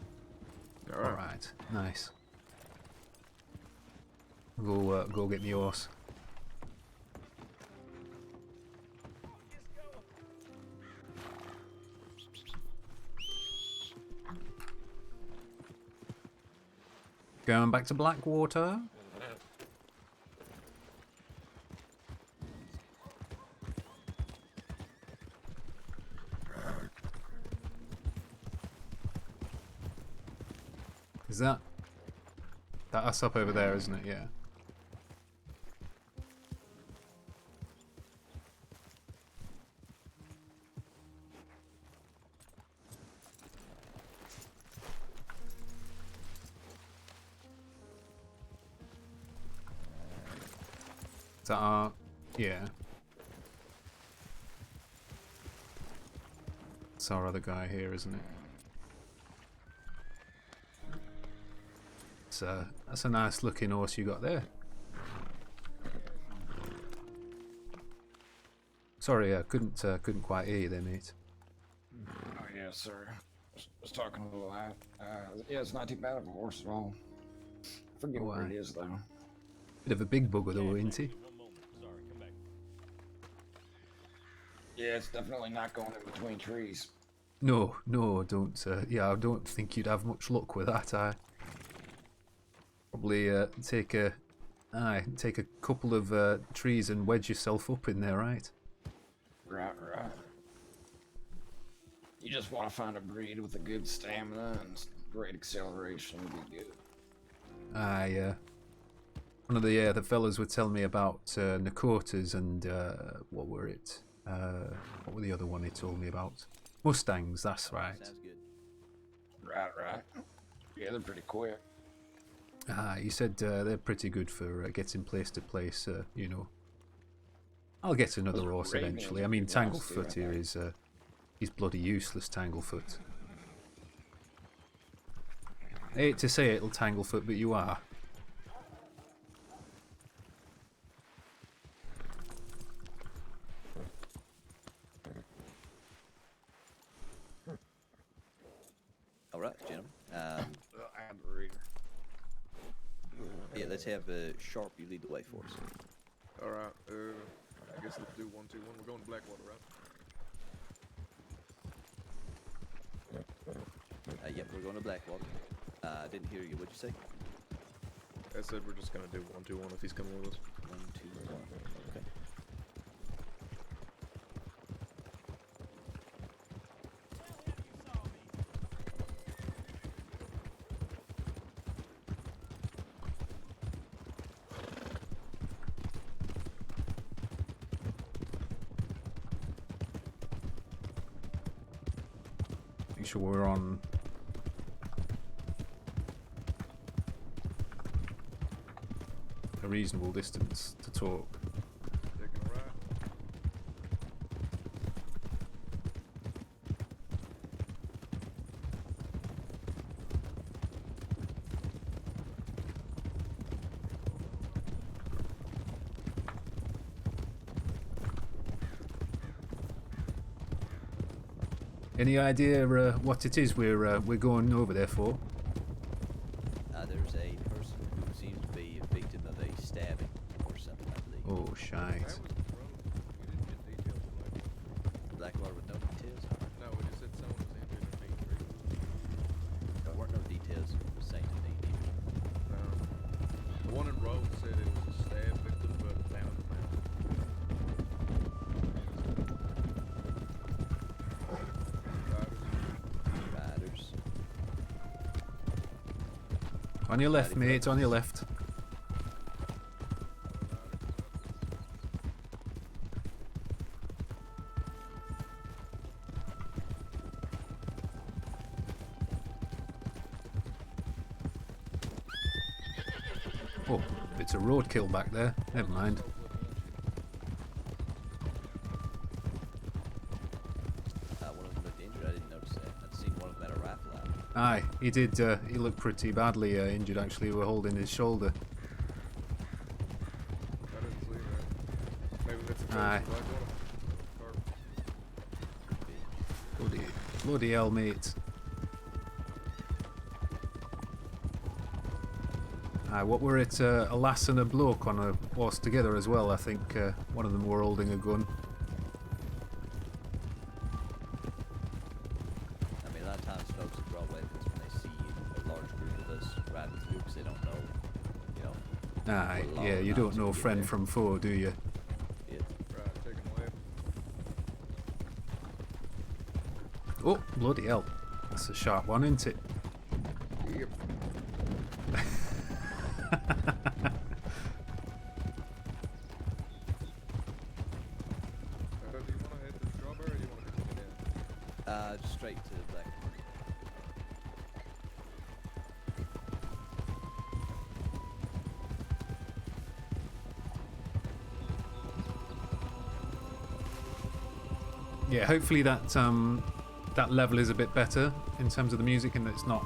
All Alright, nice. Go get the horse. Going back to Blackwater. Is that us up over there, isn't it? Yeah. Is that our... Yeah. It's our other guy here, isn't it? That's a nice looking horse you got there. Sorry, I couldn't quite hear you there, mate. Oh, yes, sir. was talking a little loud. Yeah, it's not too bad of a horse at all. I forget Oh, what aye. it is though. Bit of a big bugger though, ain't he? Yeah, it's definitely not going in between trees. No, don't. Yeah, I don't think you'd have much luck with that. I probably take a couple of trees and wedge yourself up in there, right? Right. You just want to find a breed with a good stamina and great acceleration would be good. One of the fellas were telling me about Nakotas and what were it? What were the other one he told me about? Mustangs, that's right. Sounds good. Right. Yeah, they're pretty quick. He said they're pretty good for getting place to place, you know. I'll get another Those horse Arabians eventually. are I mean, pretty nice too, Tanglefoot I here think. is he's bloody useless, Tanglefoot. I hate to say it, little Tanglefoot, but you are. All right, gentlemen. I'm the reader. Yeah, let's have Sharp. You lead the way for us. All right. I guess let's do 1, 2, 1. We're going to Blackwater, right? Yep, we're going to Blackwater. I didn't hear you. What'd you say? I said we're just gonna do 1, 2, 1 if he's coming with us. 1, 2, 1. Okay. Make sure we're on. A reasonable distance to talk. Taking a ride. Any idea what it is we're going over there for? There's a person who seems to be a victim of a stabbing or something, I believe. Oh, shite. Blackwater with no details? No, it just said someone was injured and being treated. There weren't no details saying to me either. The one in Rhodes said it was a stab victim, but down in the mountain. Riders. On your left, mate, on your left. Oh, it's a roadkill back there. Never mind. One of them looked injured. I didn't notice that. I'd seen one of them had a rifle out. Aye, he did. He looked pretty badly injured, actually. We were holding his shoulder. I didn't see that. Maybe that's a Aye. Bloody hell, mate. Aye, what were it? A lass and a bloke on a horse together as well. I think one of them were holding a gun. I mean, a lot of times folks that draw weapons when they see a large group of us riding through because they don't know, you know. Aye, what law yeah, or you not don't to know get friend there. from foe, do you? Yeah. Right, taking left. Oh, bloody hell. That's a sharp one, isn't it? Yep. Do you want to head to Strawberry or do you want to continue down? Just straight to Blackwater. Yeah, hopefully that that level is a bit better in terms of the music and it's not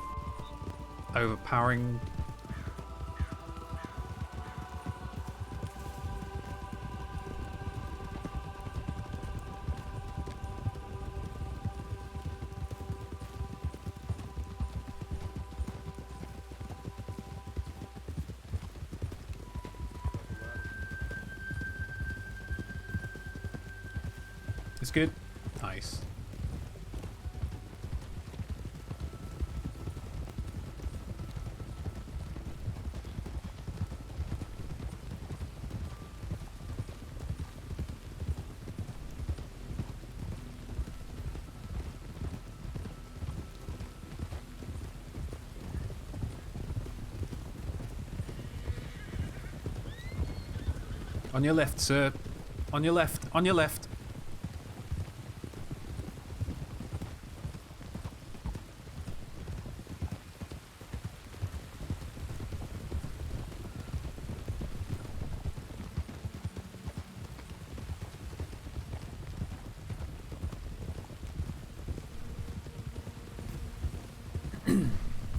overpowering. It's good. Nice. On your left, sir. On your left. On your left.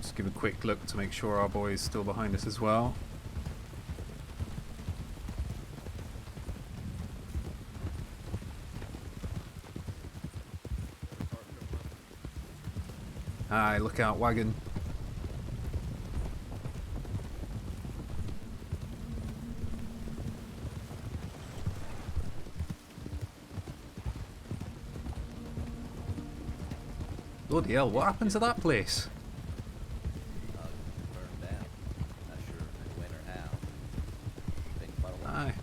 Just give a quick look to make sure our boy is still behind us as well. Aye, look out, wagon. Bloody hell, what happened to that place? Burned down. Not sure when or how. Been quite a while. Aye.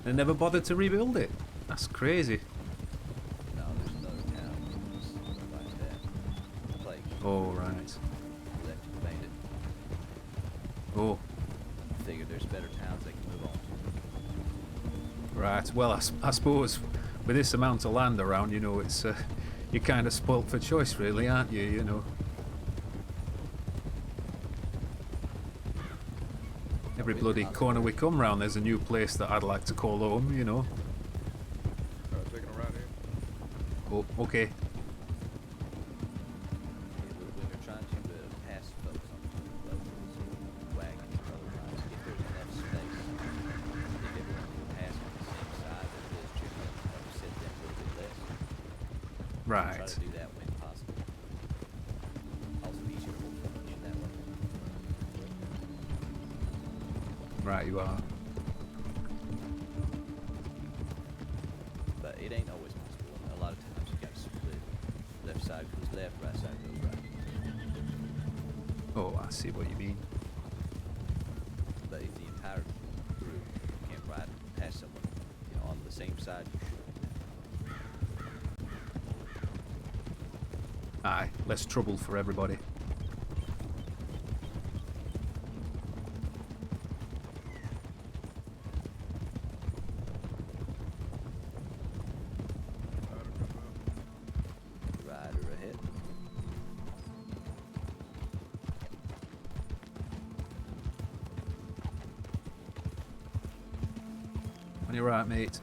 They never bothered to rebuild it. That's crazy. No, there's another town that's like that. Like, Oh, right. left to made it. Oh, Figured there's better towns they can move on to. right. Well, I suppose with this amount of land around, you know, it's you're kind of spoilt for choice, really, aren't you? You know. Every bloody corner we come round, there's a new place that I'd like to call home, you know. Taking a ride here. Oh, okay. When you're trying to pass folks on locals or wagons or otherwise, if there's enough space, if everyone can pass on the same side as it is, generally set them a little bit less. Right. Try to do that when possible. Also easier in that way. Right, you are. But it ain't always possible. A lot of times you gotta split. Left side goes left, right side goes right. Oh, I see what you mean. But if the entire group can't ride past someone, you know, on the same side, you should. Aye, less trouble for everybody. Rider ahead. On your right, mate.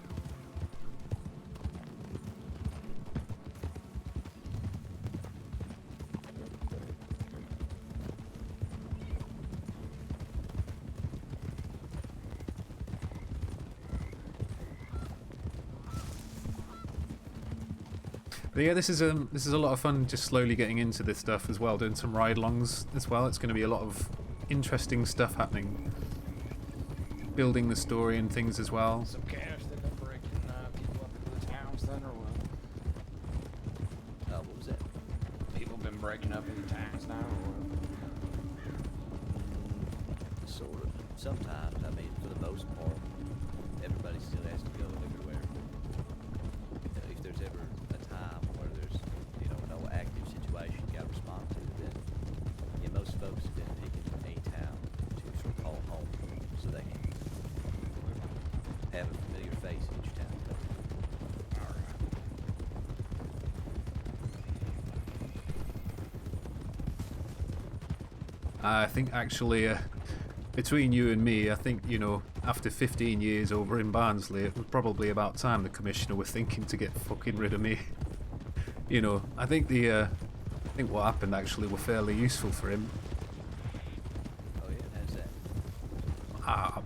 But yeah, this is a lot of fun. Just slowly getting into this stuff as well, doing some ride-alongs as well. It's going to be a lot of interesting stuff happening, building the story and things as well. Some cash that they're breaking people up into the towns then, or what? What was that? People been breaking up into towns now, or what? Sort of. Sometimes, I mean, for the most part, everybody still has to go everywhere. If there's ever a time where there's, you know, no active situation you gotta respond to, then yeah, most folks have been picking a town to sort of call home, so they can have a familiar face in each town. I think actually, between you and me, I think, you know, after 15 years over in Barnsley, it was probably about time the commissioner was thinking to get fucking rid of me. You know, I think what happened actually were fairly useful for him. Oh yeah, how's that?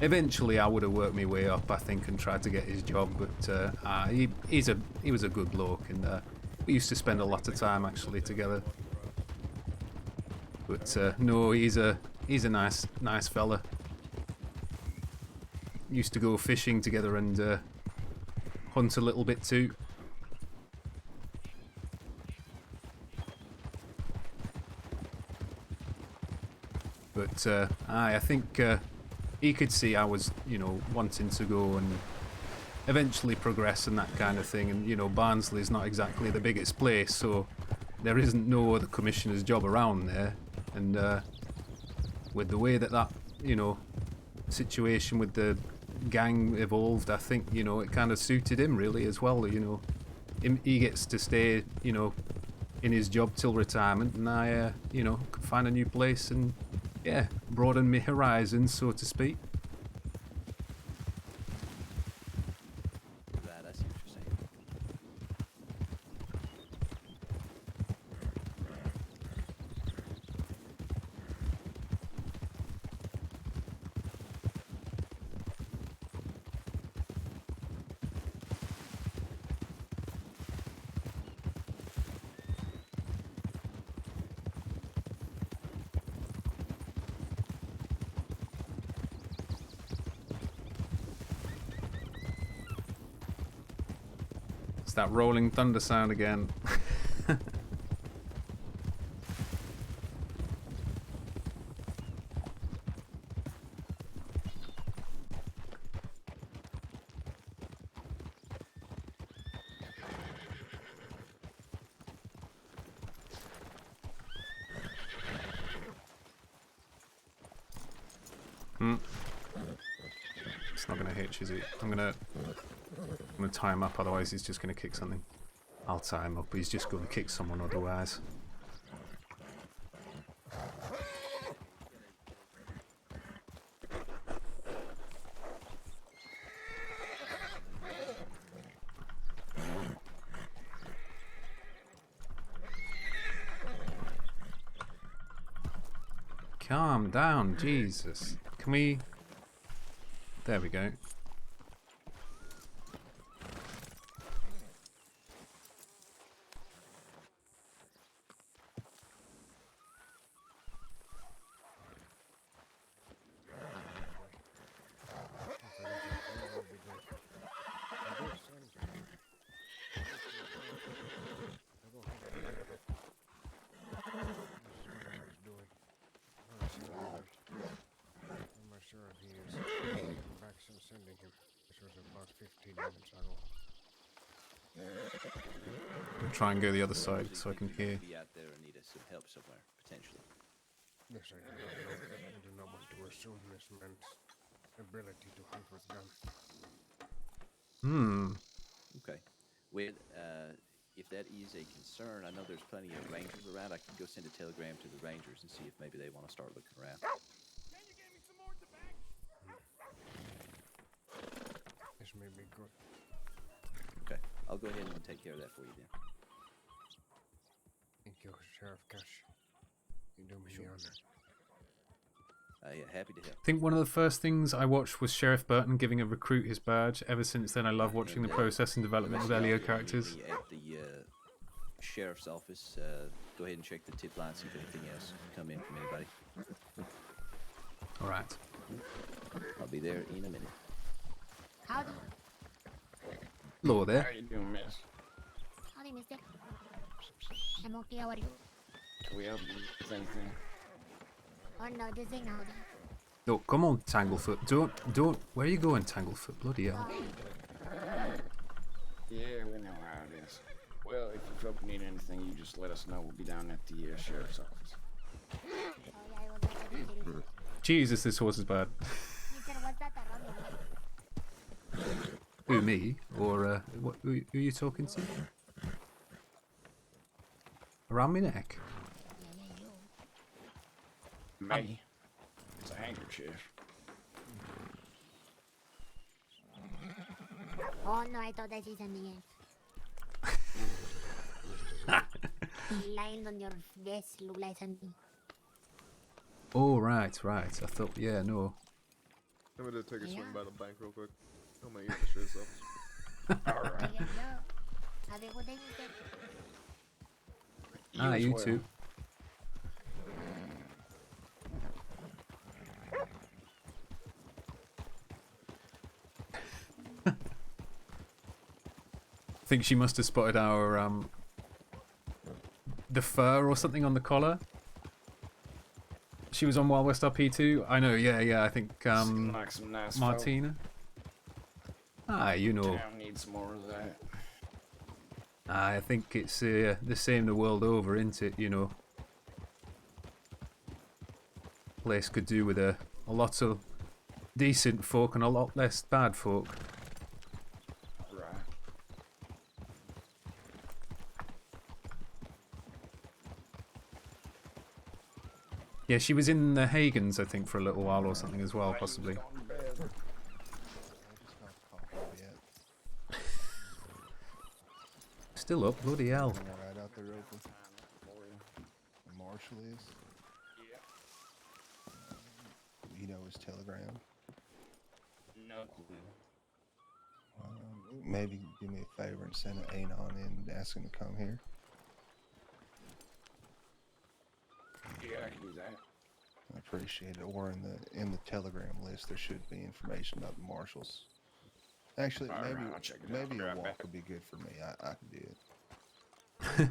Eventually, I would have worked my way up, I think, and tried to get his job. But he was a good bloke, and we used to spend a lot of time actually together. But no, he's a nice fella. Used to go fishing together, and hunt a little bit too. But I think he could see I was, you know, wanting to go and eventually progress and that kind of thing. And, you know, Barnsley is not exactly the biggest place, so there isn't no other commissioner's job around there. And with the way that, you know, situation with the gang evolved, I think, you know, it kind of suited him really as well. You know, he gets to stay, you know, in his job till retirement, and I, you know, could find a new place and, yeah, broaden my horizons, so to speak. Right, I see what you're saying. It's that rolling thunder sound again. It's not gonna hitch, is it? I'm gonna tie him up, otherwise he's just gonna kick something. I'll tie him up, but he's just gonna kick someone otherwise. Calm down, Jesus. Can we... There we go. I'll try and go the other side so I can hear. Be out there and need some help somewhere, potentially. Yes, I do not know. I do not want to assume this man's ability to hunt with gun. Okay. Well, if that is a concern, I know there's plenty of rangers around. I can go send a telegram to the rangers and see if maybe they want to start looking around. This may be good. Okay. I'll go ahead and take care of that for you then. Thank you, Sheriff Cash. You do me the honor. Happy to help. I think one of the first things I watched was Sheriff Burton giving a recruit his badge. Ever since then, I love watching the process and development of LEO characters. At the sheriff's office, go ahead and check the tip line, see if anything else come in from anybody. All right. I'll be there in a minute. Howdy. Hello there. How you doing, miss? Howdy, mister. I'm okay, how are you? Can we help you with anything? Oh no, this ain't howdy. No, come on, Tanglefoot. Don't. Where are you going, Tanglefoot? Bloody hell. Yeah, we know how it is. Well, if you folk need anything, you just let us know. We'll be down at the sheriff's office. Oh yeah, I will get everything. Jesus, this horse is bad. Mister, what's that around me? Who, me? Or who are you talking to? Around my neck? Me? It's a handkerchief. Oh no, I thought I see something else. Lying on your vest look like something. Oh, right. I thought, yeah, no. I'm gonna take a swing by the bank real quick. I'm gonna eat the shit up. Alright. Have a good day, mister. Ah, you too. I think she must have spotted our the fur or something on the collar. She was on Wild West RP too. I know. Yeah. I think Like some nice Martina. Ah, you know. Town needs some more of that. I think it's the same the world over, isn't it? You know. Place could do with a lot of decent folk and a lot less bad folk. Right. Yeah, she was in the Hagens, I think, for a little while or something as well, possibly. Still up, bloody hell. Right out there open. The Marshal is. You know his telegram? No clue. Maybe do me a favor and send an Anon in and ask him to come here. Yeah, I can do that. I appreciate it. Or in the telegram list, there should be information about the marshals. Actually, All maybe right, I'll check it out. maybe I'll a be right walk back. would be good for me. I can do it.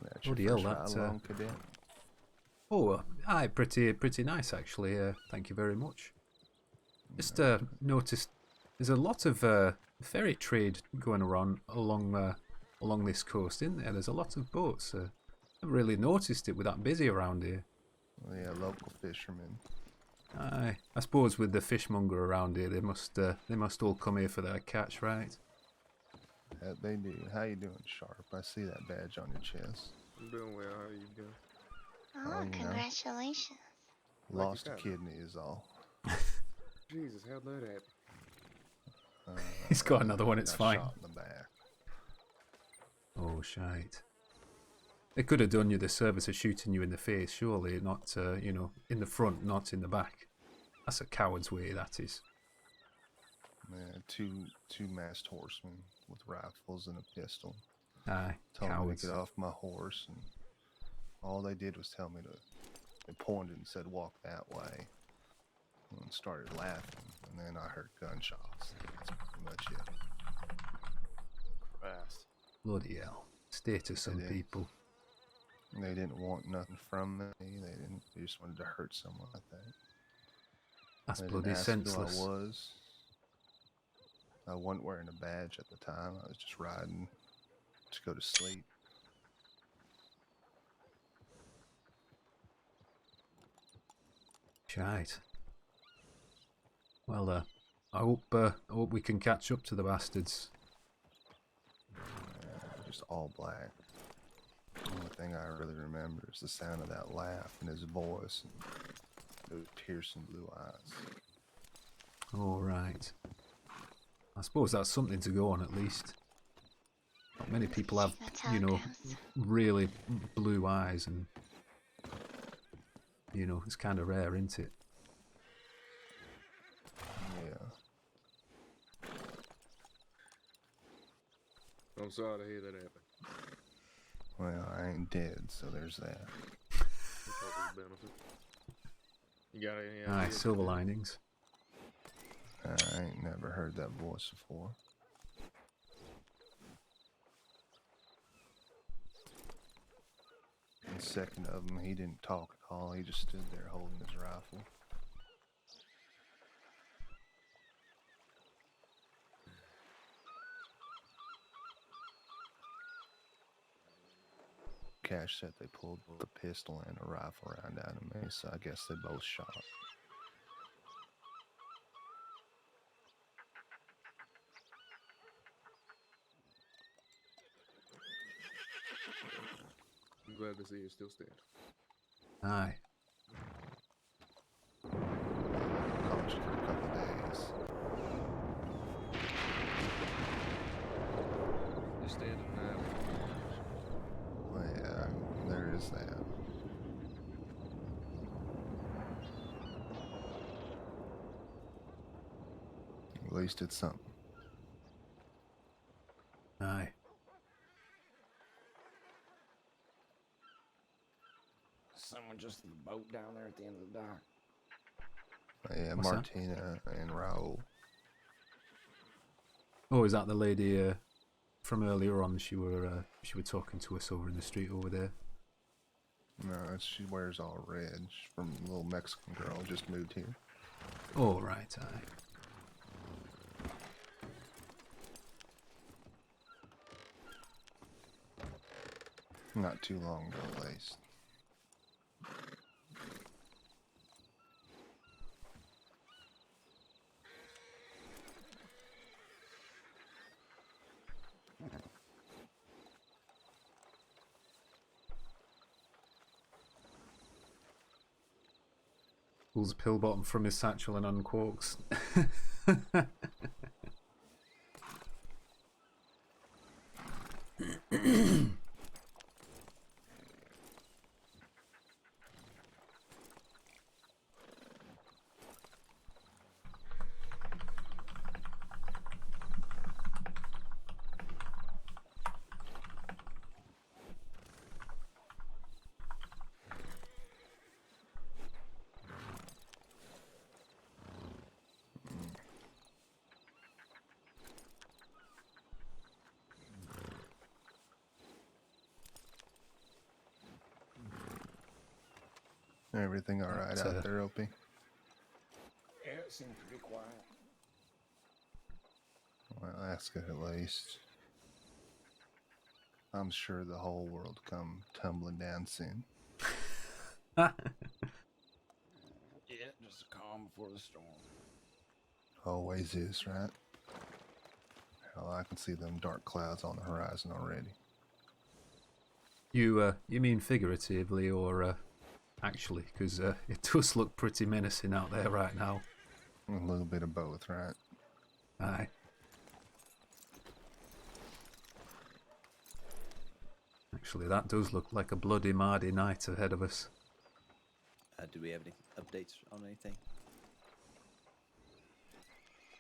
That's your Bloody hell, first ride that's along, Cadet? Oh, aye, pretty nice actually. Thank you very much. Just noticed there's a lot of ferry trade going around along this coast, isn't there? There's a lot of boats. I haven't really noticed it with that busy around here. Well, yeah, local fishermen. Aye, I suppose with the fishmonger around here, they must all come here for their catch, right? They do. How you doing, Sharp? I see that badge on your chest. I'm doing well. How are you doing? Oh, you know. congratulations. Lost a Like kidney is all. Jesus, how'd that happen? He's got another one, it's got fine. Shot in the back. Oh, shite. They could have done you the service of shooting you in the face, surely, not, in the front, not in the back. That's a coward's way, that is. Man, two masked horsemen with rifles and a pistol. Aye, Told me cowards. to get off my horse, and all they did was tell me to. They pointed and said, "Walk that way," and started laughing. And then I heard gunshots. That's pretty much it. Fast. Bloody hell. State of some did. people. They didn't want nothing from me. They just wanted to hurt someone like that. That's They bloody didn't ask senseless. Who I was. I wasn't wearing a badge at the time. I was just riding to go to sleep. Shite. Well, I hope we can catch up to the bastards. Just all black. The only thing I really remember is the sound of that laugh and his voice and those piercing blue eyes. All right. I suppose that's something to go on at least. Not many people have, really blue eyes, and it's kind of rare, isn't it? Yeah. I'm sorry to hear that happen. Well, I ain't dead, so there's that. That's always a benefit. You got any Aye, ideas? silver linings. I ain't never heard that voice before. The second of them, he didn't talk at all. He just stood there holding his rifle. Cash said they pulled a pistol and a rifle round out of me, so I guess they both shot. I'm glad to see you still standing. Aye. Caught you for a couple days. You're standing now. Well, yeah, there is that. At least it's something. just the boat down there at the end of the dock. Yeah, What's that? Martina and Raul. Oh, is that the lady from earlier on? She were talking to us over in the street over there. No, she wears all red. She's from a little Mexican girl, just moved here. Oh, right, aye. Not too long ago, at least. Pulls a pill bottom from his satchel and uncorks. Everything all right out there, Opie? Yeah, it seemed pretty quiet. Well, that's good at least. I'm sure the whole world come tumbling down soon. Yeah, just a calm before the storm. Always is, right? Hell, I can see them dark clouds on the horizon already. You mean figuratively or actually? Because it does look pretty menacing out there right now. A little bit of both, right? Aye. Actually, that does look like a bloody mardy night ahead of us. Do we have any updates on anything?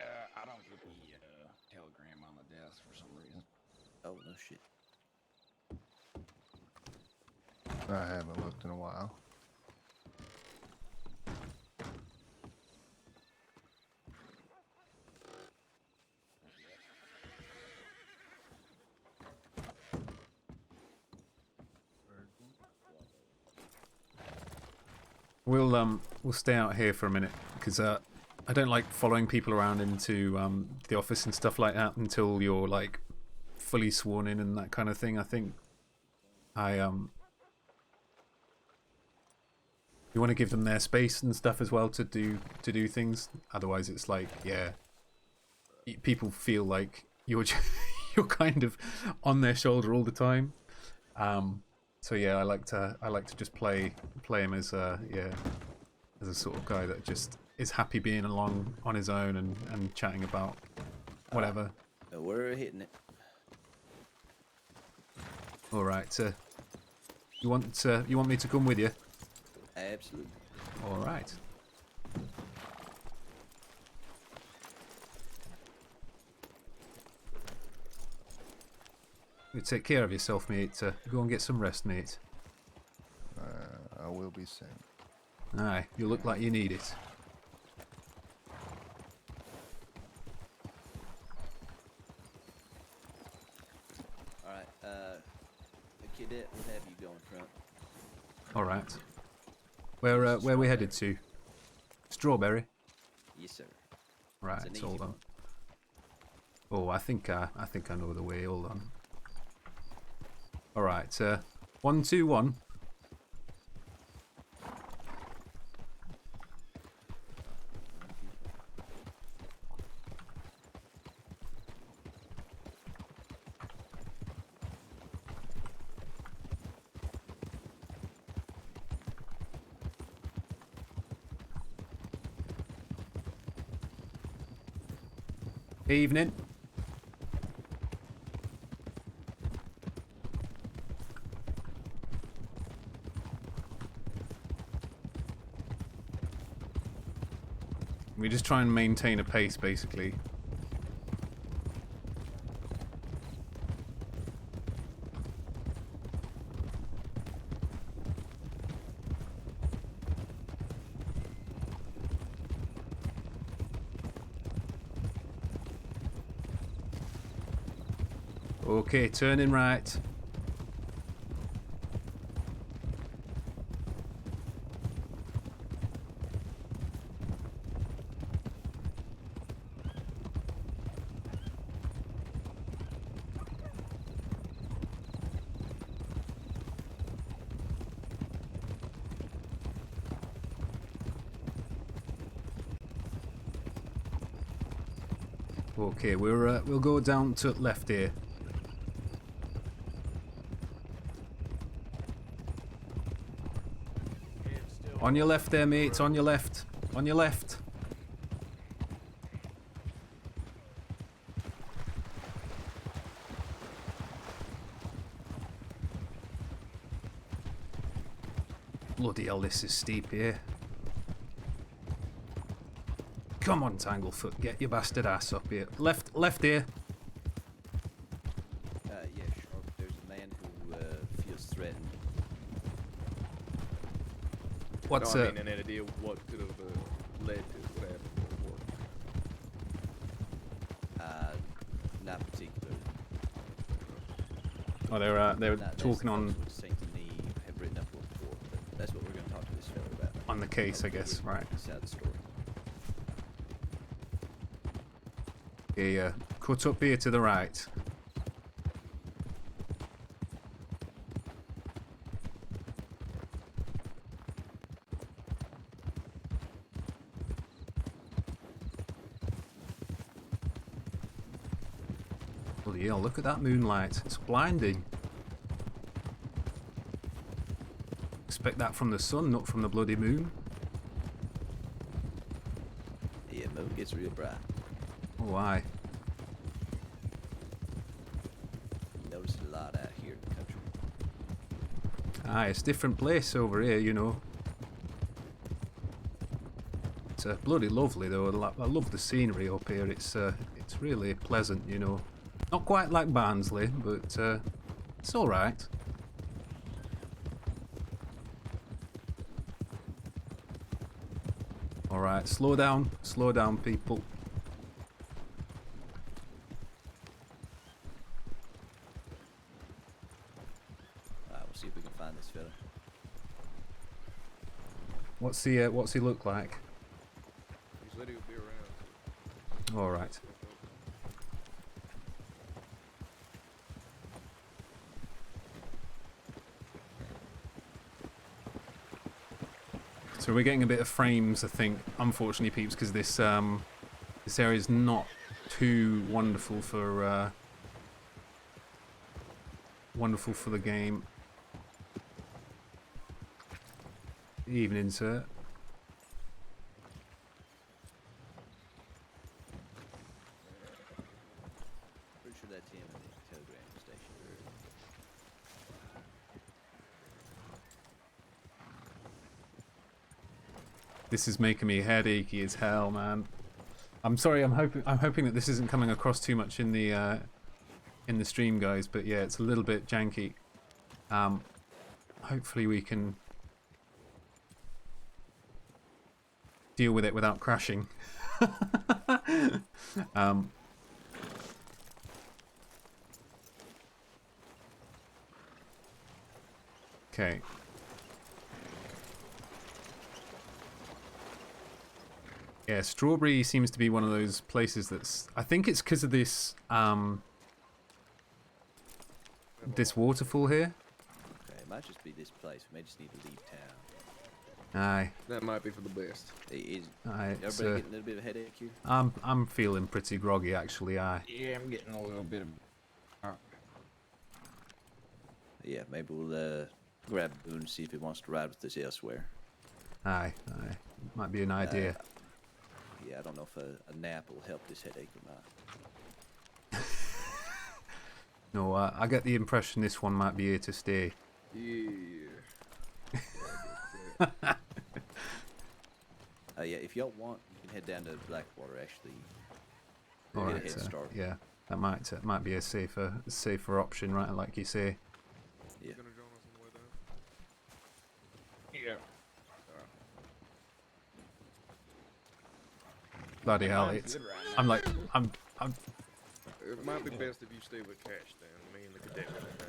I don't get the telegram on the desk for some reason. Oh, no shit. I haven't looked in a while. We'll stay out here for a minute because I don't like following people around into the office and stuff like that until you're like fully sworn in and that kind of thing. I think you want to give them their space and stuff as well to do things. Otherwise, it's like people feel like you're kind of on their shoulder all the time. So yeah, I like to just play him as a sort of guy that just is happy being along on his own and chatting about whatever. We're hitting it. All right. You want me to come with you? Absolutely. All right. You take care of yourself, mate. Go and get some rest, mate. I will be soon. Aye, you look like you need it. Alright, the cadet will have you going front. All right. Where we headed to? Strawberry. Yes, sir. Right, It's an hold easy on. one. Oh, I think I know the way. Hold on. All right. 1, 2, 1. Evening. We just try and maintain a pace, basically. Okay, turning right. Okay, we'll go down to left here. On your left there, mate. On your left. On your left. Bloody hell, this is steep here. Come on, Tanglefoot, get your bastard ass up here. Left here. Yeah, sure. There's a man who feels threatened. What's no, I mean, an idea what could have led to what happened before. Not particularly. Oh, they're talking on Saint Denis have written up before, but that's what we're going to talk to this fellow about. on the case, I guess. Right. Side of the story. Yeah, cut up here to the right. Bloody hell, look at that moonlight. It's blinding. Expect that from the sun, not from the bloody moon. Yeah, moon gets real bright. Oh, aye. Notice a lot out here in the country. Aye, it's a different place over here, you know. It's bloody lovely though. I love the scenery up here. It's really pleasant, you know. Not quite like Barnsley, but it's all right. All right, slow down, people. See if we can find this fella. What's he look like? He said he would be around. All right. So we're getting a bit of frames, I think, unfortunately, peeps, because this area is not too wonderful for the game. Even insert. Pretty sure that's him in the telegram station. This is making me headachy as hell, man. I'm sorry. I'm hoping that this isn't coming across too much in the stream, guys. But yeah, it's a little bit janky. Hopefully we can deal with it without crashing. Okay. Yeah, Strawberry seems to be one of those places that's... I think it's because of this this waterfall here. Okay, it might just be this place. We may just need to leave town. Aye. That might be for the best. Aye, Everybody getting a little bit of a headache here? I'm feeling pretty groggy, actually. Aye. Yeah, I'm getting a little bit of... Yeah, maybe we'll grab Boone and see if he wants to ride with us elsewhere. Aye. Might be an idea. Yeah, I don't know if a nap will help this headache or not. No, I get the impression this one might be here to stay. Yeah. Yeah, if y'all want, you can head down to Blackwater. Actually, All get a right. head start. Yeah, that might be a safer option, right? Like you say. Yeah. Yeah. Bloody hell! It's. I'm like. I'm. It might be best if you stay with Cash then. Definitely can.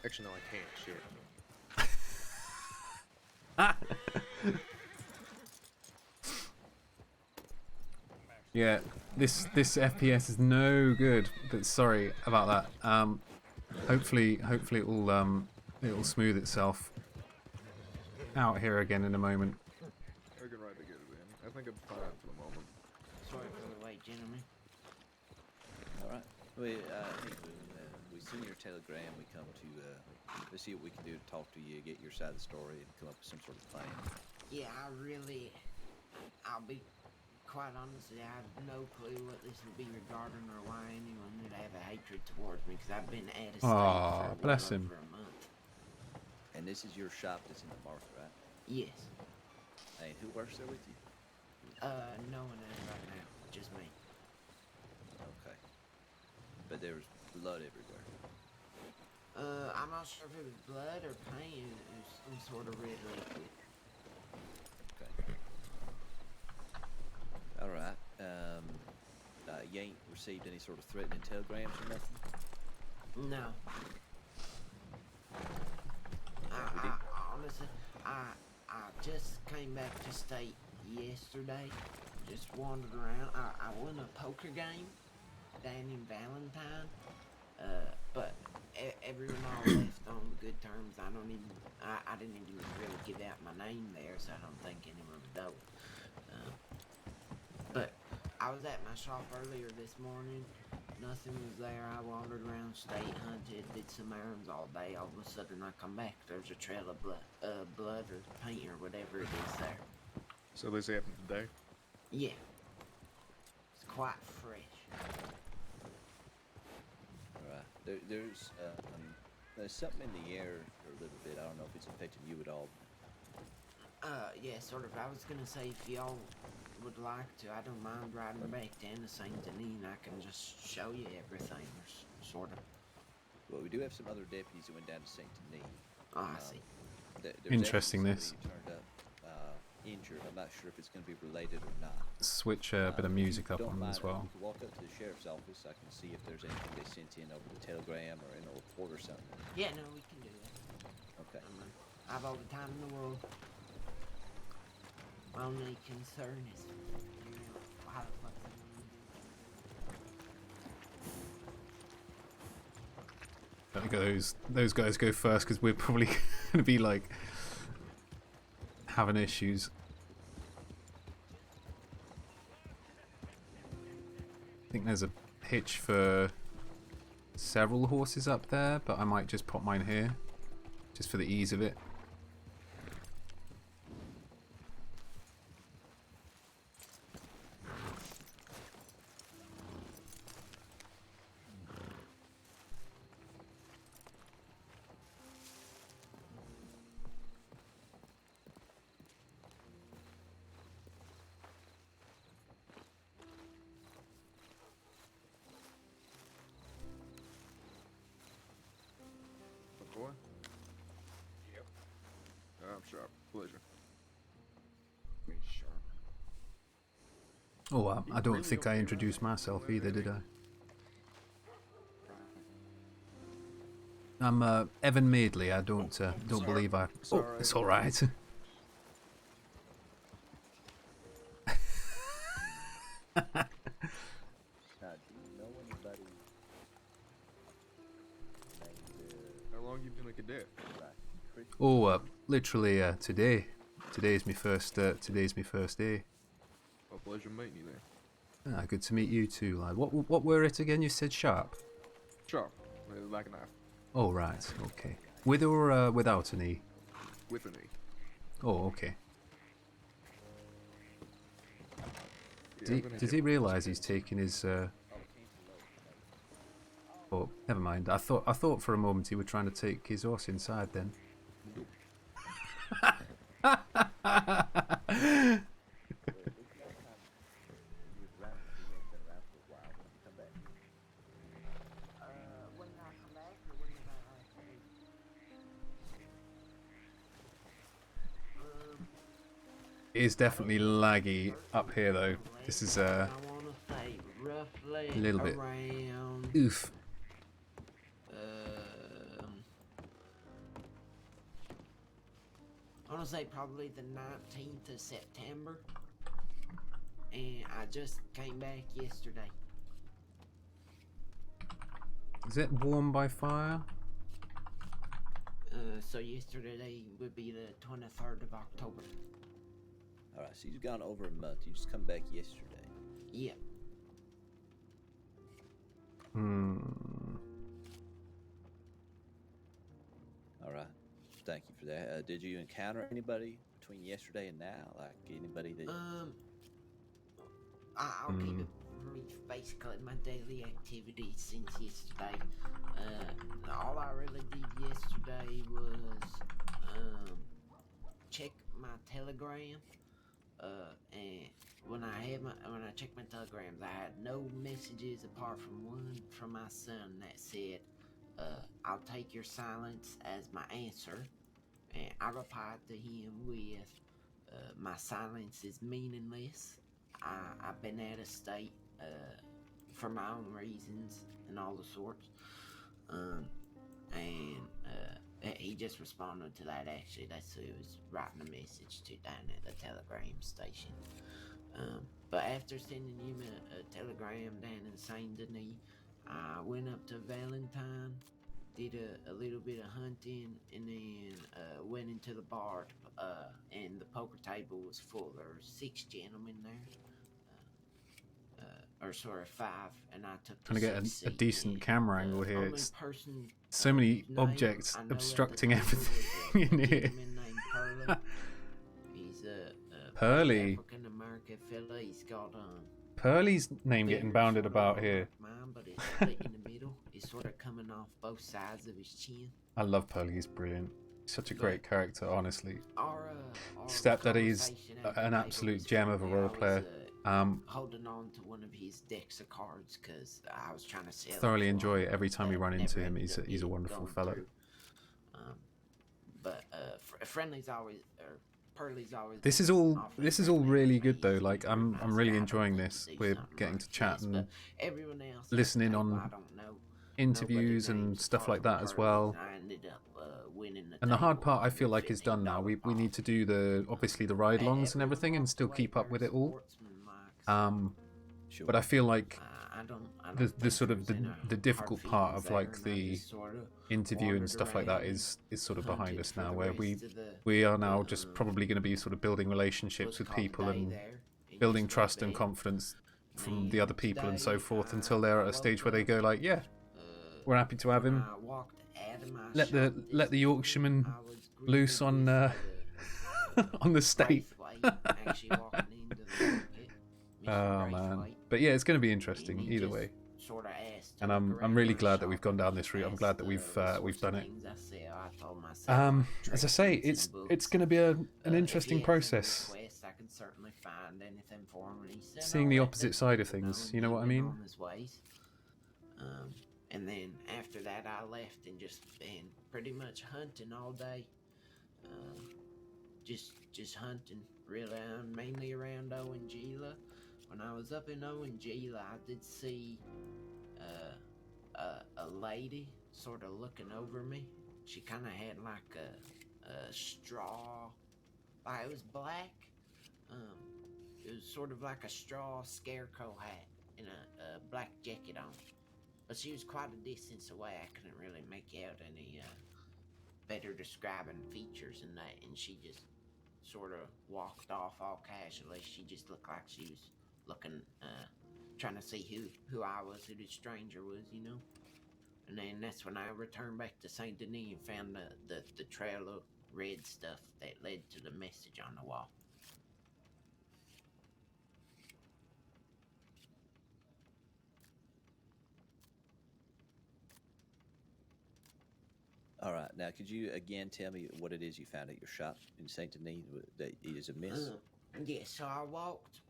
Actually, no, I can't. Shit. Yeah, this FPS is no good. But sorry about that. Hopefully it'll smooth itself out here again in a moment. We can ride together then. I think I'm fine for the moment. Sorry for the wait, gentlemen. All right. We seen your telegram. We come to let's see what we can do to talk to you, get your side of the story, and come up with some sort of plan. Yeah, I'll be quite honest, I have no clue what this would be regarding or why anyone would have a hatred towards me, because I've been out of state for bless him. over a month. And this is your shop that's in the market, right? Yes. Hey, who works there with you? No one else right now, just me. Okay. But there's blood everywhere. I'm not sure if it was blood or paint, it was some sort of red liquid. All right. You ain't received any sort of threatening telegrams or nothing? No. Honestly, I just came back to state yesterday. Just wandered around. I won a poker game down in Valentine. But everyone all left on good terms. I didn't even really give out my name there, so I don't think anyone would know. But I was at my shop earlier this morning. Nothing was there. I wandered around, state hunted, did some errands all day. All of a sudden, I come back. There's a trail of blood or paint or whatever it is there. So this happened today? Yeah. It's quite fresh. All right. There's something in the air for a little bit. I don't know if it's affecting you at all. Yeah, sort of. I was gonna say if y'all would like to, I don't mind riding back down to Saint Denis and I can just show you everything, sort of. Well, we do have some other deputies that went down to Saint Denis. Oh, I see. Interesting, this. Turned up injured. I'm not sure if it's going to be related or not. Switch a bit of music up on as well. You can walk up to the sheriff's office. I can see if there's anything they sent in over the telegram or in a report or something. Yeah, no, we can do that. Okay. I have all the time in the world. My only concern is, how the fuck am I I think those guys go first because we're probably going to be like having issues. I think there's a hitch for several horses up there, but I might just pop mine here just for the ease of it. Boy? Yep. I'm sharp. Pleasure. Me sharp. Oh, I don't think I introduced myself either, did I? I'm Evan Madeley. I don't believe I. Oh, it's all right. How long you been a cadet? Oh, literally today. Today's my first day. Well, pleasure meeting you there. Ah, good to meet you too, lad. What were it again? You said sharp. Sharp, like a knife. Oh right, okay. With or without an E? With an E. Oh, okay. Yeah, Does he realise he's taking his? Oh, never mind. I thought for a moment he was trying to take his horse inside. Then. It is definitely laggy up here though. This is a little bit. Oof. I want to say probably the 19th of September. And I just came back yesterday. Is it warm by fire? So yesterday would be the 23rd of October. Alright, so you've gone over a month. You just come back yesterday. Yeah. Alright. Thank you for that. Did you encounter anybody between yesterday and now? Like anybody that... I'll keep it brief. Basically, my daily activities since yesterday. All I really did yesterday was check my telegram. And when I checked my telegrams, I had no messages apart from one from my son that said, "I'll take your silence as my answer." And I replied to him with, "My silence is meaningless. I've been out of state for my own reasons and all the sorts." He just responded to that. Actually, that's who he was writing a message to down at the telegram station. But after sending him a telegram down in Saint Denis, I went up to Valentine, did a little bit of hunting, and then went into the bar. And the poker table was full. There were 6 gentlemen there. Or sorry, 5, and I took the Trying to get a decent camera angle here. only It's person so many name objects I know at the obstructing table was everything in a here. gentleman named Pearly. He's a Pearly. African American fella. He's got Pearly's name getting bounded about here. mine, but it's split in the middle. It's sort of coming off both sides of his chin. I love Pearly. He's brilliant. He's such a great character, honestly. Our Stepdaddy's conversation at the an table absolute was gem of a friendly. role player. Holding on to one of his decks of cards because I was trying to sell it Thoroughly for enjoy him, it every time we but run into never him. ended up He's a being wonderful going fellow. through. But Friendly's always, or Pearly's always. This is all really good though. Like I'm really enjoying this. We're getting to chat and Everyone else listening I on don't know. interviews and stuff like that as well. I ended up winning the And the hard table part I feel like is done now. We need to do obviously the ride-alongs and everything and still keep up with it all. But I feel like the sort of the difficult part of like the interview and stuff like that is sort of behind us now, where we are now just probably going to be sort of building relationships with people and building trust and confidence from the other people and so forth until they're at a stage where they go like, yeah, we're happy to have him. Let the Yorkshireman loose on on the state. Oh man, but yeah, it's going to be interesting either way. And I'm really glad that we've gone down this route. I'm glad that we've done it. As I say, it's going to be an interesting process. Seeing the opposite side of things, you know what I mean? And then after that, I left and just been pretty much hunting all day. Just hunting, really, mainly around Owengila. When I was up in Owengila, I did see a lady sort of looking over me. She kind of had like a straw, like it was black. It was sort of like a straw scarecrow hat and a black jacket on. But she was quite a distance away. I couldn't really make out any better describing features than that. And she just sort of walked off all casually. She just looked like she was looking, trying to see who I was, who the stranger was, you know. And then that's when I returned back to Saint Denis and found the trail of red stuff that led to the message on the wall. All right. Now, could you again tell me what it is you found at your shop in Saint Denis that is amiss? Yeah, so I walked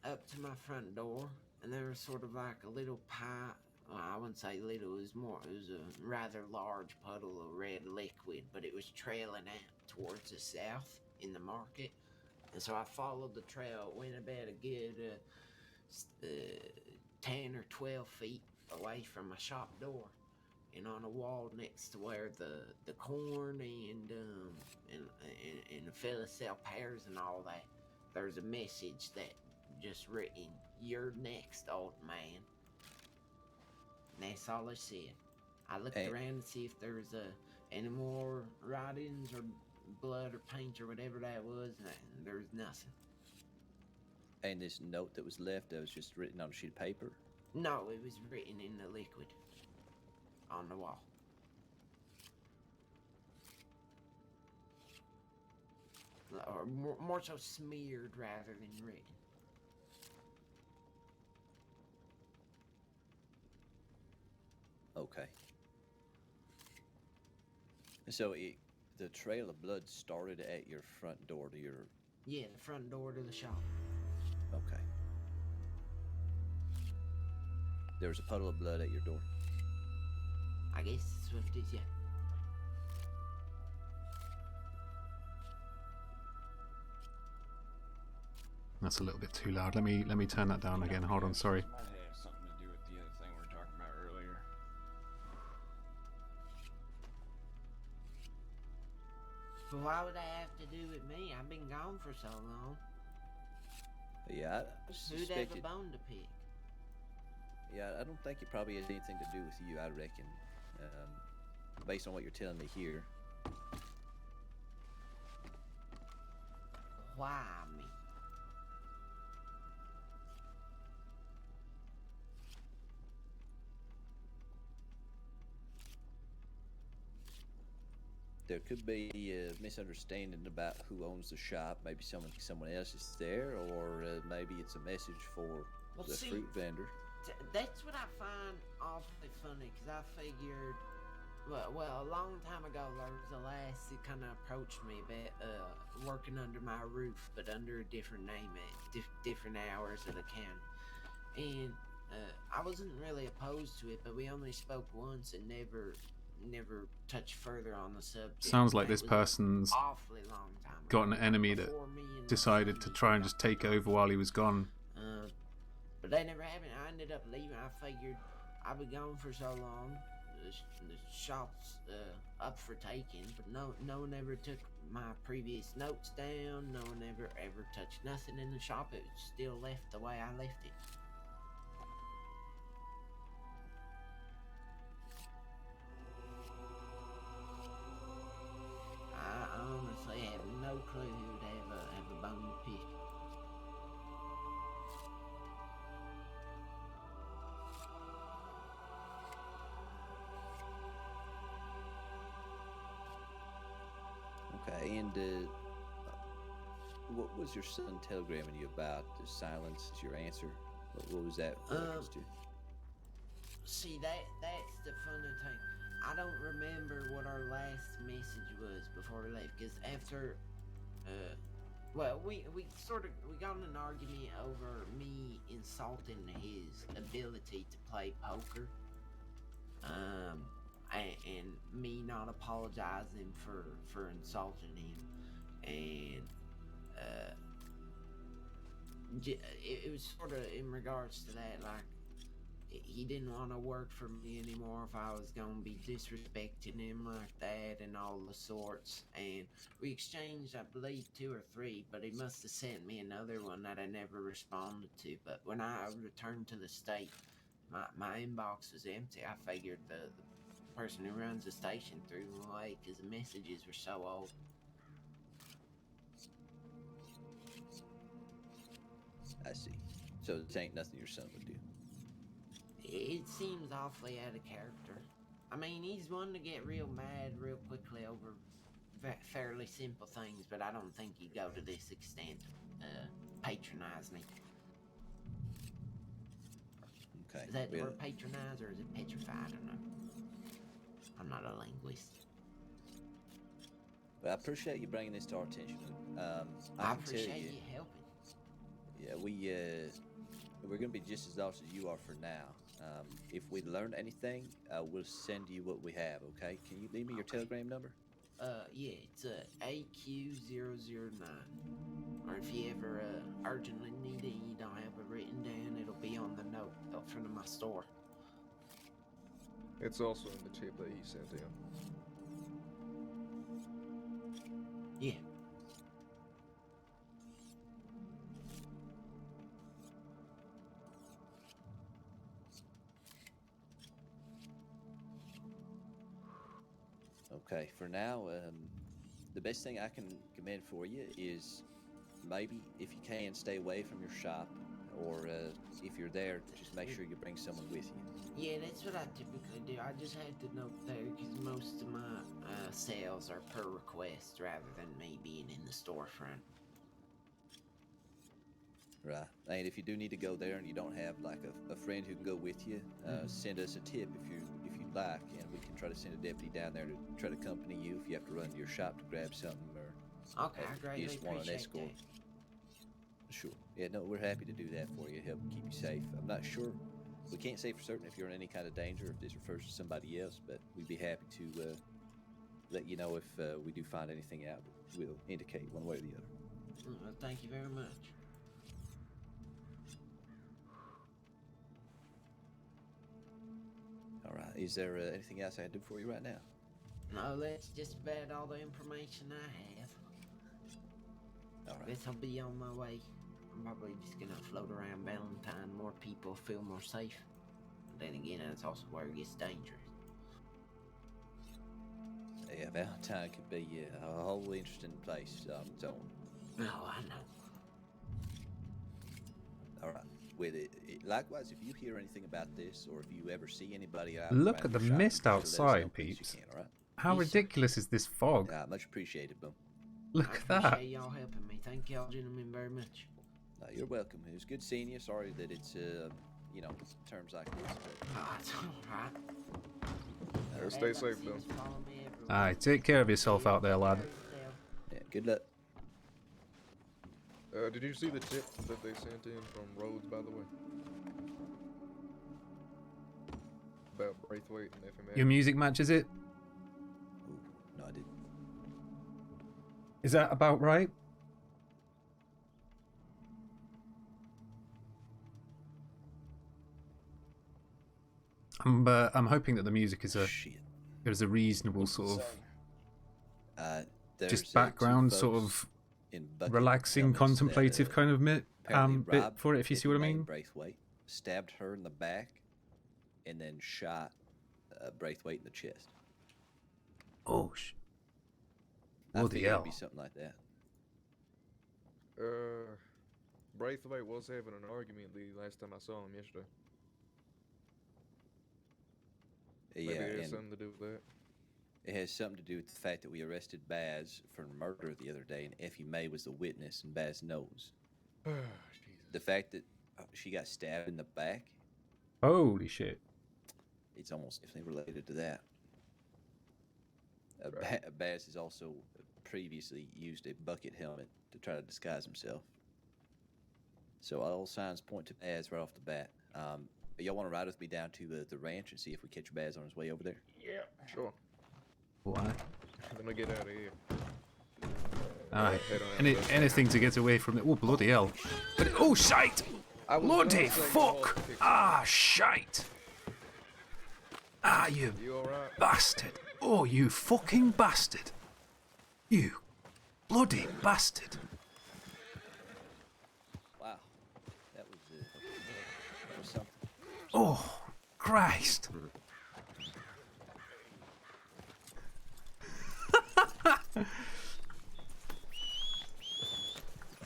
up to my front door, and there was sort of like a little pie. Well, I wouldn't say little. It was a rather large puddle of red liquid, but it was trailing out towards the south in the market. And so I followed the trail. It went about a good 10 or 12 feet away from my shop door. and on a wall next to where the corn and the fella sell pears and all that, there's a message that just written, "You're next, old man." And that's all it said. I looked around to see if there was any more writings or blood or paint or whatever that was, and there was nothing. And this note that was left, that was just written on a sheet of paper? No, it was written in the liquid on the wall. Or more so smeared rather than written. Okay. So the trail of blood started at your front door to your... Yeah, the front door to the shop. Okay. There was a puddle of blood at your door? I guess that's what it is, yeah. That's a little bit too loud. Let me turn that down again. Hold on, sorry. Might have something to do with the other thing we were talking about earlier. But why would that have to do with me? I've been gone for so long. Yeah, I Who'd suspected... have a bone to pick? Yeah, I don't think it probably has anything to do with you, I reckon. Based on what you're telling me here. Why me? There could be a misunderstanding about who owns the shop. Maybe someone else is there, or maybe it's a message for the fruit vendor. That's what I find awfully funny, because I figured, well, a long time ago, there was a lass that kind of approached me about working under my roof, but under a different name at different hours of the county. And I wasn't really opposed to it, but we only spoke once and never touched further on the subject. Sounds like this person's awfully long time got an enemy that decided to try and just take over while he was gone. But that never happened. I ended up leaving. I figured I'd be gone for so long. The shop's up for taking, but no one ever took my previous notes down. No one ever touched nothing in the shop. It was still left the way I left it. I honestly have no clue who would have a bone to pick. Okay, and what was your son telegramming you about? The silence is your answer. What was that reference to? See, that's the funny thing. I don't remember what our last message was before we left, because after, well, we got in an argument over me insulting his ability to play poker, and me not apologizing for insulting him, and it was sort of in regards to that, like, he didn't want to work for me anymore if I was going to be disrespecting him like that and all the sorts. And we exchanged, I believe, 2 or 3, but he must have sent me another one that I never responded to. But when I returned to the state, my inbox was empty. I figured the person who runs the station threw them away because the messages were so old. I see. So this ain't nothing your son would do. It seems awfully out of character. I mean, he's one to get real mad real quickly over fairly simple things, but I don't think he'd go to this extent, patronize me. Okay. Is that the word patronize, or is it petrify? I don't know. I'm not a linguist. Well, I appreciate you bringing this to our attention. I appreciate you helping. Yeah, we're going to be just as lost as you are for now. If we learn anything, we'll send you what we have, okay? Can you leave me your telegram number? Yeah, it's AQ009. Or if you ever urgently need it and you don't have it written down, it'll be on the note up front of my store. It's also in the tip that he sent in. Yeah. Okay, for now, the best thing I can recommend for you is maybe, if you can, stay away from your shop, or if you're there, just make sure you bring someone with you. Yeah, that's what I typically do. I just had to note there because most of my sales are per request rather than me being in the storefront. Right. And if you do need to go there and you don't have like a friend who can go with you, send us a tip if you'd like, and we can try to send a deputy down there to try to accompany you if you have to run to your shop to grab something, or Okay, I greatly you just want an appreciate escort. Sure. Yeah, no, we're happy to do that for you, help keep you safe. I'm not sure. We can't say for certain if you're in any kind of danger, if this refers to somebody else, but we'd be happy to let you know if we do find anything out. We'll indicate one way or the other. Well, thank you very much. All right. Is there anything else I can do for you right now? No, that's just about all the information I have. All right. Guess I'll be on my way. I'm probably just gonna float around Valentine. More people feel more safe. But then again, that's also where it gets dangerous. Yeah, Valentine could be a whole interesting place on its own. Oh, I know. All right. With it, likewise, if you hear anything about this, or if you ever see anybody out, Look around at the your shop, mist just let us know, outside, please, peeps. you can, all right? How Yes, sir. ridiculous is this fog? Yeah, much appreciated, Boom. Look I at that. appreciate y'all helping me. Thank y'all, gentlemen, very much. No, you're welcome. It was good seeing you. Sorry that it's you know, terms like this. But, Oh, it's alright. Stay safe, though. Alright, take care of yourself out there, lad. yeah, good luck. Did you see the tip that they sent in from Rhodes, by the way? About Braithwaite and FMA? Your music matches it? Ooh, no, I didn't. Is that about right? I'm hoping that the music is a reasonable sort of just background sort of relaxing, contemplative kind of bit for it, if you see what I mean. Braithwaite stabbed her in the back, and then shot Braithwaite in the chest. Oh, I bloody figured hell! It'd be something like that. Braithwaite was having an argument the last time I saw him yesterday. Maybe Yeah, it has and something to do with that. it has something to do with the fact that we arrested Baz for murder the other day, and Effie May was the witness, and Baz knows. The fact that she got stabbed in the back, Holy shit! it's almost definitely related to that. Baz has also previously used a bucket helmet to try to disguise himself. So all signs point to Baz right off the bat. Y'all want to ride with me down to the ranch and see if we catch Baz on his way over there? Yeah, sure. Why? Let me get out of here. Alright. Anything to get away from it. Oh, bloody hell. But, oh, shite! Bloody fuck! Ah, shite! Ah, you bastard! Oh, you fucking bastard! You bloody bastard! Wow. That was something. Oh, Christ!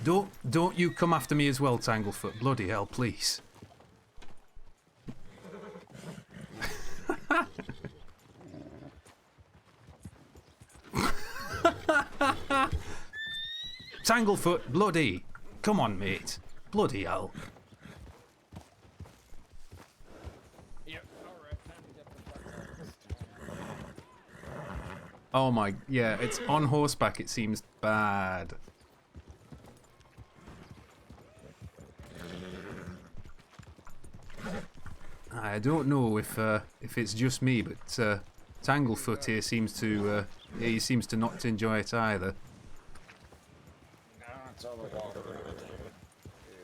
Don't you come after me as well, Tanglefoot. Bloody hell, please. Tanglefoot, bloody. Come on, mate. Bloody hell. Oh my, yeah, it's on horseback, it seems bad. I don't know if it's just me, but Tanglefoot here seems to he seems to not enjoy it either.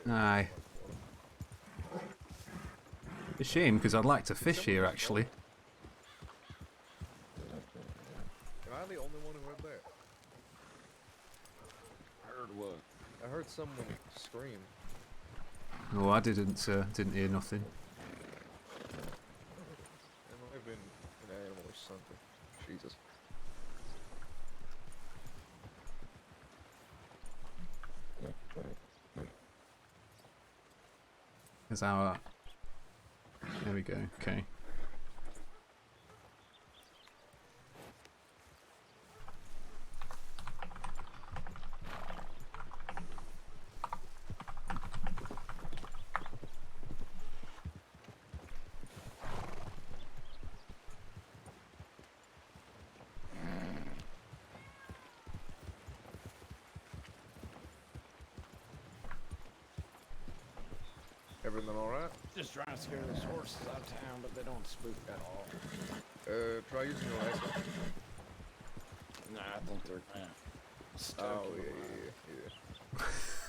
Aye. A shame, because I'd like to fish here actually. someone scream. Oh, I didn't hear nothing. It might have been an animal or something. Jesus. There's our... There we go, okay. Everything alright? Just trying to scare those horses out of town, but they don't spook at all. Try using your lasso. Nah, I think they're kind of stuck. Oh, in the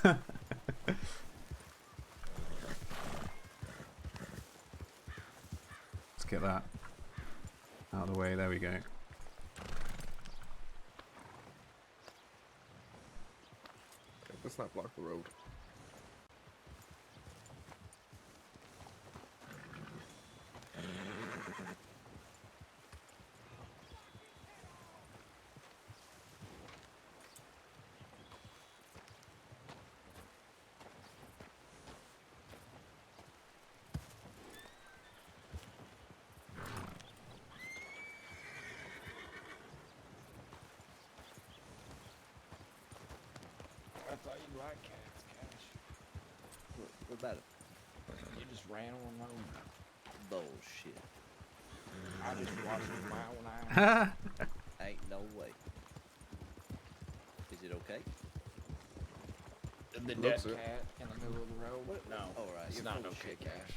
yeah. Let's get that out of the way. There we go. Let's not block the road. I thought you liked cats, Cash. What about it? You just ran on them. Bullshit. I just watched them out when I... Ain't no way. Is it okay? The dead Looks it. cat in the middle of the road? What? No. Alright, It's you're not full of okay, shit, Cash.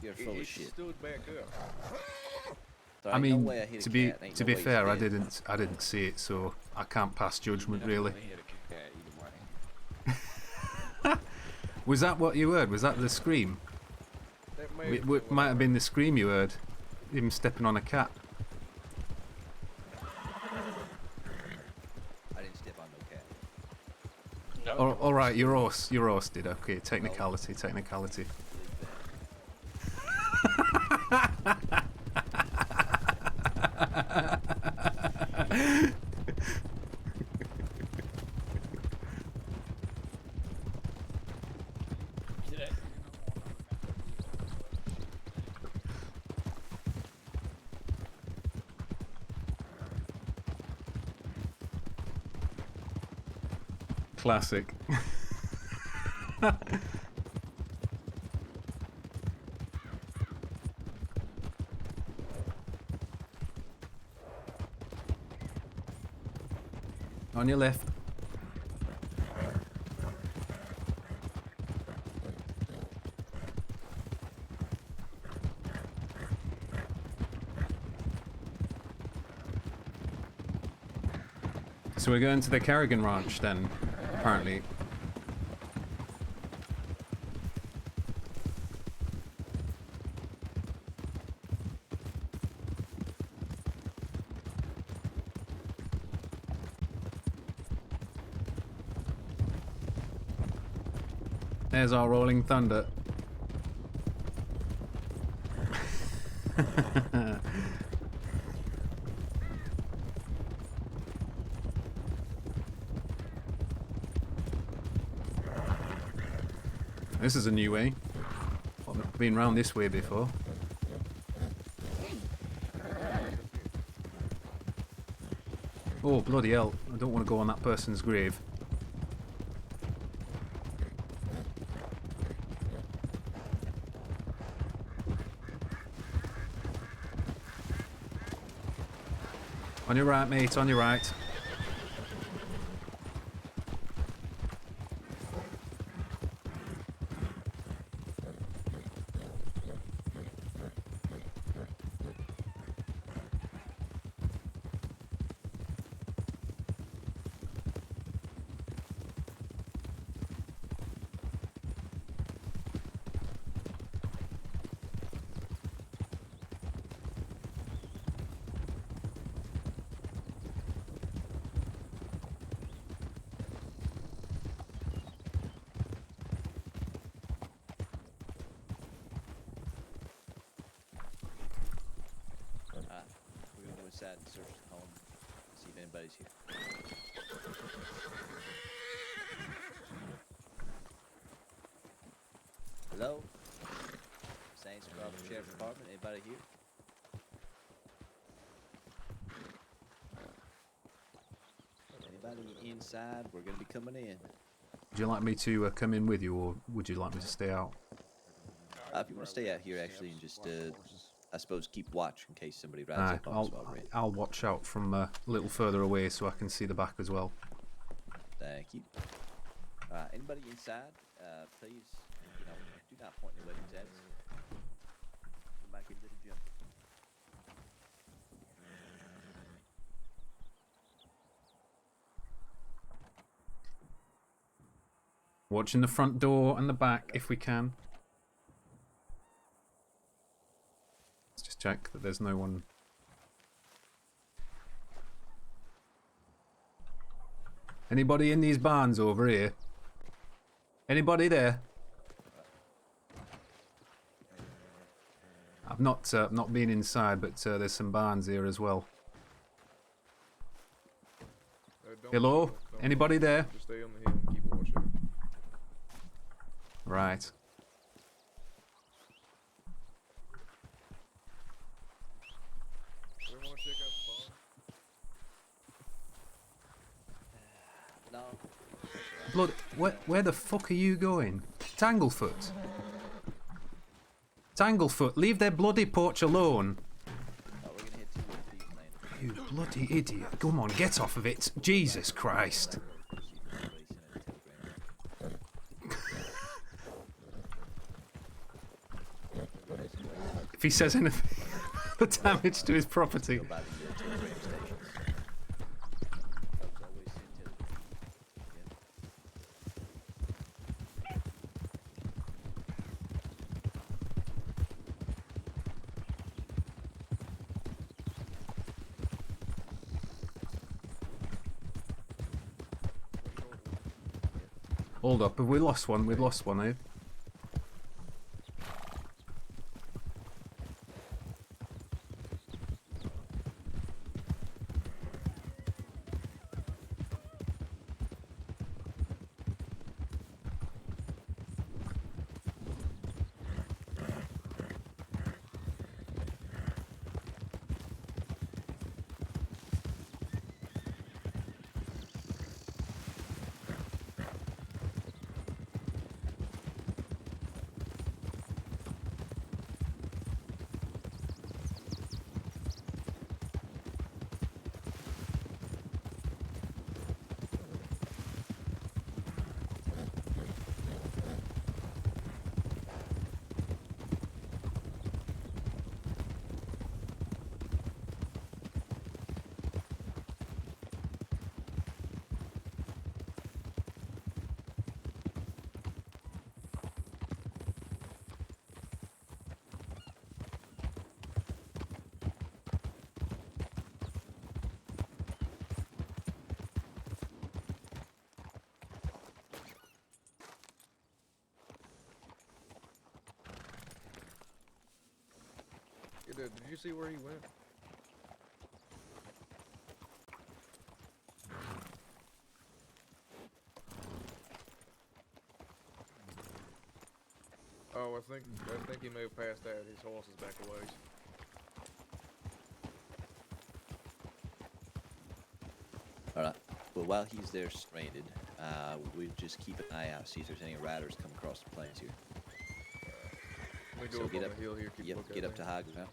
You're full of It shit. stood back up. There I ain't no mean, way I hit a to be cat, ain't to no be way fair, he's dead. I didn't see it, so I can't pass judgment really. They hit a cat either way. Was that what you heard? Was that the scream? That may It have been what might I have been the scream you heard. Him stepping on a cat. I didn't step on no cat. All right, your horse did. Okay, technicality. Classic. On your left. So we're going to the Kerrigan Ranch then, apparently. There's our rolling thunder. This is a new way. I've been round this way before. Oh, bloody hell. I don't want to go on that person's grave. On your right, mate, on your right. inside and search the home, see if anybody's here. Hello? Saints Cross Sheriff's Department, anybody here? Anybody inside? We're gonna be coming in. Would you like me to come in with you, or would you like me to stay out? If you want to stay out here, actually, and just, I suppose, keep watch in case somebody rides up on us while we're in. I'll watch out from a little further away so I can see the back as well. Thank you. Anybody inside, please, do not point your weapons at us. We might get a little jump. Watching the front door and the back if we can. Let's just check that there's no one. Anybody in these barns over here? Anybody there? I've not been inside, but there's some barns here as well. Hello? Anybody there? Just stay on the hill and keep watch out. Right. We want to check out the barn? No. Blood, where the fuck are you going? Tanglefoot. Tanglefoot, leave their bloody porch alone. You bloody idiot. Come on, get off of it. Jesus Christ. If he says anything, the damage to his property. Hold up, have we lost one? We've lost one, eh? Did you see where he went? Oh, I think he may have passed out. His horse is back away. Alright. Well, while he's there stranded, we'll just keep an eye out, see if there's any riders come across the plains here. We go up on the hill here, get up to high ground.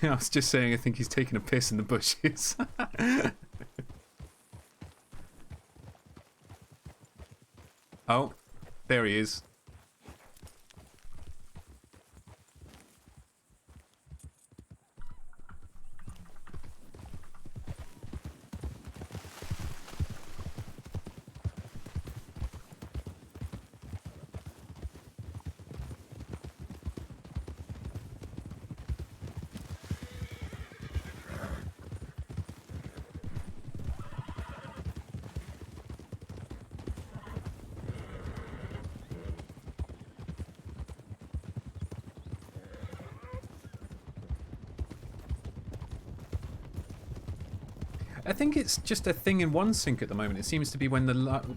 I was just saying I think he's taking a piss in the bushes. Oh, there he is. I think it's just a thing in one sync at the moment. It seems to be when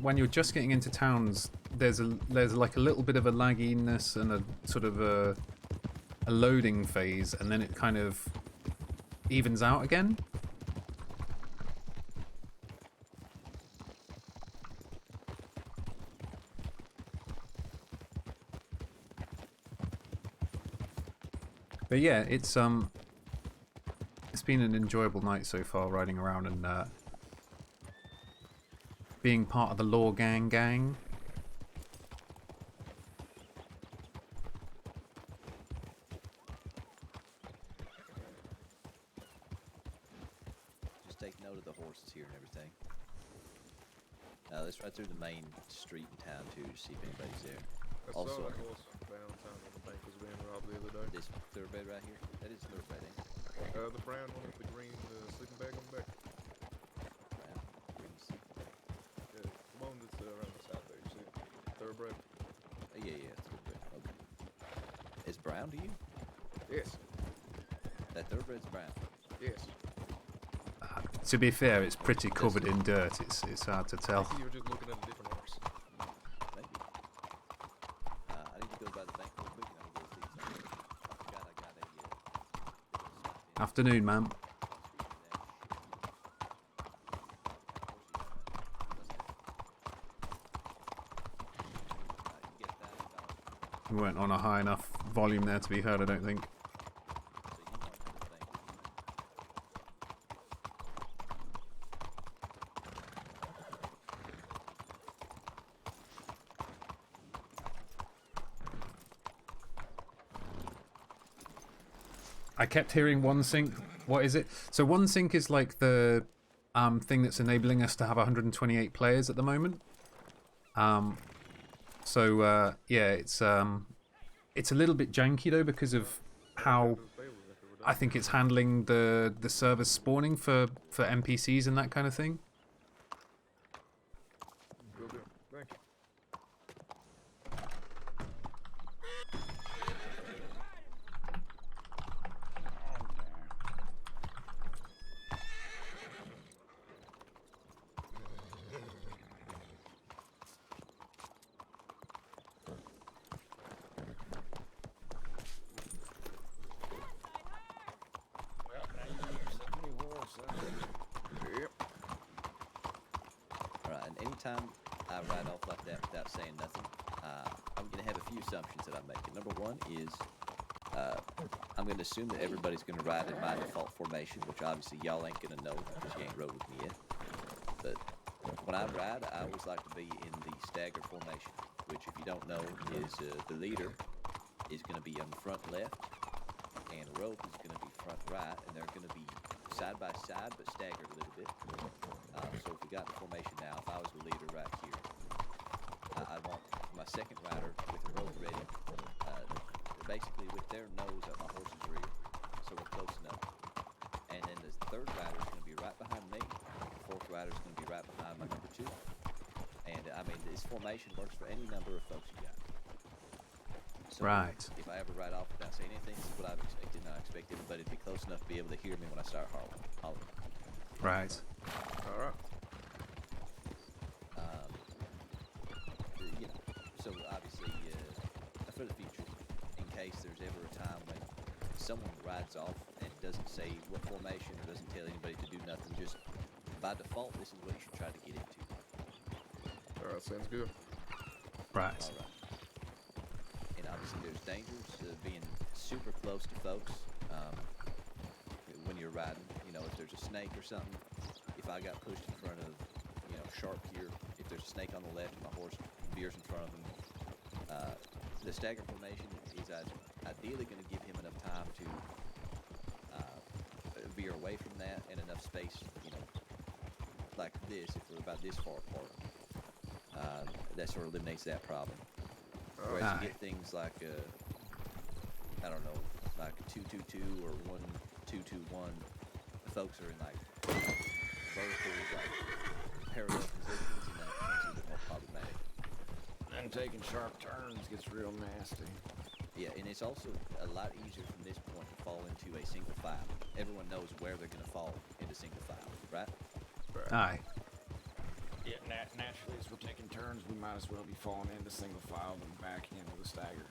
when you're just getting into towns, there's like a little bit of a lagginess and a sort of a loading phase, and then it kind of evens out again. But yeah, it's been an enjoyable night so far, riding around and being part of the Law Gang. Just take note of the horses here and everything. Let's ride through the main street in town too to see if anybody's there. I Also, saw a horse downtown on the bank was being robbed the other day. This thoroughbred right here? That is thoroughbred, ain't it? The brown one with the green sleeping bag on the back. Brown, green sleeping bag. Yeah, the one that's around the south there, you see it? Thoroughbred. Yeah, thoroughbred. Okay. Is brown to you? Yes. That thoroughbred's brown? Yes. To be fair, it's pretty covered in dirt. It's hard to tell. I think you were just looking at a different horse. Maybe. I need to go by the bank real quick and I'll go see something. I forgot I got a Afternoon, ma'am. We weren't on a high enough volume there to be heard, I don't think. I kept hearing one sync. What is it? So one sync is like the thing that's enabling us to have 128 players at the moment. Yeah, it's a little bit janky though because of how I think it's handling the server spawning for NPCs and that kind of thing. Will do. Thank you. Alright, and anytime I ride off like that without saying nothing, I'm going to have a few assumptions that I'm making. Number one is I'm going to assume that everybody's going to ride in my default formation, which obviously y'all ain't going to know because you ain't rode with me yet. But when I ride, I always like to be in the stagger formation, which if you don't know is the leader is going to be on the front left and the rope is going to be front right, and they're going to be side by side but staggered a little bit. So if we got the formation now, if I was the leader right here, I want my second rider with the rope ready, basically with their nose at my horse's rear, so we're close enough. And then the third rider is going to be right behind me. The fourth rider is going to be right behind my number two. And I mean, this formation works for any number of folks you got. So right. If I ever ride off without saying anything, this is what I've expected. And I expect everybody to be close enough to be able to hear me when I start hollering. Right. All right. You know, so obviously, for the future, in case there's ever a time when someone rides off and doesn't say what formation or doesn't tell anybody to do nothing, just by default, this is what you should try to get into. All right, sounds good. Right. All right. And obviously, there's dangers of being super close to folks when you're riding. You know, if there's a snake or something, if I got pushed in front of, you know, sharp here, if there's a snake on the left and my horse veers in front of him, the stagger formation is ideally going to give him enough time to veer away from that and enough space, you know, like this, if we're about this far apart. That sort of eliminates that problem. Whereas you get things like, I don't know, like 2-2-2 or 1-2-2-1, folks are in like vertical, like parallel positions, and that becomes a bit more problematic. And taking sharp turns gets real nasty. Yeah, and it's also a lot easier from this point to fall into a single file. Everyone knows where they're going to fall into single file, right? Aye. Yeah, naturally, as we're taking turns, we might as well be falling into single file than back into the stagger.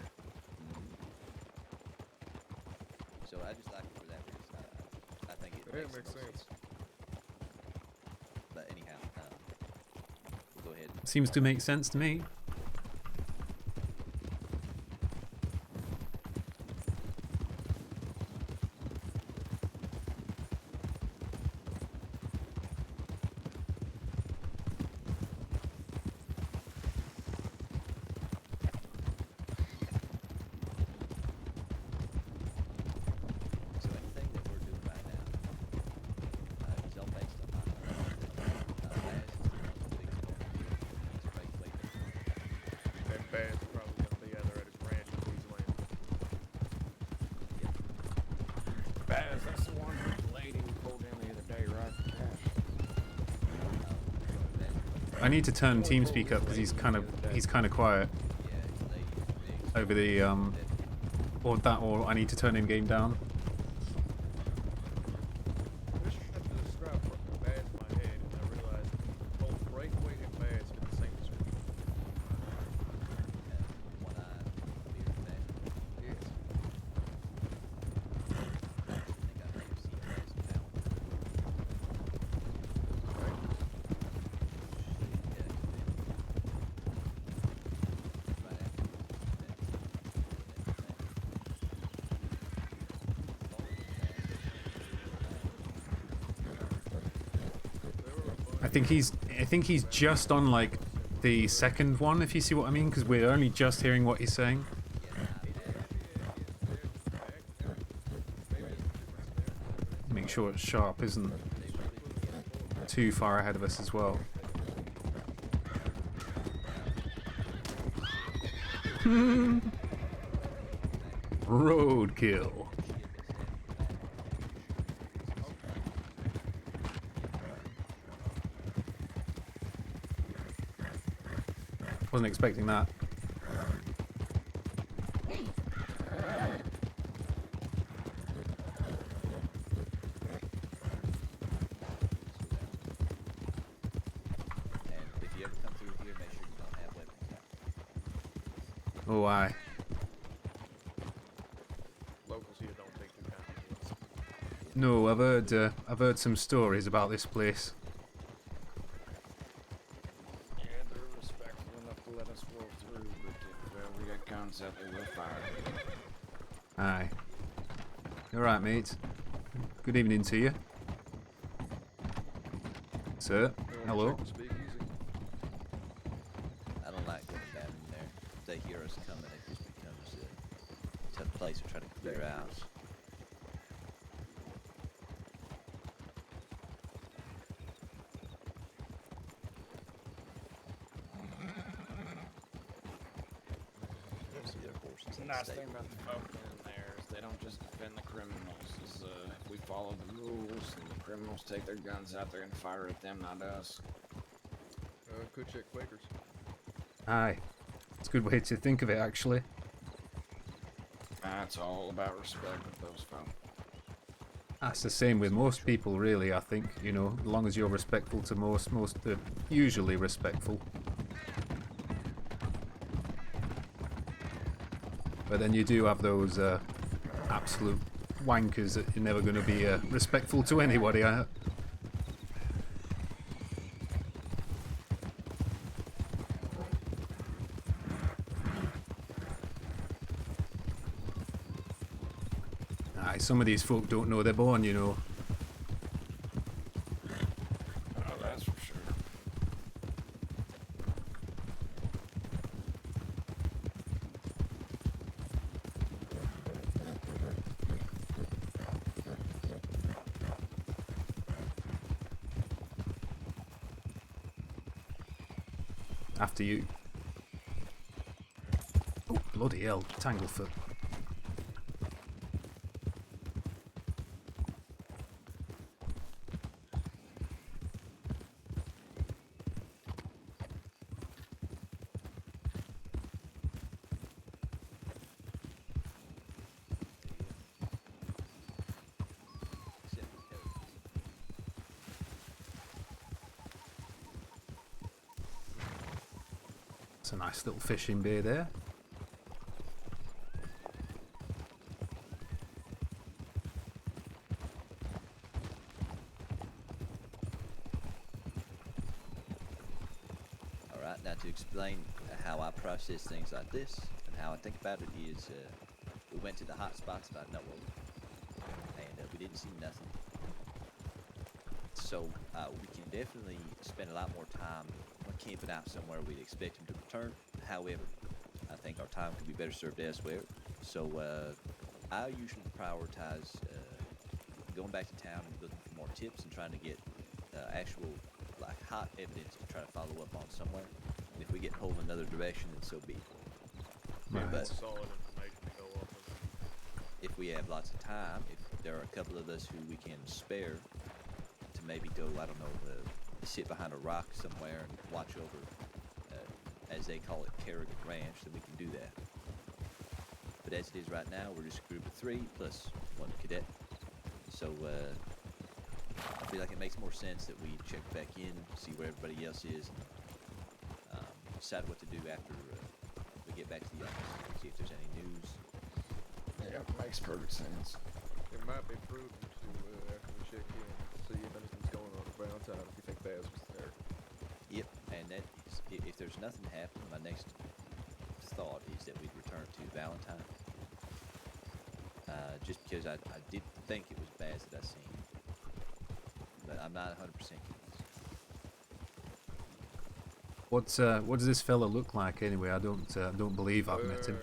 So I just like it for that reason. I think it makes sense. But anyhow, we'll go ahead. Seems to make sense to me. So anything that we're doing right now is all based on And Bad's probably going to be either at his ranch or Queensland. Baz, that's the one with the lady we pulled in the other day, right? For cash. I need to turn TeamSpeak up because he's kind of quiet over the or I need to turn in-game down. I just have to describe Baz in my head, and I realized both Breakaway and Baz get the same description. one-eyed, beard, fat. Yes. I think I've never seen Baz in town. I think he's just on like the second one, if you see what I mean, because we're only just hearing what he's saying. Make sure it's sharp isn't too far ahead of us as well. Roadkill. Wasn't expecting that. And if you ever come through here, make sure you don't have weapons. Oh, aye. Locals here don't take too kindly to us. No, I've heard some stories about this place. Yeah, they're respectful enough to let us walk through, but if we got guns out there, we'll fire. Aye. All right, mate. Good evening to you, sir. Hello. Speak easy. I don't like going down in there. If they hear us coming, it just becomes a tough place to try to clear out. See their horses The in nice the thing stable. about the folk in there is they don't just defend the criminals. Is if we follow the rules and the criminals take their guns out, they're gonna fire at them, not us. Could check Quakers. Aye. It's a good way to think of it, actually. It's all about respect with those folk. That's the same with most people, really, I think. You know, as long as you're respectful to most are usually respectful. But then you do have those absolute wankers that you're never going to be respectful to anybody. Aye, some of these folk don't know they're born, you know. Oh, that's for sure. After you. Oh, bloody hell, Tanglefoot. It's a nice little fishing bay there. Alright, now to explain how I process things like this and how I think about it is we went to the hot spots about Noah and we didn't see nothing. So we can definitely spend a lot more time camping out somewhere we'd expect him to return. However, I think our time could be better served elsewhere. So I usually prioritize going back to town and looking for more tips and trying to get actual like hot evidence to try to follow up on somewhere. And if we get pulled in another direction, then so be it. Yeah, But solid information to go off of. if we have lots of time, if there are a couple of us who we can spare to maybe go, I don't know, sit behind a rock somewhere and watch over, as they call it, Kerrigan Ranch, then we can do that. But as it is right now, we're just a group of 3 plus 1 cadet. So I feel like it makes more sense that we check back in, see where everybody else is, and decide what to do after we get back to the office, see if there's any news. Yeah, makes perfect sense. It might be prudent to, after we check in, see if anything's going on at Valentine, if you think Baz was there. Yep, and that is, if there's nothing happening, my next thought is that we'd return to Valentine. Just because I did think it was Baz that I seen, but I'm not 100% convinced. What does this fella look like anyway? I don't believe I've met him.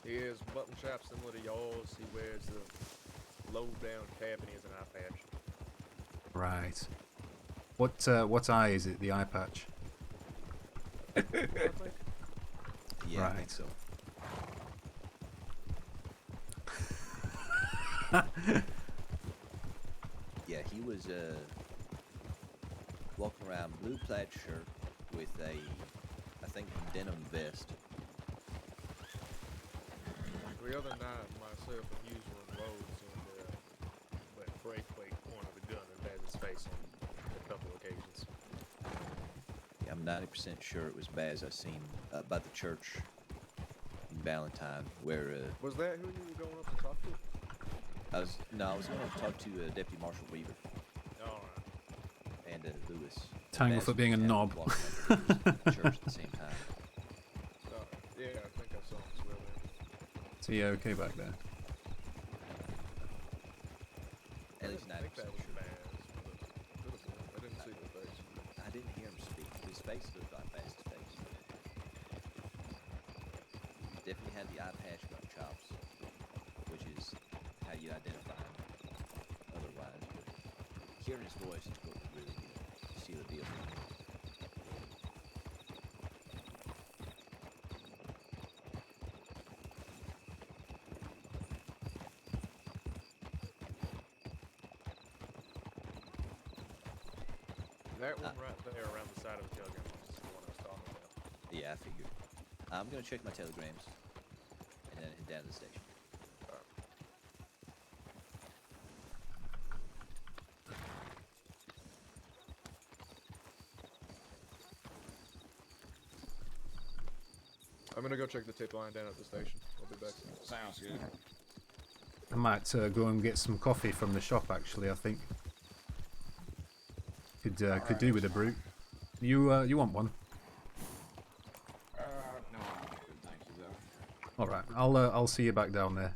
He has button shop similar to yours. He wears the low down cap and he has an eye patch. Right. What eye is it? The eye patch. Yeah, right. I think so. Yeah, he was walking around blue plaid shirt with a, I think, denim vest. The other night, myself and Hughes were in Rhodes and let Breakaway pointed the gun at Baz's face on a couple occasions. Yeah, I'm 90% sure it was Baz I seen up by the church in Valentine, where Was that who you were going up to talk to? I was going to talk to Deputy Marshal Weaver. All right. And Lewis. Tangle Baz for being a was knob. walking up to the church at the same time. Yeah, I think I saw him as well there. So yeah, okay back there. At least 90% I think that was sure. Baz. I didn't see the face. I didn't hear him speak. His face looked like Baz's face. He definitely had the eye patch on chops, which is how you identify him otherwise. But hearing his voice is what would really seal the deal. That one right there around the side of the tailgate is the one I was talking about. Yeah, I figured. I'm gonna check my telegrams and then head down to the station. I'm gonna go check the tip line down at the station. I'll be back soon. Sounds good. I might go and get some coffee from the shop. Actually, I think could do with a brew. You want one? No, I'm good, thank you though. All right, I'll see you back down there.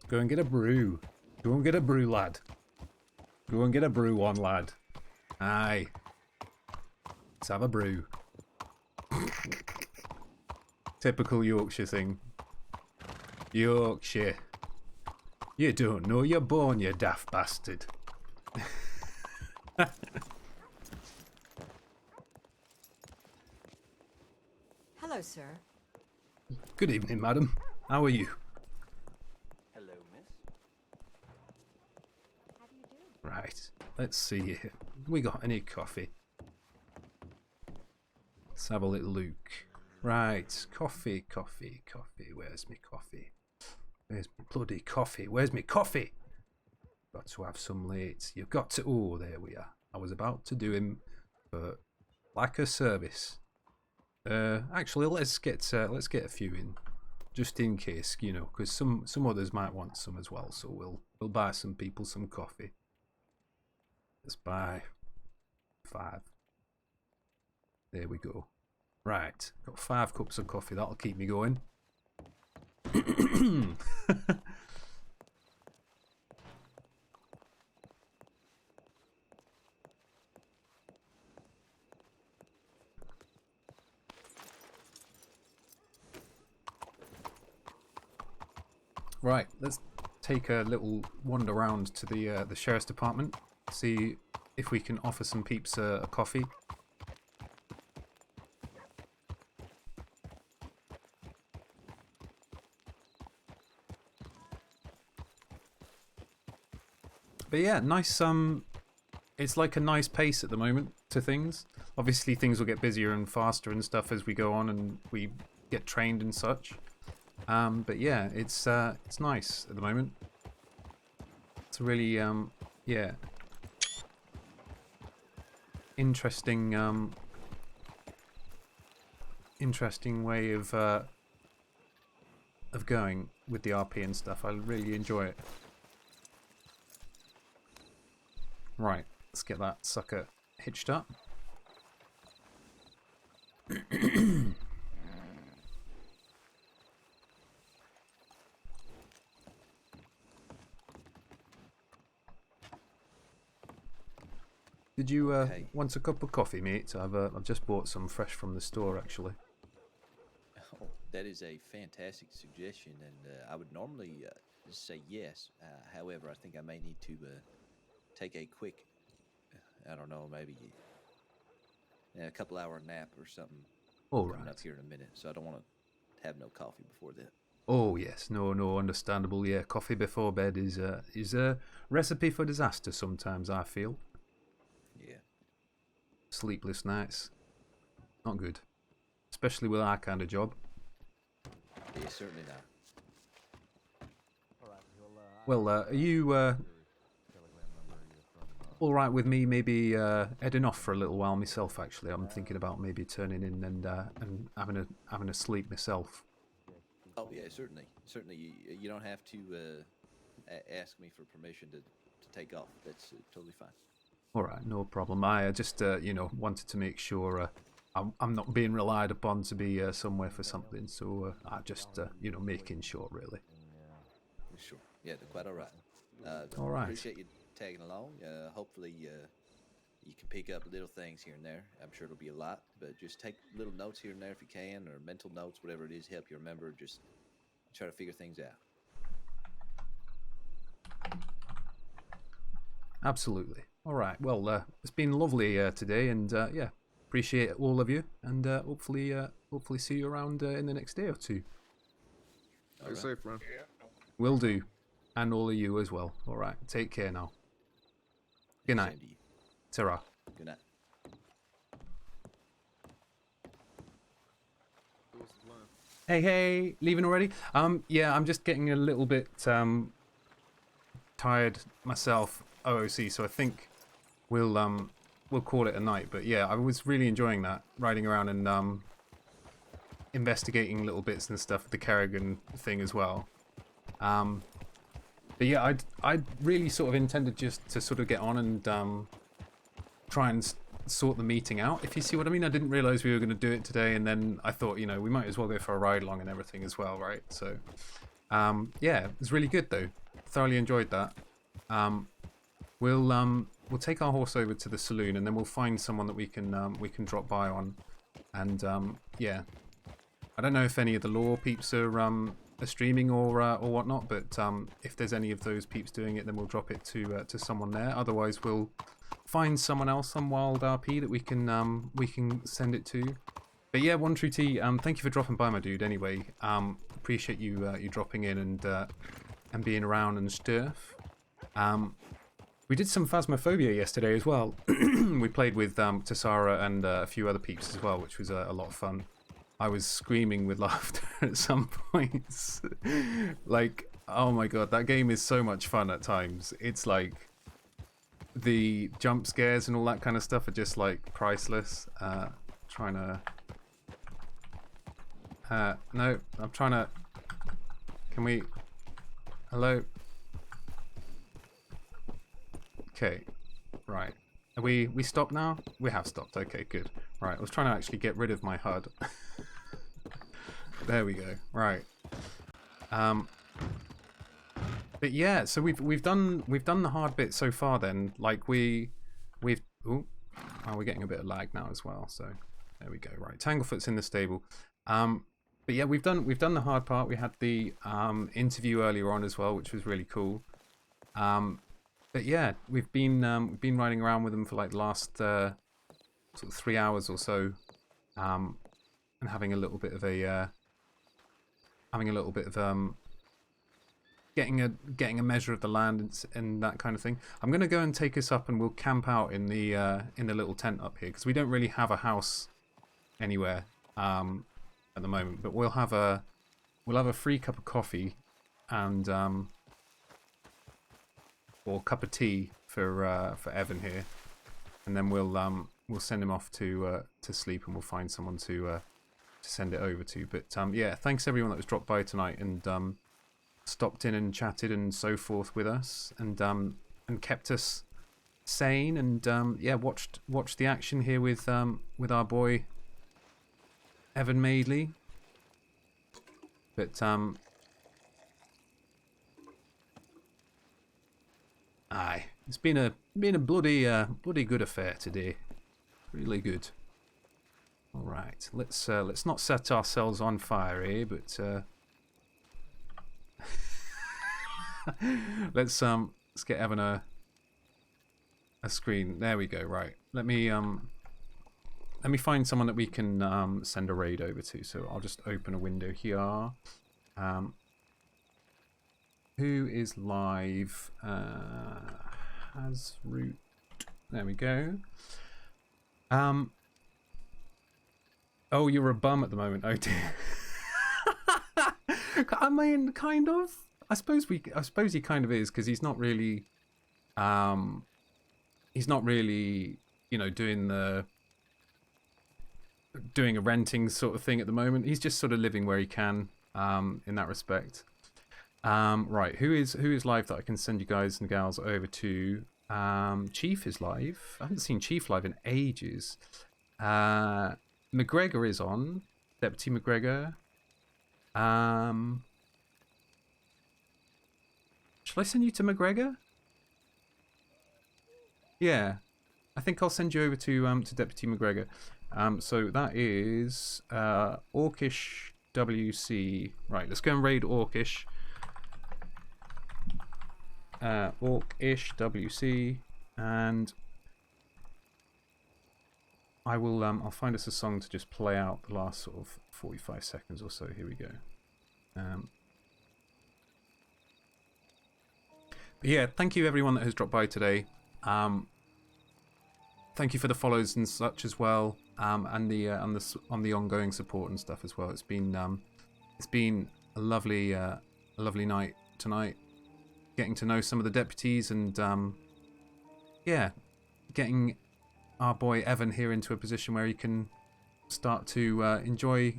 Go and get a brew. Go and get a brew, lad. Go and get a brew on, lad. Aye. Let's have a brew. Typical Yorkshire thing. Yorkshire. You don't know you're born, you daft bastard. Hello, sir. Good evening, madam. How are you? Hello, miss. How do you do? Right. Let's see here. We got any coffee? Let's have a little look. Right, coffee. Where's my coffee? Where's my bloody coffee? Where's my coffee? Got to have some late. You've got to. Oh, there we are. I was about to do him, but like a service. Actually, let's get a few in, just in case, you know, because some others might want some as well. So we'll buy some people some coffee. Let's buy 5. There we go. Right, got 5 cups of coffee. That'll keep me going. Right, let's take a little wander around to the sheriff's department. See if we can offer some peeps a coffee. But yeah, nice. It's like a nice pace at the moment to things. Obviously, things will get busier and faster and stuff as we go on and we get trained and such. But yeah, it's nice at the moment. It's a really yeah, interesting interesting way of going with the RP and stuff. I really enjoy it. Right, let's get that sucker hitched up. Did you want a cup of coffee, mate? I've just bought some fresh from the store, actually. Oh, that is a fantastic suggestion, and I would normally just say yes. However, I think I may need to take a quick, I don't know, maybe a couple-hour nap or something. All coming right. up here in a minute, so I don't want to have no coffee before that. Oh yes, no, understandable. Yeah, coffee before bed is a recipe for disaster sometimes, I feel. Yeah. Sleepless nights, not good, especially with our kind of job. Yeah, certainly not. Well, are you all right with me maybe heading off for a little while myself? Actually, I'm thinking about maybe turning in and having a sleep myself. Oh yeah, certainly. You don't have to ask me for permission to take off. That's totally fine. All right, no problem. I just you know, wanted to make sure I'm not being relied upon to be somewhere for something, so I just you know, making sure really. Sure. Yeah, quite all right. All right. Appreciate you tagging along. Hopefully you can pick up little things here and there. I'm sure it'll be a lot, but just take little notes here and there if you can, or mental notes, whatever it is, help you remember. Just try to figure things out. Absolutely. All right. Well, it's been lovely today, and yeah, appreciate all of you, and hopefully see you around in the next day or two. Stay safe, man. Will do, and all of you as well. All right. Take care now. Good night. Ta-ra. Good night. Hey, leaving already? Yeah, I'm just getting a little bit tired myself, OOC, so I think we'll call it a night. But yeah, I was really enjoying that, riding around and investigating little bits and stuff with the Kerrigan thing as well. But yeah, I really sort of intended just to sort of get on and try and sort the meeting out, if you see what I mean. I didn't realise we were going to do it today, and then I thought, you know, we might as well go for a ride along and everything as well, right? So yeah, it was really good though. Thoroughly enjoyed that. We'll take our horse over to the saloon, and then we'll find someone that we can drop by on, and yeah, I don't know if any of the law peeps are streaming or whatnot, but if there's any of those peeps doing it, then we'll drop it to someone there. Otherwise, we'll find someone else on WildRP that we can send it to. But yeah, One True T, thank you for dropping by, my dude. Anyway, appreciate you dropping in and being around and stuff. We did some Phasmophobia yesterday as well. We played with Tassara and a few other peeps as well, which was a lot of fun. I was screaming with laughter at some points. Like, oh my god, that game is so much fun at times. It's like the jump scares and all that kind of stuff are just like priceless. Trying to no, I'm trying to, can we, hello? Okay, right. Are we stopped now? We have stopped. Okay, good. Right, I was trying to actually get rid of my HUD. There we go. Right. But yeah, so we've done the hard bit so far. Then, like we're getting a bit of lag now as well. So there we go. Right, Tanglefoot's in the stable. But yeah, we've done the hard part. We had the interview earlier on as well, which was really cool. But yeah, we've been riding around with them for like the last sort of 3 hours or so, and having a little bit of getting a measure of the land and that kind of thing. I'm gonna go and take us up, and we'll camp out in the little tent up here because we don't really have a house anywhere at the moment. But we'll have a free cup of coffee and or cup of tea for Evan here, and then we'll send him off to sleep, and we'll find someone to send it over to. But yeah, thanks everyone that was dropped by tonight and stopped in and chatted and so forth with us, and kept us sane, and yeah, watched the action here with our boy Evan Madeley. But aye, it's been a bloody good affair today. Really good. All right, let's not set ourselves on fire here, but let's get Evan a screen. There we go. Right, let me find someone that we can send a raid over to. So I'll just open a window here. Who is live? Has root. There we go. Oh, you're a bum at the moment. Oh dear. I mean, kind of. I suppose he kind of is, because he's not really, you know, doing a renting sort of thing at the moment. He's just sort of living where he can, in that respect. Right, who is live that I can send you guys and gals over to? Chief is live. I haven't seen Chief live in ages. McGregor is on. Deputy McGregor. Shall I send you to McGregor? Yeah, I think I'll send you over to Deputy McGregor. So that is Orcish WC. Right, let's go and raid Orcish. Orcish WC, and I will I'll find us a song to just play out the last sort of 45 seconds or so. Here we go. But yeah, thank you everyone that has dropped by today. Thank you for the follows and such as well, and the on the ongoing support and stuff as well. It's been a lovely night tonight, getting to know some of the deputies, and yeah, getting our boy Evan here into a position where he can start to enjoy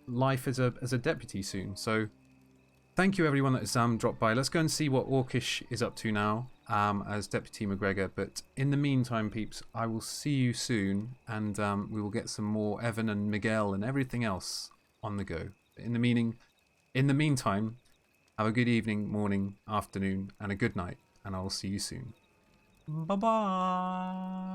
life as a deputy soon. So thank you everyone that has dropped by. Let's go and see what Orcish is up to now as Deputy McGregor. But in the meantime, peeps, I will see you soon, and we will get some more Evan and Miguel and everything else on the go. In the meantime, have a good evening, morning, afternoon, and a good night, and I will see you soon. Bye-bye.